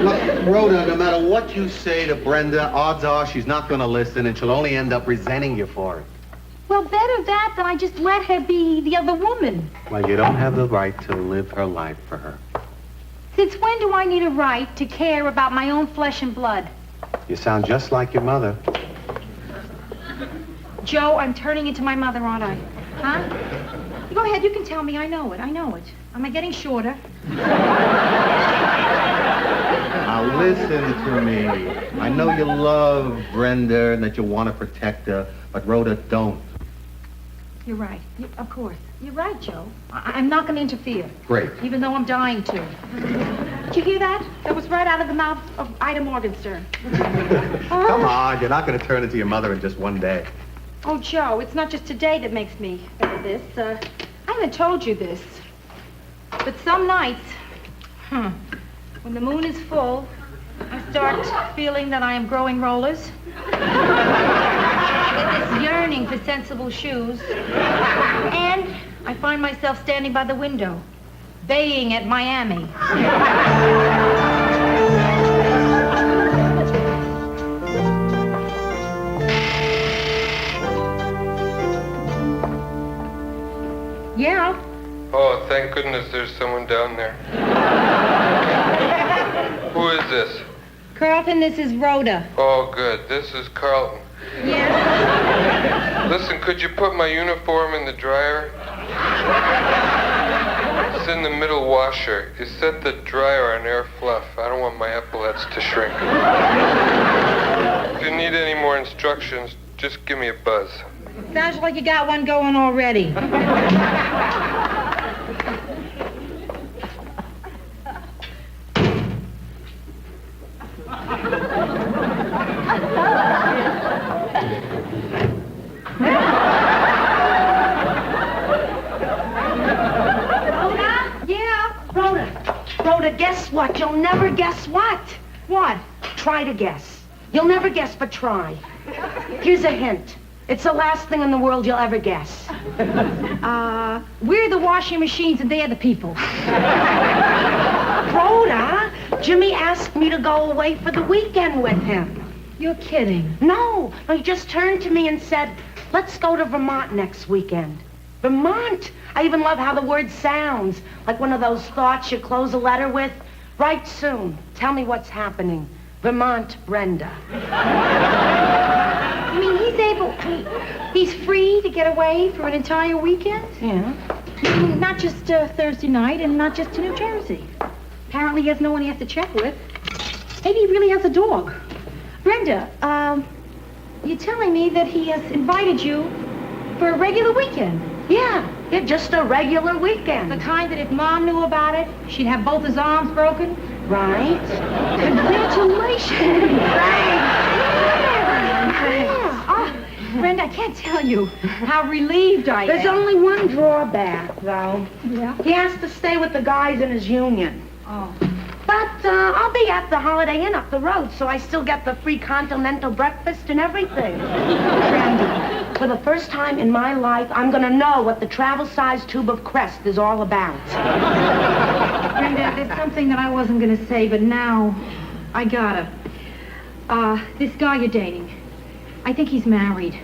[SPEAKER 3] Look, Rhoda, no matter what you say to Brenda, odds are she's not going to listen, and she'll only end up resenting you for it.
[SPEAKER 17] Well, better that than I just let her be the other woman.
[SPEAKER 3] Well, you don't have the right to live her life for her.
[SPEAKER 17] Since when do I need a right to care about my own flesh and blood?
[SPEAKER 3] You sound just like your mother.
[SPEAKER 17] Joe, I'm turning into my mother, aren't I? Huh? Go ahead, you can tell me. I know it. Am I getting shorter?
[SPEAKER 3] Now listen to me. I know you love Brenda and that you want to protect her, but Rhoda, don't.
[SPEAKER 17] You're right. Of course. You're right, Joe. I'm not going to interfere.
[SPEAKER 3] Great.
[SPEAKER 17] Even though I'm dying to. Did you hear that? That was right out of the mouth of Ida Morgenstern.
[SPEAKER 3] Come on, you're not going to turn into your mother in just one day.
[SPEAKER 17] Oh, Joe, it's not just today that makes me this. I haven't told you this. But some nights, when the moon is full, I start feeling that I am growing rollers. With this yearning for sensible shoes. And I find myself standing by the window, baying at Miami. Yeah.
[SPEAKER 6] Oh, thank goodness there's someone down there. Who is this?
[SPEAKER 17] Carlton, this is Rhoda.
[SPEAKER 6] Oh, good. This is Carlton.
[SPEAKER 17] Yes?
[SPEAKER 6] Listen, could you put my uniform in the dryer? It's in the middle washer. You set the dryer on air fluff. I don't want my epaulets to shrink. If you need any more instructions, just give me a buzz.
[SPEAKER 17] Sounds like you got one going already.
[SPEAKER 5] Rhoda, guess what? You'll never guess what?
[SPEAKER 17] What?
[SPEAKER 5] Try to guess. You'll never guess, but try. Here's a hint. It's the last thing in the world you'll ever guess.
[SPEAKER 17] We're the washing machines and they're the people.
[SPEAKER 5] Rhoda, Jimmy asked me to go away for the weekend with him.
[SPEAKER 17] You're kidding.
[SPEAKER 5] No, he just turned to me and said, let's go to Vermont next weekend. Vermont? I even love how the word sounds. Like one of those thoughts you close a letter with. Write soon. Tell me what's happening. Vermont, Brenda.
[SPEAKER 17] You mean he's free to get away for an entire weekend?
[SPEAKER 5] Yeah.
[SPEAKER 17] Not just Thursday night and not just to New Jersey. Apparently he has no one he has to check with. Maybe he really has a dog. Brenda, you're telling me that he has invited you for a regular weekend?
[SPEAKER 5] Yeah, just a regular weekend.
[SPEAKER 17] The kind that if Mom knew about it, she'd have both his arms broken?
[SPEAKER 5] Right.
[SPEAKER 17] Congratulations. Brenda, I can't tell you how relieved I am.
[SPEAKER 5] There's only one drawback, though.
[SPEAKER 17] Yeah?
[SPEAKER 5] He has to stay with the guys in his union.
[SPEAKER 17] Oh.
[SPEAKER 5] But I'll be at the Holiday Inn up the road, so I still get the free continental breakfast and everything. Brenda, for the first time in my life, I'm going to know what the travel-sized tube of Crest is all about.
[SPEAKER 17] Brenda, there's something that I wasn't going to say, but now I gotta. This guy you're dating, I think he's married.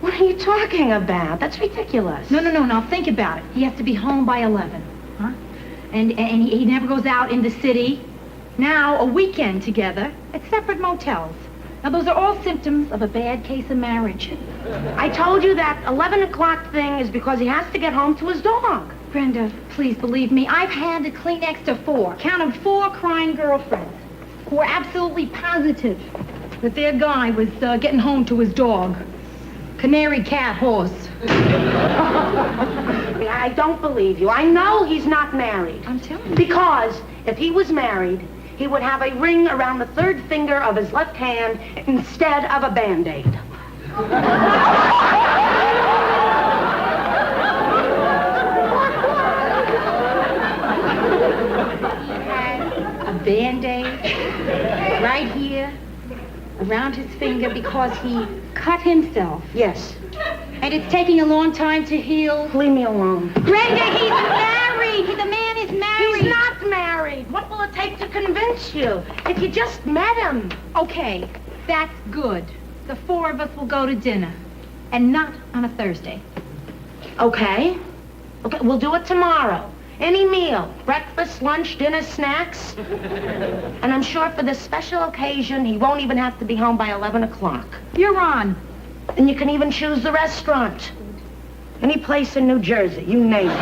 [SPEAKER 5] What are you talking about? That's ridiculous.
[SPEAKER 17] No. Now think about it. He has to be home by 11. Huh? And he never goes out in the city. Now, a weekend together at separate motels. Now, those are all symptoms of a bad case of marriage.
[SPEAKER 5] I told you that 11 o'clock thing is because he has to get home to his dog.
[SPEAKER 17] Brenda, please believe me, I've handed Kleenex to 4, count 'em, 4 crying girlfriends who were absolutely positive that their guy was getting home to his dog. Canary, cat, horse.
[SPEAKER 5] I don't believe you. I know he's not married.
[SPEAKER 17] I'm telling you.
[SPEAKER 5] Because if he was married, he would have a ring around the 3rd finger of his left hand instead of a Band-Aid.
[SPEAKER 17] A Band-Aid right here around his finger because he cut himself.
[SPEAKER 5] Yes.
[SPEAKER 17] And it's taking a long time to heal.
[SPEAKER 5] Leave me alone.
[SPEAKER 17] Brenda, he's married. The man is married.
[SPEAKER 5] He's not married. What will it take to convince you? If you just met him.
[SPEAKER 17] Okay, that's good. The 4 of us will go to dinner. And not on a Thursday.
[SPEAKER 5] Okay. Okay, we'll do it tomorrow. Any meal. Breakfast, lunch, dinner, snacks. And I'm sure for this special occasion, he won't even have to be home by 11 o'clock.
[SPEAKER 17] You're on.
[SPEAKER 5] And you can even choose the restaurant. Any place in New Jersey, you name it.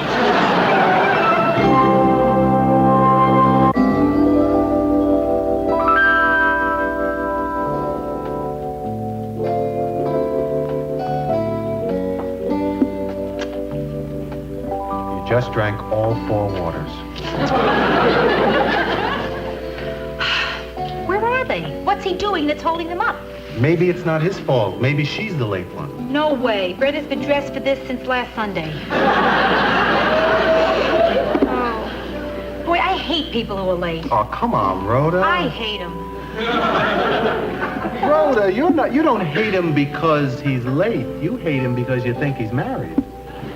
[SPEAKER 7] Just drank all 4 waters.
[SPEAKER 17] Where are they? What's he doing that's holding them up?
[SPEAKER 3] Maybe it's not his fault. Maybe she's the late one.
[SPEAKER 17] No way. Brenda's been dressed for this since last Sunday. Oh. Boy, I hate people who are late.
[SPEAKER 3] Oh, come on, Rhoda.
[SPEAKER 17] I hate them.
[SPEAKER 3] Rhoda, you don't hate him because he's late. You hate him because you think he's married.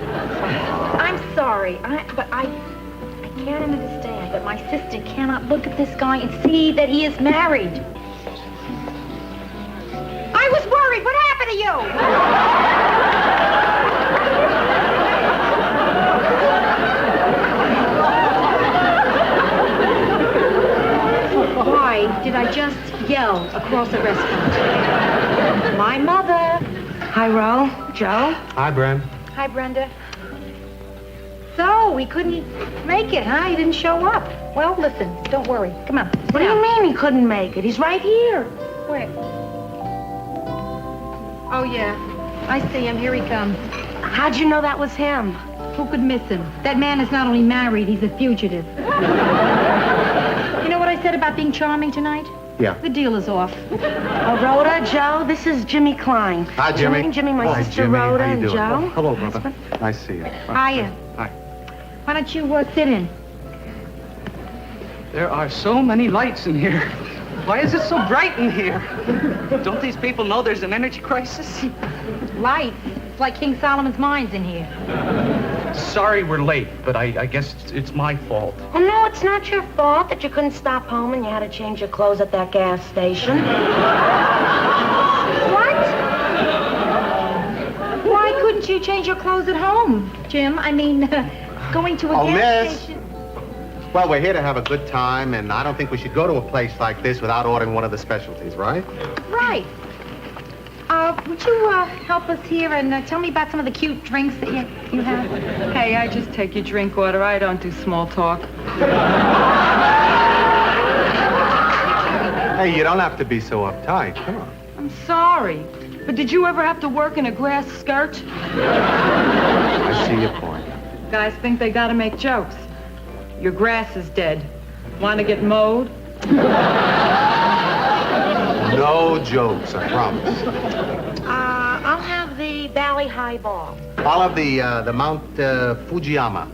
[SPEAKER 17] I'm sorry, but I can't understand that my sister cannot look at this guy and see that he is married. I was worried. What happened to you? Why did I just yell across a restaurant?
[SPEAKER 5] My mother. Hi, Ro. Joe.
[SPEAKER 3] Hi, Bren.
[SPEAKER 17] Hi, Brenda. So, we couldn't make it, huh? He didn't show up. Well, listen, don't worry. Come on.
[SPEAKER 5] What do you mean he couldn't make it? He's right here.
[SPEAKER 17] Where? Oh, yeah. I see him. Here he comes.
[SPEAKER 5] How'd you know that was him?
[SPEAKER 17] Who could miss him? That man is not only married, he's a fugitive. You know what I said about being charming tonight?
[SPEAKER 3] Yeah.
[SPEAKER 17] The deal is off.
[SPEAKER 5] Rhoda, Joe, this is Jimmy Klein.
[SPEAKER 3] Hi, Jimmy.
[SPEAKER 5] Jimmy, my
[SPEAKER 3] Hi,
[SPEAKER 5] sister
[SPEAKER 3] Jimmy.
[SPEAKER 5] Rhoda,
[SPEAKER 3] How you
[SPEAKER 5] and
[SPEAKER 3] doing?
[SPEAKER 5] Joe.
[SPEAKER 3] Oh, hello, brother. Nice to see you.
[SPEAKER 17] Hiya.
[SPEAKER 3] Hi.
[SPEAKER 17] Why don't you sit in?
[SPEAKER 10] There are so many lights in here. Why is it so bright in here? Don't these people know there's an energy crisis?
[SPEAKER 17] Lights. It's like King Solomon's mines in here.
[SPEAKER 10] Sorry we're late, but I guess it's my fault.
[SPEAKER 5] Oh, no, it's not your fault that you couldn't stop home and you had to change your clothes at that gas station.
[SPEAKER 17] What? Why couldn't you change your clothes at home, Jim? I mean, going to a gas
[SPEAKER 3] miss.
[SPEAKER 17] station.
[SPEAKER 3] Well, we're here to have a good time, and I don't think we should go to a place like this without ordering one of the specialties, right?
[SPEAKER 17] Right. Would you help us here and tell me about some of the cute drinks that you have?
[SPEAKER 19] Hey, I just take your drink order. I don't do small talk.
[SPEAKER 3] Hey, you don't have to be so uptight. Come on.
[SPEAKER 19] I'm sorry, but did you ever have to work in a grass skirt?
[SPEAKER 3] I see your point.
[SPEAKER 19] Guys think they gotta make jokes. Your grass is dead. Want to get mowed?
[SPEAKER 3] No jokes, I promise.
[SPEAKER 5] I'll have the Valley Highball.
[SPEAKER 3] I'll have the Mount Fujiyama.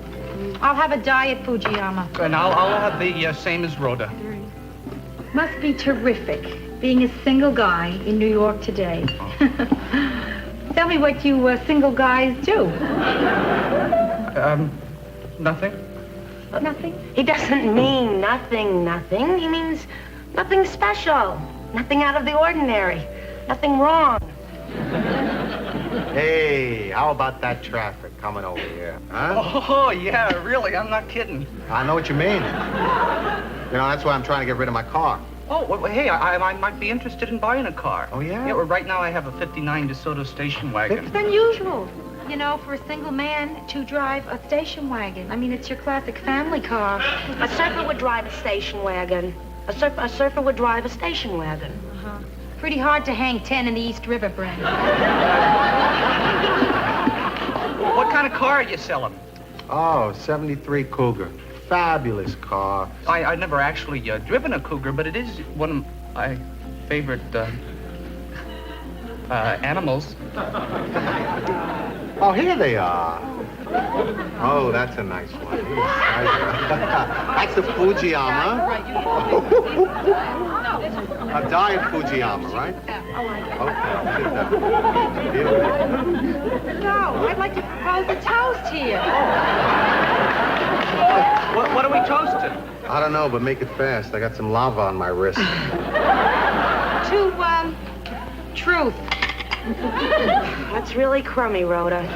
[SPEAKER 17] I'll have a diet Fujiyama.
[SPEAKER 10] And I'll have the same as Rhoda.
[SPEAKER 17] Must be terrific being a single guy in New York today. Tell me what you single guys do.
[SPEAKER 10] Nothing.
[SPEAKER 17] Nothing?
[SPEAKER 5] He doesn't mean nothing. He means nothing special. Nothing out of the ordinary. Nothing wrong.
[SPEAKER 3] Hey, how about that traffic coming over here, huh?
[SPEAKER 10] Oh, yeah, really, I'm not kidding.
[SPEAKER 3] I know what you mean. You know, that's why I'm trying to get rid of my car.
[SPEAKER 10] Oh, well, hey, I might be interested in buying a car.
[SPEAKER 3] Oh, yeah?
[SPEAKER 10] Yeah, well, right now I have a 59 DeSoto station wagon.
[SPEAKER 17] It's unusual, you know, for a single man to drive a station wagon. I mean, it's your classic family car.
[SPEAKER 5] A surfer would drive a station wagon. A surfer would drive a station wagon.
[SPEAKER 17] Uh-huh. Pretty hard to hang 10 in the East River, Brent.
[SPEAKER 10] What kind of car are you selling?
[SPEAKER 7] Oh, 73 Cougar. Fabulous car.
[SPEAKER 10] I never actually driven a Cougar, but it is one of my favorite animals.
[SPEAKER 7] Oh, here they are. Oh, that's a nice one. That's a Fujiyama. A diet Fujiyama, right? Okay. Beautiful.
[SPEAKER 17] No, I'd like to propose a toast here.
[SPEAKER 10] What are we toasting?
[SPEAKER 7] I don't know, but make it fast. I got some lava on my wrist.
[SPEAKER 17] To, truth.
[SPEAKER 5] That's really crummy, Rhoda.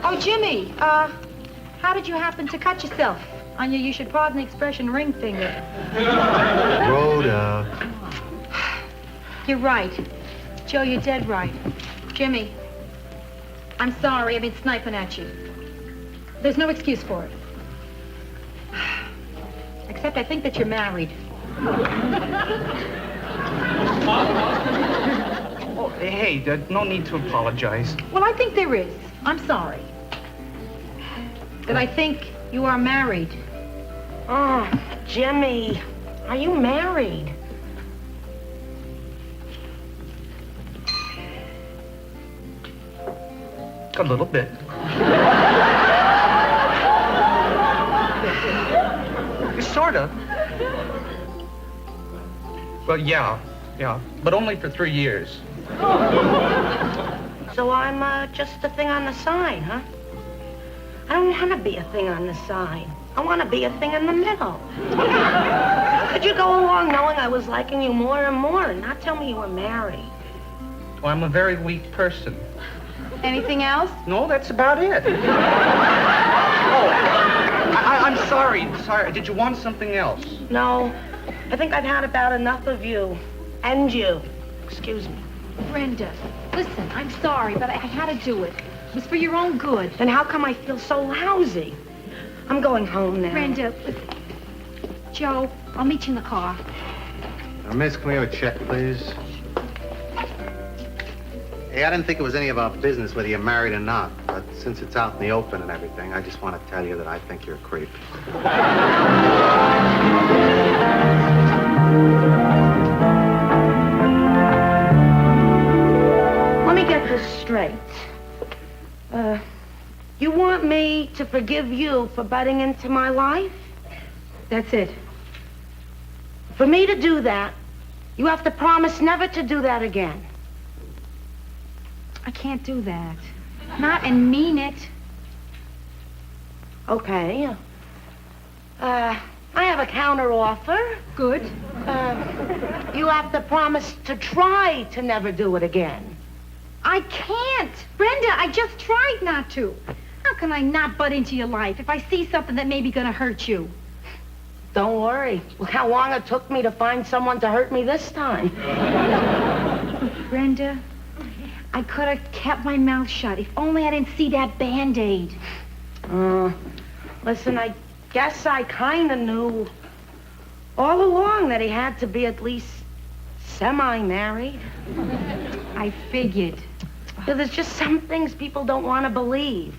[SPEAKER 17] Oh, Jimmy, how did you happen to cut yourself on your, you should pardon the expression, ring finger?
[SPEAKER 7] Rhoda.
[SPEAKER 17] You're right. Joe, you're dead right. Jimmy, I'm sorry. I've been sniping at you. There's no excuse for it. Except I think that you're married.
[SPEAKER 10] Oh, hey, no need to apologize.
[SPEAKER 17] Well, I think there is. I'm sorry. That I think you are married.
[SPEAKER 5] Oh, Jimmy, are you married?
[SPEAKER 10] A little bit. Sort of. Well, yeah, but only for 3 years.
[SPEAKER 5] So I'm just a thing on the side, huh? I don't want to be a thing on the side. I want to be a thing in the middle. Could you go along knowing I was liking you more and more and not tell me you were married?
[SPEAKER 10] Well, I'm a very weak person.
[SPEAKER 17] Anything else?
[SPEAKER 10] No, that's about it. I'm sorry. Sorry. Did you want something else?
[SPEAKER 5] No. I think I've had about enough of you. And you. Excuse me.
[SPEAKER 17] Brenda, listen, I'm sorry, but I had to do it. It was for your own good.
[SPEAKER 5] Then how come I feel so lousy? I'm going home now.
[SPEAKER 17] Brenda, Joe, I'll meet you in the car.
[SPEAKER 7] Miss, can we have a check, please? Hey, I didn't think it was any of our business whether you're married or not, but since it's out in the open and everything, I just want to tell you that I think you're a creep.
[SPEAKER 5] Let me get this straight. You want me to forgive you for butting into my life?
[SPEAKER 17] That's it.
[SPEAKER 5] For me to do that, you have to promise never to do that again.
[SPEAKER 17] I can't do that. Not and mean it.
[SPEAKER 5] Okay. I have a counter offer.
[SPEAKER 17] Good.
[SPEAKER 5] You have to promise to try to never do it again.
[SPEAKER 17] I can't. Brenda, I just tried not to. How can I not butt into your life if I see something that may be gonna hurt you?
[SPEAKER 5] Don't worry. Look how long it took me to find someone to hurt me this time.
[SPEAKER 17] Brenda, I could have kept my mouth shut if only I didn't see that Band-Aid.
[SPEAKER 5] Listen, I guess I kind of knew all along that he had to be at least semi-married.
[SPEAKER 17] I figured.
[SPEAKER 5] There's just some things people don't want to believe.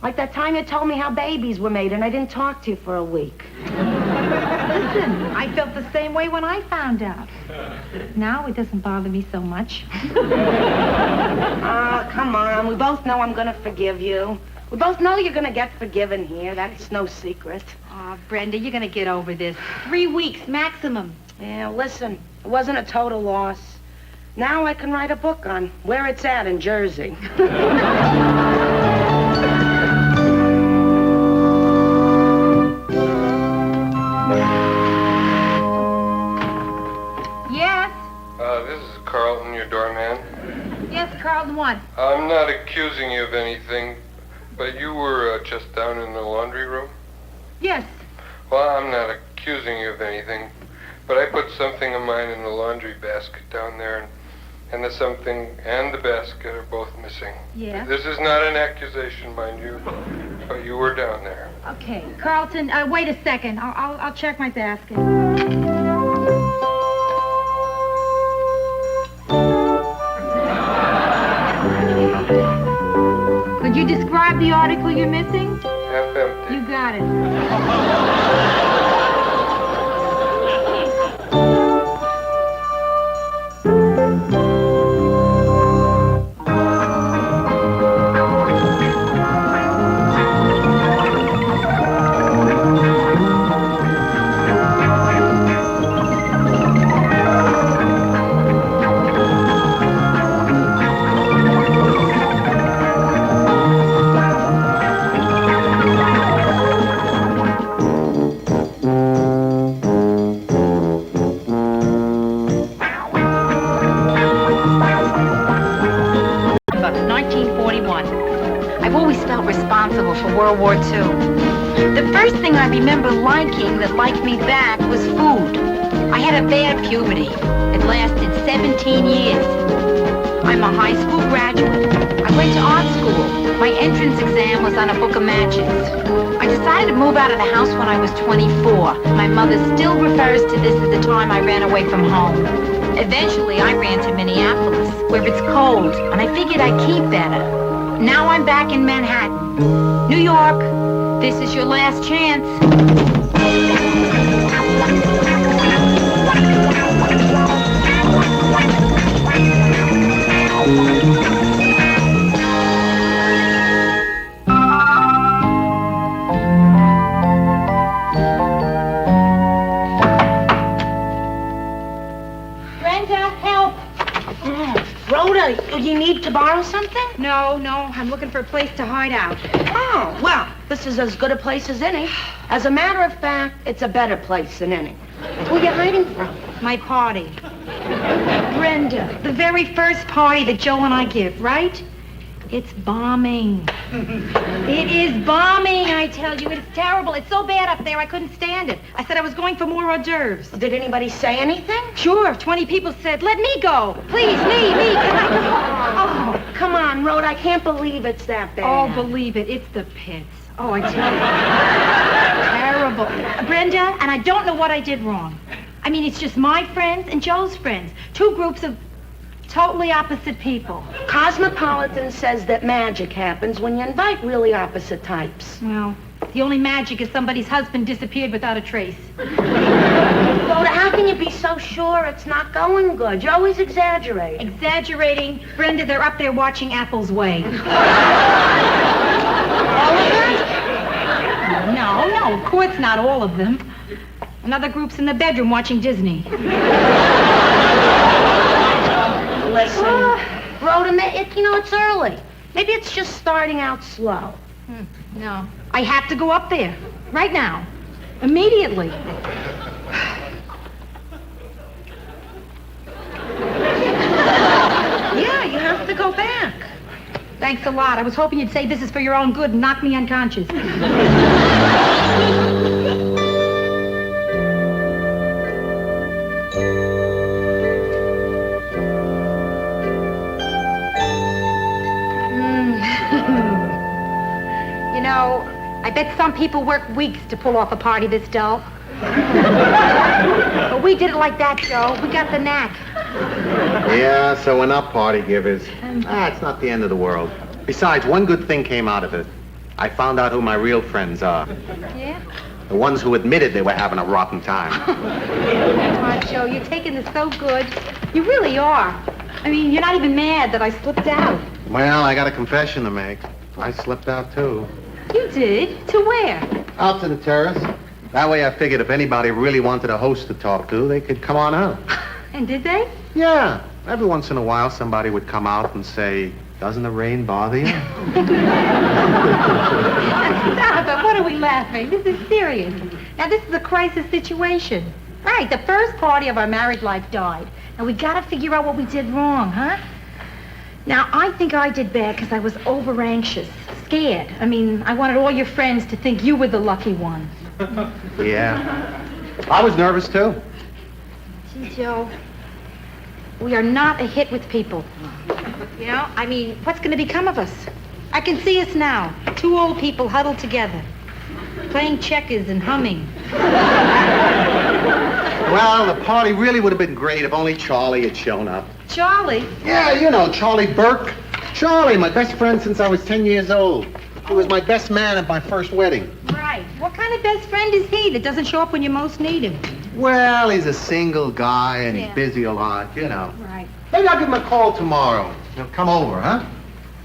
[SPEAKER 5] Like that time you told me how babies were made and I didn't talk to you for a week.
[SPEAKER 17] Listen, I felt the same way when I found out. Now it doesn't bother me so much.
[SPEAKER 5] Come on. We both know I'm going to forgive you. We both know you're going to get forgiven here. That's no secret.
[SPEAKER 17] Oh, Brenda, you're going to get over this. 3 weeks maximum.
[SPEAKER 5] Yeah, listen, it wasn't a total loss. Now I can write a book on where it's at in Jersey.
[SPEAKER 17] Yes?
[SPEAKER 6] This is Carlton, your doorman.
[SPEAKER 17] Yes, Carlton, what?
[SPEAKER 6] I'm not accusing you of anything, but you were just down in the laundry room?
[SPEAKER 17] Yes.
[SPEAKER 6] Well, I'm not accusing accusing you of anything, but I put something of mine in the laundry basket down there, and the something and the basket are both missing.
[SPEAKER 17] Yeah?
[SPEAKER 6] This is not an accusation, mind you, but you were down there.
[SPEAKER 17] Okay. Carlton, wait a second. I'll check my basket. Could you describe the article you're missing?
[SPEAKER 6] Half empty.
[SPEAKER 17] You got it.
[SPEAKER 2] For World War II. The first thing I remember liking that liked me back was food. I had a bad puberty. It lasted 17 years. I'm a high school graduate. I went to art school. My entrance exam was on a book of matches. I decided to move out of the house when I was 24. My mother still refers to this as the time I ran away from home. Eventually, I ran to Minneapolis, where it's cold, and I figured I'd keep better. Now I'm back in Manhattan. New York, this is your last chance.
[SPEAKER 17] Brenda, help!
[SPEAKER 5] Rhoda, you need to borrow something?
[SPEAKER 17] No, I'm looking for a place to hide out.
[SPEAKER 5] Oh, well, this is as good a place as any. As a matter of fact, it's a better place than any. Who are you hiding from?
[SPEAKER 17] My party. Brenda, the very first party that Joe and I give, right? It's bombing. It is bombing, I tell you. It's terrible. It's so bad up there, I couldn't stand it. I said I was going for more hors d'oeuvres.
[SPEAKER 5] Did anybody say anything?
[SPEAKER 17] Sure. 20 people said, let me go. Please, me, can I go?
[SPEAKER 5] Oh, come on, Rhoda. I can't believe it's that bad.
[SPEAKER 17] Oh, believe it. It's the pits. Oh, I tell you. Terrible. Brenda, and I don't know what I did wrong. I mean, it's just my friends and Joe's friends. Two groups of totally opposite people.
[SPEAKER 5] Cosmopolitan says that magic happens when you invite really opposite types.
[SPEAKER 17] Well, the only magic is somebody's husband disappeared without a trace.
[SPEAKER 5] Rhoda, how can you be so sure it's not going good? You always exaggerate.
[SPEAKER 17] Exaggerating? Brenda, they're up there watching Apple's Way.
[SPEAKER 5] All of them?
[SPEAKER 17] No, of course not all of them. Another group's in the bedroom watching Disney.
[SPEAKER 5] Listen, Rhoda, it's early. Maybe it's just starting out slow.
[SPEAKER 17] No, I have to go up there. Right now. Immediately.
[SPEAKER 5] Yeah, you have to go back.
[SPEAKER 17] Thanks a lot. I was hoping you'd say this is for your own good and knock me unconscious. I bet some people work weeks to pull off a party this dull. But we did it like that, Joe. We got the knack.
[SPEAKER 3] Yeah, so we're not party givers. It's not the end of the world. Besides, one good thing came out of it. I found out who my real friends are.
[SPEAKER 17] Yeah?
[SPEAKER 3] The ones who admitted they were having a rotten time.
[SPEAKER 17] Come on, Joe, you're taking this so good. You really are. I mean, you're not even mad that I slipped out.
[SPEAKER 3] Well, I got a confession to make. I slipped out, too.
[SPEAKER 17] You did? To where?
[SPEAKER 3] Out to the terrace. That way I figured if anybody really wanted a host to talk to, they could come on out.
[SPEAKER 17] And did they?
[SPEAKER 3] Yeah. Every once in a while, somebody would come out and say, doesn't the rain bother you?
[SPEAKER 17] Stop it. What are we laughing? This is serious. Now, this is a crisis situation. Right, the first party of our married life died. And we got to figure out what we did wrong, huh? Now, I think I did bad because I was over-anxious, scared. I mean, I wanted all your friends to think you were the lucky one.
[SPEAKER 3] Yeah. I was nervous, too.
[SPEAKER 17] Gee, Joe, we are not a hit with people. You know, I mean, what's going to become of us? I can see us now, two old people huddled together, playing checkers and humming.
[SPEAKER 3] Well, the party really would have been great if only Charlie had shown up.
[SPEAKER 17] Charlie?
[SPEAKER 3] Yeah, you know, Charlie Burke. Charlie, my best friend since I was 10 years old. He was my best man at my first wedding.
[SPEAKER 17] Right. What kind of best friend is he that doesn't show up when you most need him?
[SPEAKER 3] Well, he's a single guy and
[SPEAKER 17] Yeah.
[SPEAKER 3] he's busy a lot, you know.
[SPEAKER 17] Right.
[SPEAKER 3] Maybe I'll give him a call tomorrow. He'll come over, huh?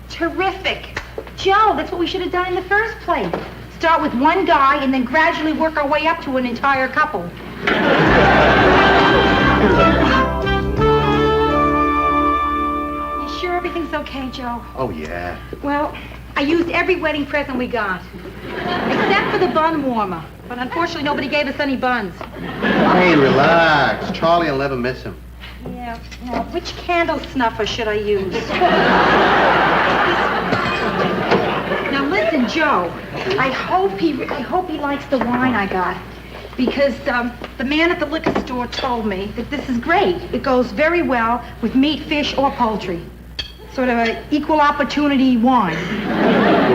[SPEAKER 17] Terrific. Joe, that's what we should have done in the first place. Start with one guy and then gradually work our way up to an entire couple. You sure everything's okay, Joe?
[SPEAKER 3] Oh, yeah.
[SPEAKER 17] Well, I used every wedding present we got, except for the bun warmer. But unfortunately, nobody gave us any buns.
[SPEAKER 3] Hey, relax. Charlie will never miss him.
[SPEAKER 17] Yeah. Well, which candle snuffer should I use? Now listen, Joe. I hope he likes the wine I got, because the man at the liquor store told me that this is great. It goes very well with meat, fish, or poultry. Sort of an equal opportunity wine.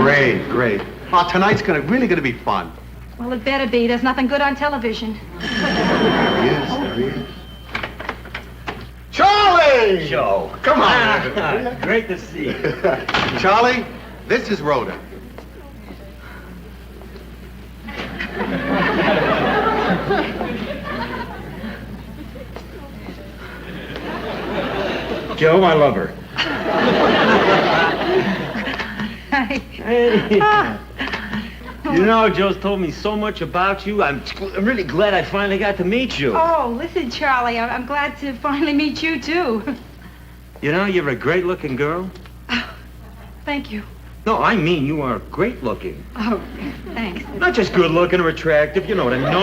[SPEAKER 3] Great, great. Oh, tonight's really gonna be fun.
[SPEAKER 17] Well, it better be. There's nothing good on television.
[SPEAKER 3] Yes, there he is. Charlie!
[SPEAKER 11] Joe.
[SPEAKER 3] Come on.
[SPEAKER 11] Great to see you.
[SPEAKER 3] Charlie, this is Rhoda.
[SPEAKER 11] Joe, I love her. Hey. You know, Joe's told me so much about you. I'm really glad I finally got to meet you.
[SPEAKER 17] Oh, listen, Charlie, I'm glad to finally meet you, too.
[SPEAKER 11] You know, you're a great-looking girl.
[SPEAKER 17] Thank you.
[SPEAKER 11] No, I mean you are great-looking.
[SPEAKER 17] Oh, thanks.
[SPEAKER 11] Not just good-looking or attractive, you know what I mean. No.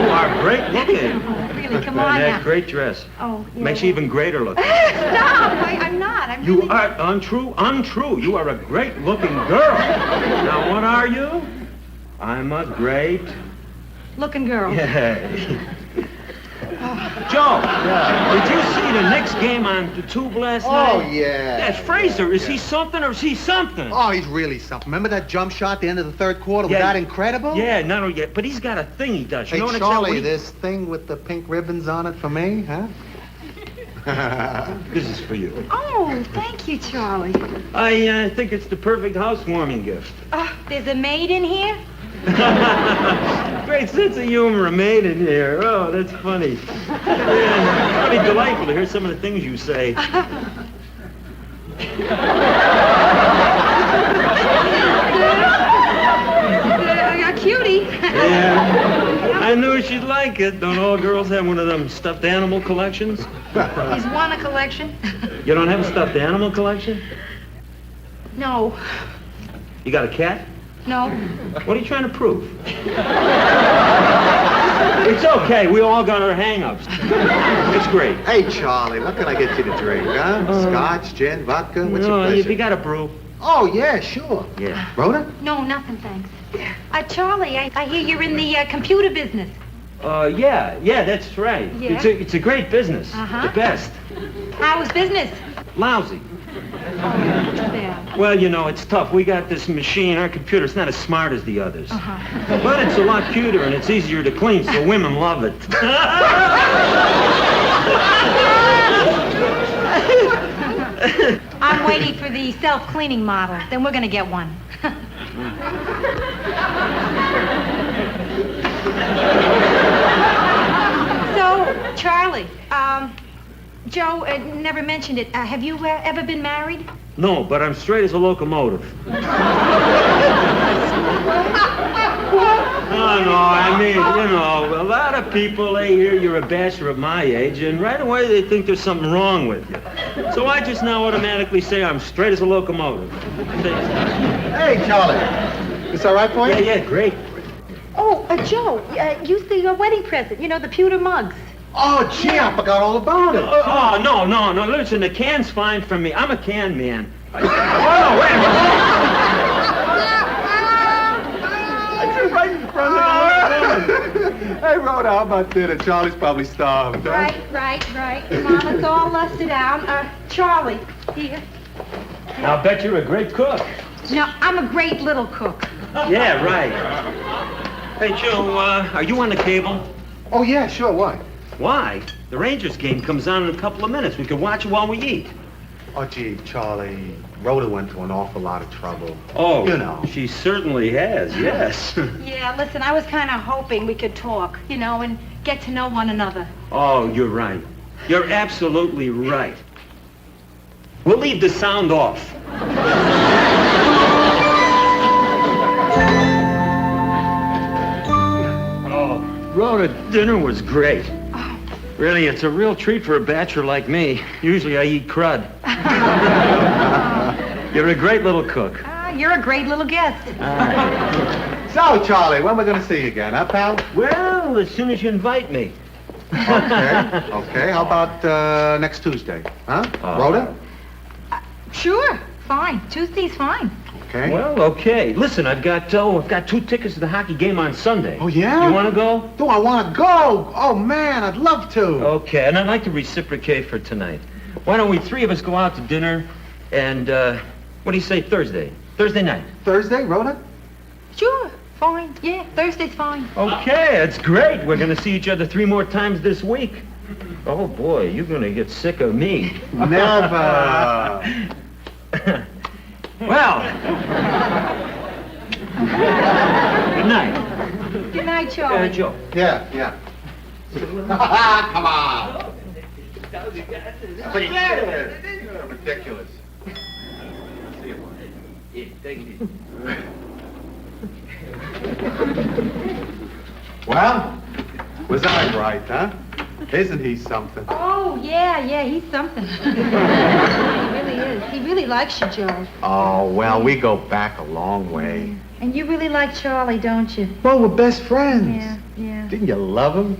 [SPEAKER 11] You are great-looking.
[SPEAKER 17] Really, come on
[SPEAKER 11] And that
[SPEAKER 17] now.
[SPEAKER 11] great dress.
[SPEAKER 17] Oh, yeah.
[SPEAKER 11] Makes you even greater looking.
[SPEAKER 17] Stop! I'm not. I'm
[SPEAKER 11] You
[SPEAKER 17] really...
[SPEAKER 11] are untrue. You are a great-looking girl. Now, what are you? I'm a great...
[SPEAKER 17] Looking girl.
[SPEAKER 11] Yeah. Joe, did you see the Knicks game on the tube last night?
[SPEAKER 3] Oh, yeah.
[SPEAKER 11] That Fraser, is he something or is he something?
[SPEAKER 3] Oh, he's really something. Remember that jump shot at the end of the third quarter? Was that incredible?
[SPEAKER 11] Yeah, not only yet, but he's got a thing he does. You
[SPEAKER 3] Hey,
[SPEAKER 11] know what
[SPEAKER 3] Charlie, this thing with the pink ribbons on it for me, huh?
[SPEAKER 11] This is for you.
[SPEAKER 17] Oh, thank you, Charlie.
[SPEAKER 11] I think it's the perfect housewarming gift.
[SPEAKER 17] Oh, there's a maid in here?
[SPEAKER 11] Great sense of humor, a maid in here. Oh, that's funny. Yeah, it's really delightful to hear some of the things you say.
[SPEAKER 17] A cutie.
[SPEAKER 11] Yeah, I knew she'd like it. Don't all girls have one of them stuffed animal collections?
[SPEAKER 17] He's won a collection.
[SPEAKER 11] You don't have a stuffed animal collection?
[SPEAKER 17] No.
[SPEAKER 11] You got a cat?
[SPEAKER 17] No.
[SPEAKER 11] What are you trying to prove? It's okay. We all got our hang-ups. It's great.
[SPEAKER 3] Hey, Charlie, what can I get you to drink, huh? Scotch, gin, vodka? What's your
[SPEAKER 11] No,
[SPEAKER 3] pleasure?
[SPEAKER 11] if you got a brew.
[SPEAKER 3] Oh, yeah, sure.
[SPEAKER 11] Yeah.
[SPEAKER 3] Rhoda?
[SPEAKER 17] No, nothing, thanks. Charlie, I hear you're in the computer business.
[SPEAKER 11] Yeah, that's right.
[SPEAKER 17] Yeah?
[SPEAKER 11] It's a great business.
[SPEAKER 17] Uh-huh.
[SPEAKER 11] The best.
[SPEAKER 17] How was business?
[SPEAKER 11] Lousy.
[SPEAKER 17] Oh, too bad.
[SPEAKER 11] Well, you know, it's tough. We got this machine, our computer, it's not as smart as the others.
[SPEAKER 17] Uh-huh.
[SPEAKER 11] But it's a lot cuter and it's easier to clean, so women love it.
[SPEAKER 17] I'm waiting for the self-cleaning model. Then we're going to get one. So, Charlie, Joe never mentioned it. Have you ever been married?
[SPEAKER 11] No, but I'm straight as a locomotive. Oh, no, I mean, you know, a lot of people, they hear you're a bachelor of my age, and right away they think there's something wrong with you. So I just now automatically say I'm straight as a locomotive.
[SPEAKER 3] Hey, Charlie. This all right for you?
[SPEAKER 11] Yeah, great.
[SPEAKER 17] Oh, Joe, use the wedding present. You know, the pewter mugs.
[SPEAKER 3] Oh, gee, I forgot all about it.
[SPEAKER 11] Oh, no, listen, the can's fine for me. I'm a can man. Oh, no, wait a minute. I did it right in front of you.
[SPEAKER 3] Hey, Rhoda, how about dinner? Charlie's probably starved. Huh?
[SPEAKER 17] Right. Come on, let's all sit down. Charlie, here.
[SPEAKER 11] I'll bet you're a great cook.
[SPEAKER 17] No, I'm a great little cook.
[SPEAKER 11] Yeah, right. Hey, Joe, are you on the cable?
[SPEAKER 3] Oh, yeah, sure. Why?
[SPEAKER 11] Why? The Rangers game comes on in a couple of minutes. We can watch it while we eat.
[SPEAKER 3] Oh, gee, Charlie, Rhoda went to an awful lot of trouble.
[SPEAKER 11] Oh,
[SPEAKER 3] you know.
[SPEAKER 11] She certainly has, yes.
[SPEAKER 17] Yeah, listen, I was kind of hoping we could talk, and get to know one another.
[SPEAKER 11] Oh, you're right. You're absolutely right. We'll leave the sound off. Oh, Rhoda, dinner was great. Really, it's a real treat for a bachelor like me. Usually I eat crud. You're a great little cook.
[SPEAKER 17] You're a great little guest.
[SPEAKER 3] So, Charlie, when are we going to see you again, huh, pal?
[SPEAKER 11] Well, as soon as you invite me.
[SPEAKER 3] Okay. How about next Tuesday? Huh? Rhoda?
[SPEAKER 17] Sure, fine. Tuesday's fine.
[SPEAKER 3] Okay.
[SPEAKER 11] Well, okay. Listen, I've got 2 tickets to the hockey game on Sunday.
[SPEAKER 3] Oh, yeah?
[SPEAKER 11] You want to go?
[SPEAKER 3] Do I want to go? Oh, man, I'd love to.
[SPEAKER 11] Okay, and I'd like to reciprocate for tonight. Why don't we 3 of us go out to dinner and, what do you say, Thursday night?
[SPEAKER 3] Thursday, Rhoda?
[SPEAKER 17] Sure, fine. Yeah, Thursday's fine.
[SPEAKER 11] Okay, that's great. We're going to see each other 3 more times this week. Oh, boy, you're going to get sick of me.
[SPEAKER 3] Never.
[SPEAKER 11] Well. Good night.
[SPEAKER 17] Good night, Charlie.
[SPEAKER 11] Joe.
[SPEAKER 3] Yeah. Come on. Ridiculous.
[SPEAKER 11] Yeah, take it easy.
[SPEAKER 3] Well, was I right, huh? Isn't he something?
[SPEAKER 17] Oh, yeah, he's something. He really is. He really likes you, Joe.
[SPEAKER 3] Oh, well, we go back a long way.
[SPEAKER 17] And you really like Charlie, don't you?
[SPEAKER 3] Well, we're best friends.
[SPEAKER 17] Yeah.
[SPEAKER 3] Didn't you love him?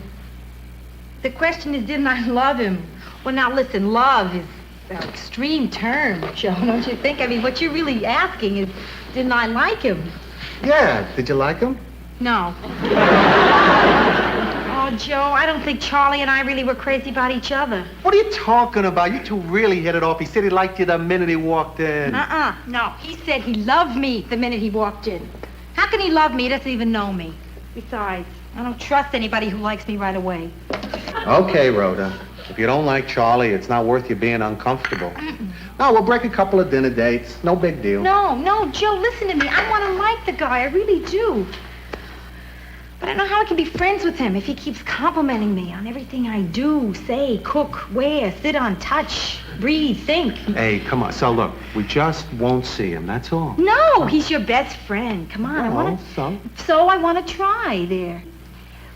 [SPEAKER 17] The question is, didn't I love him? Well, now, listen, love is an extreme term, Joe, don't you think? I mean, what you're really asking is, didn't I like him?
[SPEAKER 3] Yeah. Did you like him?
[SPEAKER 17] No. Oh, Joe, I don't think Charlie and I really were crazy about each other.
[SPEAKER 3] What are you talking about? You two really hit it off. He said he liked you the minute he walked in.
[SPEAKER 17] No. He said he loved me the minute he walked in. How can he love me? He doesn't even know me. Besides, I don't trust anybody who likes me right away.
[SPEAKER 3] Okay, Rhoda. If you don't like Charlie, it's not worth you being uncomfortable. No, we'll break a couple of dinner dates. No big deal.
[SPEAKER 17] No, Joe, listen to me. I want to like the guy. I really do. But I don't know how I can be friends with him if he keeps complimenting me on everything I do, say, cook, wear, sit on, touch, breathe, think.
[SPEAKER 3] Hey, come on. So, look, we just won't see him, that's all.
[SPEAKER 17] No, he's your best friend. Come on, So I want to try there.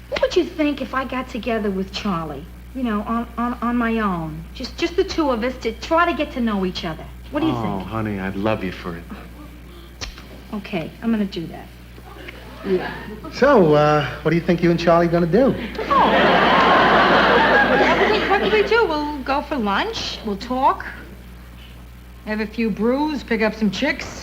[SPEAKER 17] What would you think if I got together with Charlie? On my own. Just the 2 of us to try to get to know each other. What do you think?
[SPEAKER 3] Oh, honey, I'd love you for it.
[SPEAKER 17] Okay, I'm going to do that. Yeah.
[SPEAKER 3] So, what do you think you and Charlie gonna do?
[SPEAKER 17] What do we do? We'll go for lunch. We'll talk. Have a few brews. Pick up some chicks.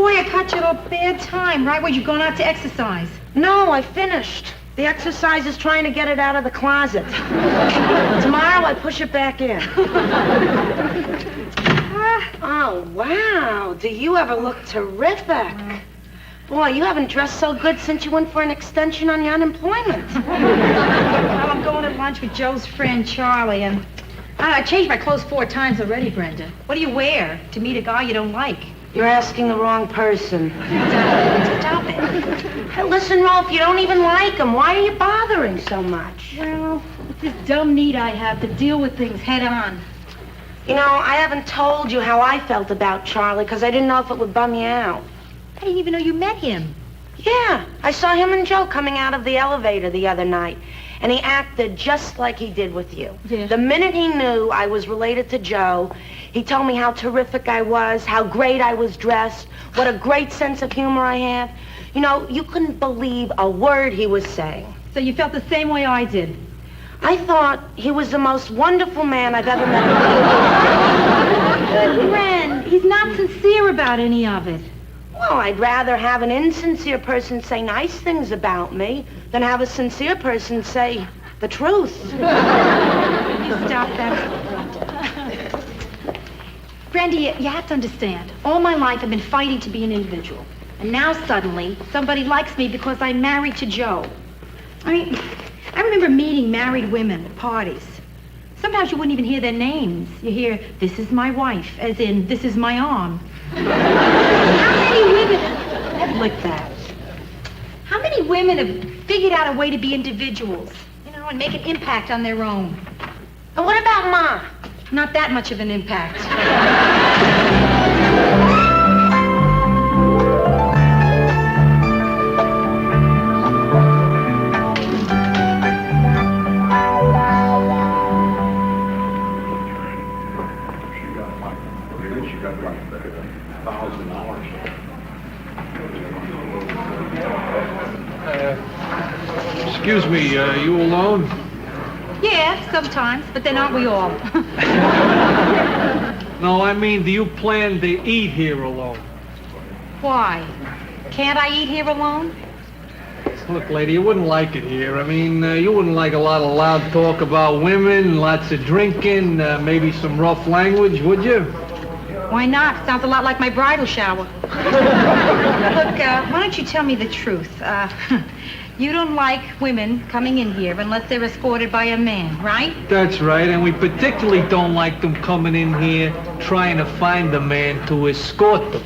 [SPEAKER 17] I caught you at a bad time, right? Were you going out to exercise?
[SPEAKER 5] No, I finished. The exercise is trying to get it out of the closet. Tomorrow I push it back in. Oh, wow. Do you ever look terrific? Boy, you haven't dressed so good since you went for an extension on your unemployment.
[SPEAKER 17] Well, I'm going to lunch with Joe's friend, Charlie, and I changed my clothes 4 times already, Brenda. What do you wear to meet a guy you don't like?
[SPEAKER 5] You're asking the wrong person.
[SPEAKER 17] Stop it.
[SPEAKER 5] Hey, listen, Rolf, you don't even like him. Why are you bothering so much?
[SPEAKER 17] Well, it's this dumb need I have to deal with things head on.
[SPEAKER 5] You know, I haven't told you how I felt about Charlie because I didn't know if it would bum you out.
[SPEAKER 17] I didn't even know you met him.
[SPEAKER 5] Yeah, I saw him and Joe coming out of the elevator the other night. And he acted just like he did with you.
[SPEAKER 17] Yeah.
[SPEAKER 5] The minute he knew I was related to Joe, he told me how terrific I was, how great I was dressed, what a great sense of humor I had. You know, you couldn't believe a word he was saying.
[SPEAKER 17] So you felt the same way I did?
[SPEAKER 5] I thought he was the most wonderful man I've ever met.
[SPEAKER 17] Ren, he's not sincere about any of it.
[SPEAKER 5] Well, I'd rather have an insincere person say nice things about me than have a sincere person say the truth.
[SPEAKER 17] You stop that. Brandy, you have to understand. All my life I've been fighting to be an individual. And now suddenly somebody likes me because I'm married to Joe. I mean, I remember meeting married women at parties. Sometimes you wouldn't even hear their names. You hear, this is my wife, as in, this is my arm. How many women have like that? How many women have figured out a way to be individuals, you know, and make an impact on their own?
[SPEAKER 5] And what about Ma?
[SPEAKER 17] Not that much of an impact.
[SPEAKER 9] Excuse me, you alone?
[SPEAKER 17] Yeah, sometimes, but then aren't we all?
[SPEAKER 9] No, I mean, do you plan to eat here alone?
[SPEAKER 17] Why? Can't I eat here alone?
[SPEAKER 9] Look, lady, you wouldn't like it here. I mean, you wouldn't like a lot of loud talk about women, lots of drinking, maybe some rough language, would you?
[SPEAKER 17] Why not? Sounds a lot like my bridal shower. Look, why don't you tell me the truth? You don't like women coming in here unless they're escorted by a man, right?
[SPEAKER 9] That's right, and we particularly don't like them coming in here trying to find a man to escort them.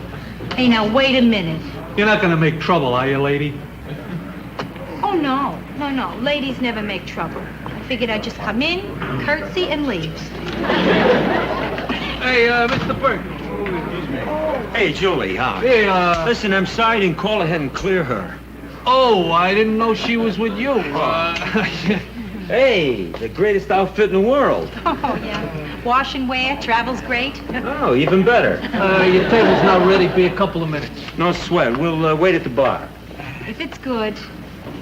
[SPEAKER 17] Hey, now, wait a minute.
[SPEAKER 9] You're not gonna make trouble, are you, lady?
[SPEAKER 17] Oh, no. No. Ladies never make trouble. I figured I'd just come in, curtsy, and leave.
[SPEAKER 9] Hey, Mr. Burke.
[SPEAKER 11] Hey, Julie, huh?
[SPEAKER 9] Hey,
[SPEAKER 11] Listen, I'm sorry I didn't call ahead and clear her.
[SPEAKER 9] Oh, I didn't know she was with you.
[SPEAKER 11] Hey, the greatest outfit in the world.
[SPEAKER 17] Oh, yeah. Wash and wear, travel's great.
[SPEAKER 11] Oh, even better.
[SPEAKER 9] Your table's not ready. Be a couple of minutes.
[SPEAKER 11] No sweat. We'll wait at the bar.
[SPEAKER 17] If it's good,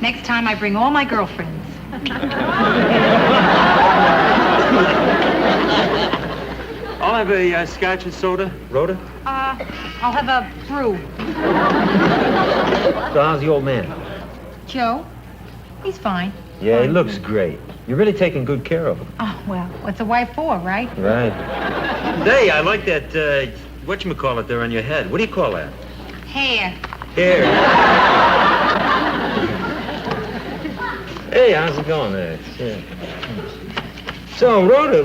[SPEAKER 17] next time I bring all my girlfriends.
[SPEAKER 11] I'll have a scotch and soda. Rhoda?
[SPEAKER 17] I'll have a brew.
[SPEAKER 11] So how's the old man?
[SPEAKER 17] Joe? He's fine.
[SPEAKER 11] Yeah, he looks great. You're really taking good care of him.
[SPEAKER 17] Oh, well, what's a wife for, right?
[SPEAKER 11] Right. Hey, I like that, whatchamacallit there on your head. What do you call that?
[SPEAKER 17] Hair.
[SPEAKER 11] Hair. Hey, how's it going there? Yeah. So, Rhoda,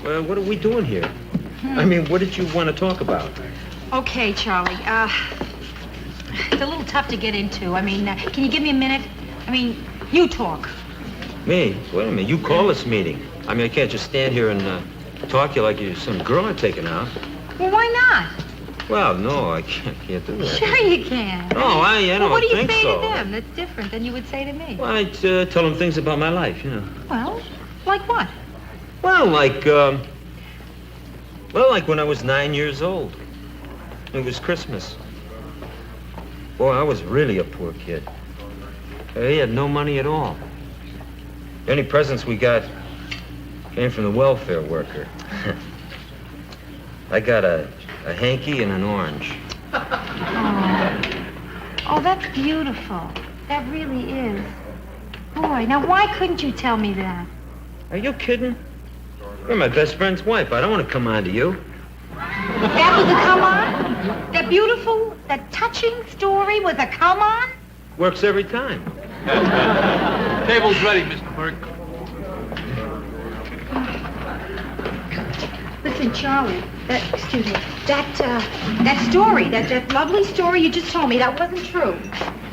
[SPEAKER 11] what are we doing here? I mean, what did you want to talk about?
[SPEAKER 17] Okay, Charlie. It's a little tough to get into. I mean, can you give me a minute? I mean, you talk.
[SPEAKER 11] Me? Wait a minute. You call this meeting. I mean, I can't just stand here and talk to you like you're some girl I'm taking out.
[SPEAKER 17] Well, why not?
[SPEAKER 11] Well, no, I can't do that.
[SPEAKER 17] Sure you can.
[SPEAKER 11] No, I don't
[SPEAKER 17] Well, what do you
[SPEAKER 11] think
[SPEAKER 17] say
[SPEAKER 11] so.
[SPEAKER 17] to them that's different than you would say to me?
[SPEAKER 11] Well, I'd tell them things about my life, you know.
[SPEAKER 17] Well, like what?
[SPEAKER 11] Well, like when I was 9 years old. It was Christmas. Boy, I was really a poor kid. He had no money at all. The only presents we got came from the welfare worker. I got a hanky and an orange.
[SPEAKER 17] Oh, that's beautiful. That really is. Boy, now why couldn't you tell me that?
[SPEAKER 11] Are you kidding? You're my best friend's wife. I don't want to come on to you.
[SPEAKER 17] That was a come on? That beautiful, that touching story was a come on?
[SPEAKER 11] Works every time.
[SPEAKER 9] Table's ready, Mr. Burke.
[SPEAKER 17] Listen, Charlie, that story, that lovely story you just told me, that wasn't true.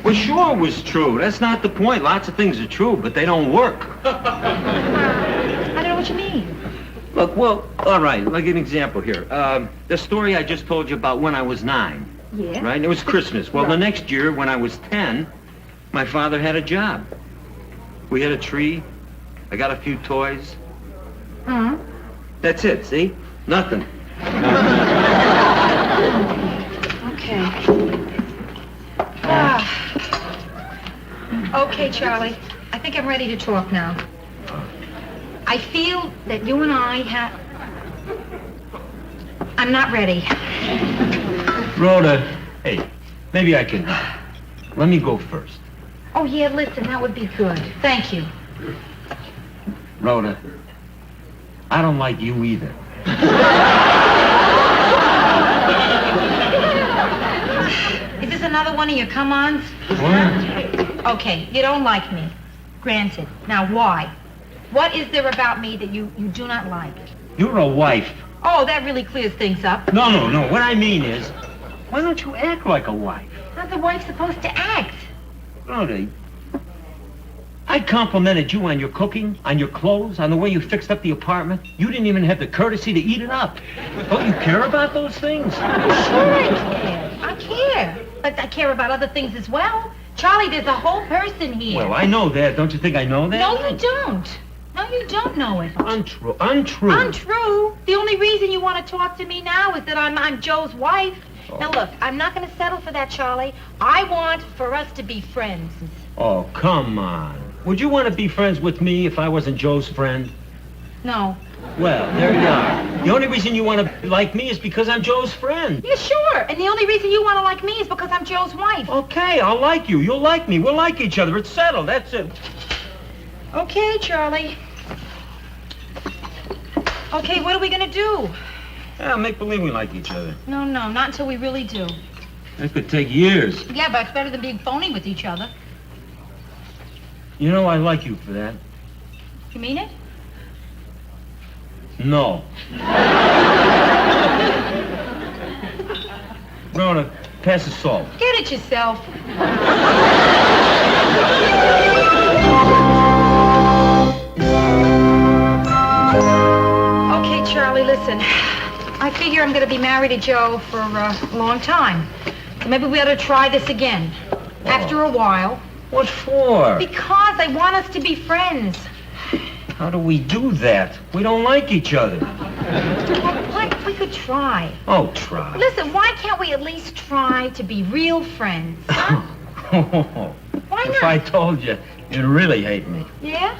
[SPEAKER 11] Well, sure it was true. That's not the point. Lots of things are true, but they don't work.
[SPEAKER 17] I don't know what you mean.
[SPEAKER 11] Look, well, all right, like an example here. The story I just told you about when I was 9.
[SPEAKER 17] Yeah?
[SPEAKER 11] Right? It was Christmas. Well, the next year, when I was 10, my father had a job. We had a tree. I got a few toys.
[SPEAKER 17] Huh?
[SPEAKER 11] That's it, see? Nothing.
[SPEAKER 17] Okay. Okay, Charlie. I think I'm ready to talk now. I feel that you and I have... I'm not ready.
[SPEAKER 11] Rhoda, hey, maybe I can... Let me go first.
[SPEAKER 17] Oh, yeah, listen, that would be good. Thank you.
[SPEAKER 11] Rhoda, I don't like you either.
[SPEAKER 17] Is this another one of your come-ons?
[SPEAKER 11] What?
[SPEAKER 17] Okay, you don't like me. Granted. Now, why? What is there about me that you do not like?
[SPEAKER 11] You're a wife.
[SPEAKER 17] Oh, that really clears things up.
[SPEAKER 11] No. What I mean is, why don't you act like a wife?
[SPEAKER 17] How's a wife supposed to act?
[SPEAKER 11] Rhoda, I complimented you on your cooking, on your clothes, on the way you fixed up the apartment. You didn't even have the courtesy to eat it up. Don't you care about those things?
[SPEAKER 17] Sure I care. I care. But I care about other things as well. Charlie, there's a whole person here.
[SPEAKER 11] Well, I know that. Don't you think I know that?
[SPEAKER 17] No, you don't. No, you don't know it.
[SPEAKER 11] Untrue.
[SPEAKER 17] Untrue? The only reason you want to talk to me now is that I'm Joe's wife.
[SPEAKER 11] Oh.
[SPEAKER 17] Now, look, I'm not going to settle for that, Charlie. I want for us to be friends.
[SPEAKER 11] Oh, come on. Would you want to be friends with me if I wasn't Joe's friend?
[SPEAKER 17] No.
[SPEAKER 11] Well, there you are. The only reason you want to like me is because I'm Joe's friend.
[SPEAKER 17] Yeah, sure. And the only reason you want to like me is because I'm Joe's wife.
[SPEAKER 11] Okay, I'll like you. You'll like me. We'll like each other. It's settled. That's it.
[SPEAKER 17] Okay, Charlie. Okay, what are we going to do?
[SPEAKER 11] Yeah, make believe we like each other.
[SPEAKER 17] No, not until we really do.
[SPEAKER 11] That could take years.
[SPEAKER 17] Yeah, but it's better than being phony with each other.
[SPEAKER 11] You know, I like you for that.
[SPEAKER 17] You mean it?
[SPEAKER 11] No. Rhoda, pass the salt.
[SPEAKER 17] Get it yourself. Okay, Charlie, listen. I figure I'm going to be married to Joe for a long time. So maybe we ought to try this again. After a while.
[SPEAKER 11] What for?
[SPEAKER 17] Because I want us to be friends.
[SPEAKER 11] How do we do that? We don't like each other.
[SPEAKER 17] Well, what if we could try?
[SPEAKER 11] Oh, try.
[SPEAKER 17] Listen, why can't we at least try to be real friends? Huh? Why not?
[SPEAKER 11] If I told you, you'd really hate me.
[SPEAKER 17] Yeah?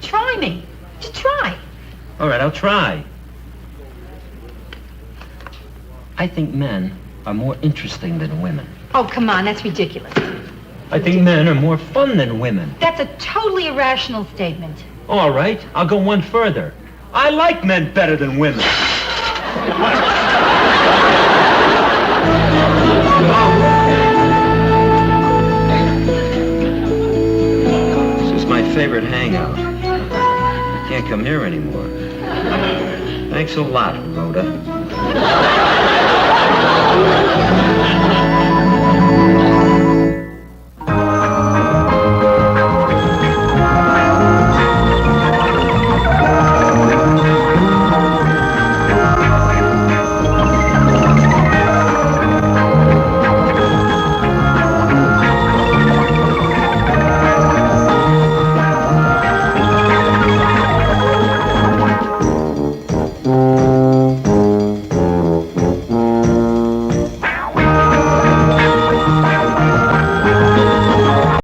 [SPEAKER 17] Try me. Just try.
[SPEAKER 11] All right, I'll try. I think men are more interesting than women.
[SPEAKER 17] Oh, come on, that's ridiculous.
[SPEAKER 11] I think men are more fun than women.
[SPEAKER 17] That's a totally irrational statement.
[SPEAKER 11] All right, I'll go one further. I like men better than women. This is my favorite hangout. I can't come here anymore. Thanks a lot, Rhoda.